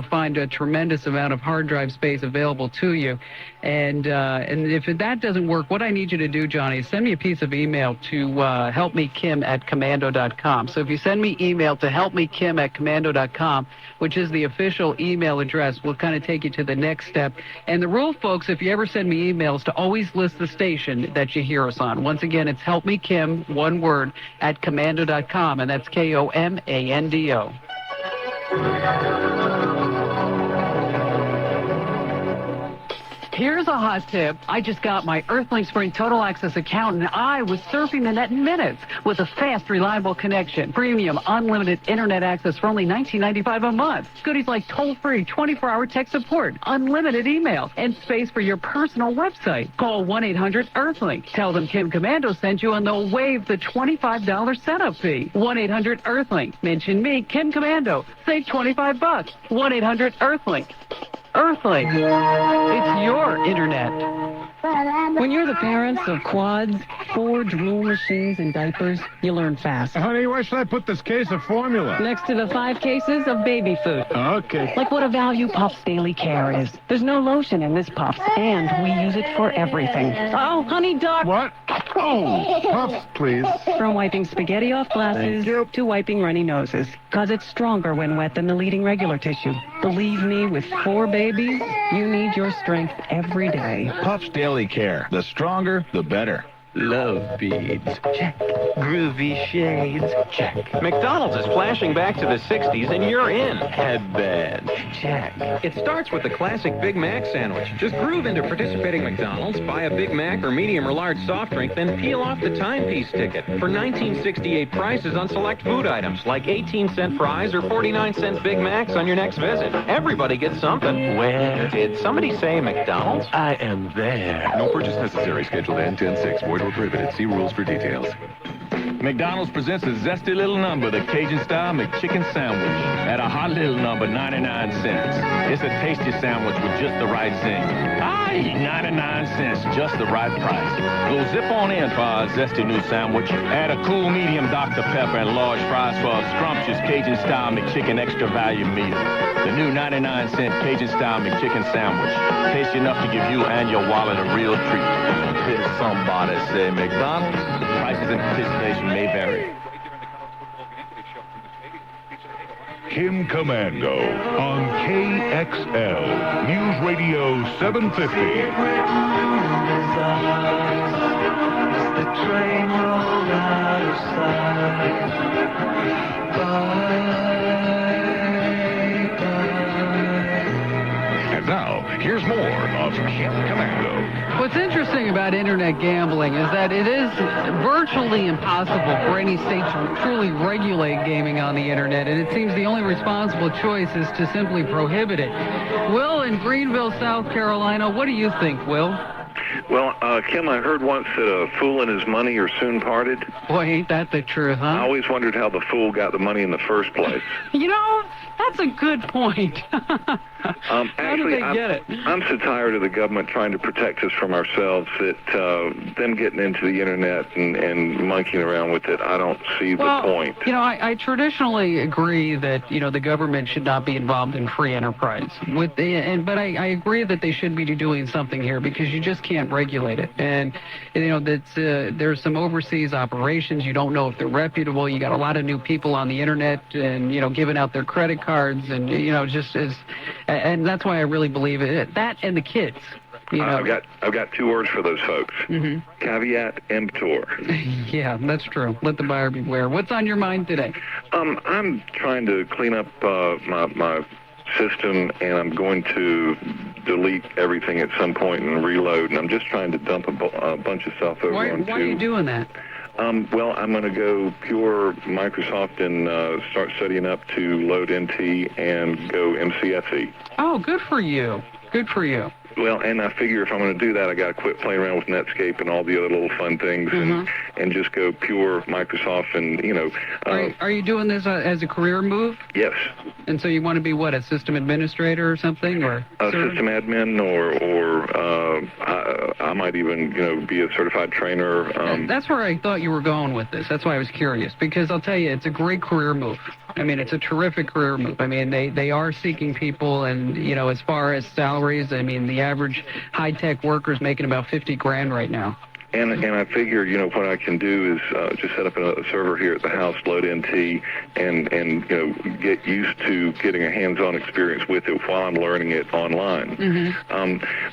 find a tremendous amount of hard drive space available to you. And if that doesn't work, what I need you to do, Johnny, is send me a piece of email to helpmekim@kommando.com. So if you send me email to helpmekim@kommando.com, which is the official email address, we'll kind of take you to the next step. And the rule, folks, if you ever send me emails, to always list the station that you hear us on. Once again, it's helpmekim, one word, @kommando.com, and that's KOMANDO. Here's a hot tip. I just got my Earthlink Spring Total Access account, and I was surfing the net in minutes with a fast, reliable connection. Premium, unlimited internet access for only $19.95 a month. Goodies like toll-free, 24-hour tech support, unlimited email, and space for your personal website. Call 1-800-EARTHLINK. Tell them Kim Kommando sent you, and they'll waive the $25 setup fee. 1-800-EARTHLINK. Mention me, Kim Kommando. Save $25. 1-800-EARTHLINK. Earthlink. It's your internet. When you're the parents of quads, 4 drool machines, and diapers, you learn fast. Honey, where should I put this case of formula? Next to the 5 cases of baby food. Okay. Like what a value Puffs Daily Care is. There's no lotion in this Puffs, and we use it for everything. Oh, honey duck. What? Oh, Puffs, please. From wiping spaghetti off glasses to wiping runny noses. Because it's stronger when wet than the leading regular tissue. Believe me, with 4 babies, you need your strength every day. Puffs Daily Care. The stronger, the better. Love beads. Check. Groovy shades. Check. McDonald's is flashing back to the 60s and you're in. Headband. Check. It starts with the classic Big Mac sandwich. Just groove into participating McDonald's, buy a Big Mac or medium or large soft drink, then peel off the timepiece ticket for 1968 prices on select food items like 18-cent fries or 49-cent Big Macs on your next visit. Everybody gets something. Where? Did somebody say McDonald's? I am there. No purchase necessary. Scheduled to end 10-6. Void or prohibited. See rules for details. McDonald's presents a zesty little number, the Cajun-style McChicken sandwich, at a hot little number, 99 cents. It's a tasty sandwich with just the right zing. Aye, 99 cents, just the right price. Go zip on in for our zesty new sandwich. Add a cool medium Dr. Pepper and large fries for a scrumptious Cajun-style McChicken extra value meal. The new 99-cent Cajun-style McChicken sandwich. Tasty enough to give you and your wallet a real treat. Did somebody say McDonald's? The prices and participation may vary. Kim Kommando on KXL News Radio 750. The train rolled out of sight. And now, here's more of Kim Kommando. What's interesting about internet gambling is that it is virtually impossible for any state to truly regulate gaming on the internet, and it seems the only responsible choice is to simply prohibit it. Will, in Greenville, South Carolina, what do you think, Will? Well, Kim, I heard once that a fool and his money are soon parted. Boy, ain't that the truth, huh? I always wondered how the fool got the money in the first place. You know, that's a good point. How do they get it? I'm so tired of the government trying to protect us from ourselves that them getting into the internet and monkeying around with it, I don't see the point. You know, I traditionally agree that, you know, the government should not be involved in free enterprise. But I agree that they should be doing something here because you just can't regulate it. And, you know, there's some overseas operations. You don't know if they're reputable. You got a lot of new people on the internet and, you know, giving out their credit cards and, you know, just as... And that's why I really believe it. That and the kids. You know. I've got two words for those folks. Mm-hmm. Caveat emptor. Yeah, that's true. Let the buyer beware. What's on your mind today? I'm trying to clean up my system, and I'm going to delete everything at some point and reload. And I'm just trying to dump a bunch of stuff over onto... Why are you doing that? Well, I'm going to go pure Microsoft and start studying up to load NT and go MCSE. Oh, good for you. Good for you. Well, and I figure if I'm going to do that, I got to quit playing around with Netscape and all the other little fun things, and just go pure Microsoft. And you know, are you doing this as a career move? Yes. And so you want to be what, a system administrator or something, or a system admin, or I might even be a certified trainer. That's where I thought you were going with this. That's why I was curious, because I'll tell you, it's a great career move. I mean, it's a terrific career move. I mean, they are seeking people, and as far as salaries, I mean, the average high-tech worker is making about $50,000 right now. And I figure, what I can do is just set up a server here at the house, load NT, and get used to getting a hands-on experience with it while I'm learning it online.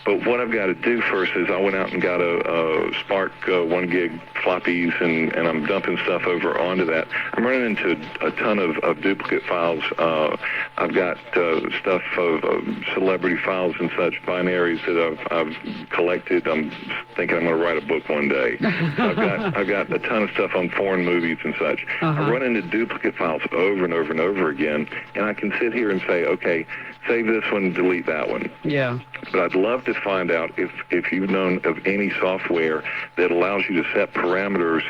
But what I've got to do first is I went out and got a Spark 1 gig floppies, and I'm dumping stuff over onto that. I'm running into a ton of duplicate files. I've got stuff of celebrity files and such, binaries that I've collected. I'm thinking I'm going to write a book one day. I've got a ton of stuff on foreign movies and such. I run into duplicate files over and over and over again, and I can sit here and say, okay, save this one, delete that one. Yeah. But I'd love to find out if you've known of any software that allows you to set parameters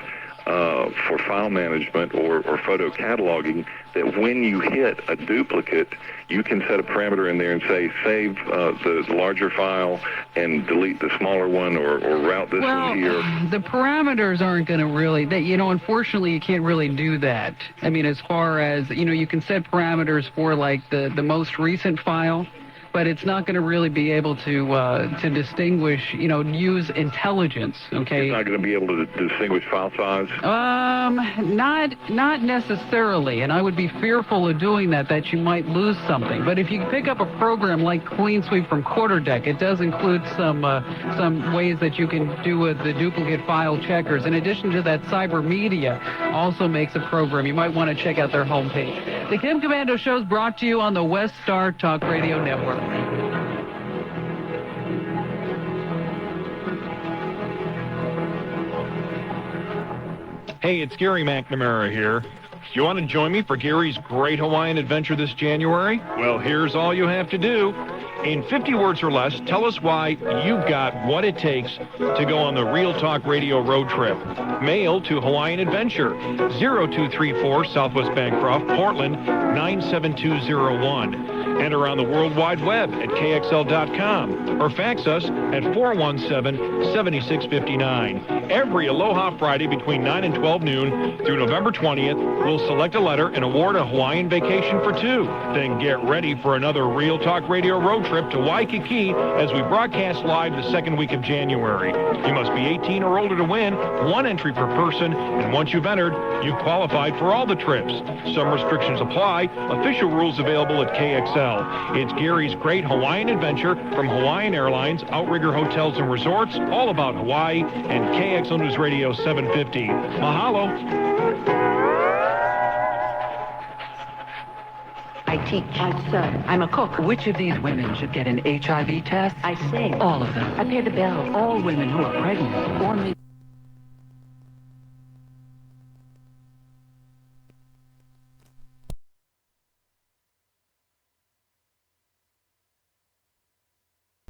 for file management or photo cataloging, that when you hit a duplicate, you can set a parameter in there and say, save the larger file and delete the smaller one, or route this one here. The parameters aren't going to really, unfortunately, you can't really do that. I mean, as far as, you can set parameters for, like, the most recent file, but it's not going to really be able to distinguish, use intelligence, okay? It's not going to be able to distinguish file size? Not necessarily, and I would be fearful of doing that you might lose something. But if you pick up a program like Clean Sweep from QuarterDeck, it does include some ways that you can do the duplicate file checkers. In addition to that, Cyber Media also makes a program. You might want to check out their homepage. The Kim Kommando Show is brought to you on the West Star Talk Radio Network. Hey, it's Gary McNamara here. You want to join me for Gary's Great Hawaiian Adventure this January? Well, here's all you have to do. In 50 words or less, tell us why you've got what it takes to go on the Real Talk Radio road trip. Mail to Hawaiian Adventure, 0234 Southwest Bancroft, Portland, 97201. And around the World Wide Web at KXL.com or fax us at 417-7659. Every Aloha Friday between 9 and 12 noon through November 20th, we'll select a letter and award a Hawaiian vacation for two. Then get ready for another Real Talk Radio road trip to Waikiki as we broadcast live the second week of January. You must be 18 or older to win, one entry per person, and once you've entered, you've qualified for all the trips. Some restrictions apply. Official rules available at KXL. It's Gary's Great Hawaiian Adventure from Hawaiian Airlines, Outrigger Hotels and Resorts, all about Hawaii, and KXL News Radio 750. Mahalo. I teach. I sew. I'm a cook. Which of these women should get an HIV test? I sing. All of them. I pay the bills. All women who are pregnant or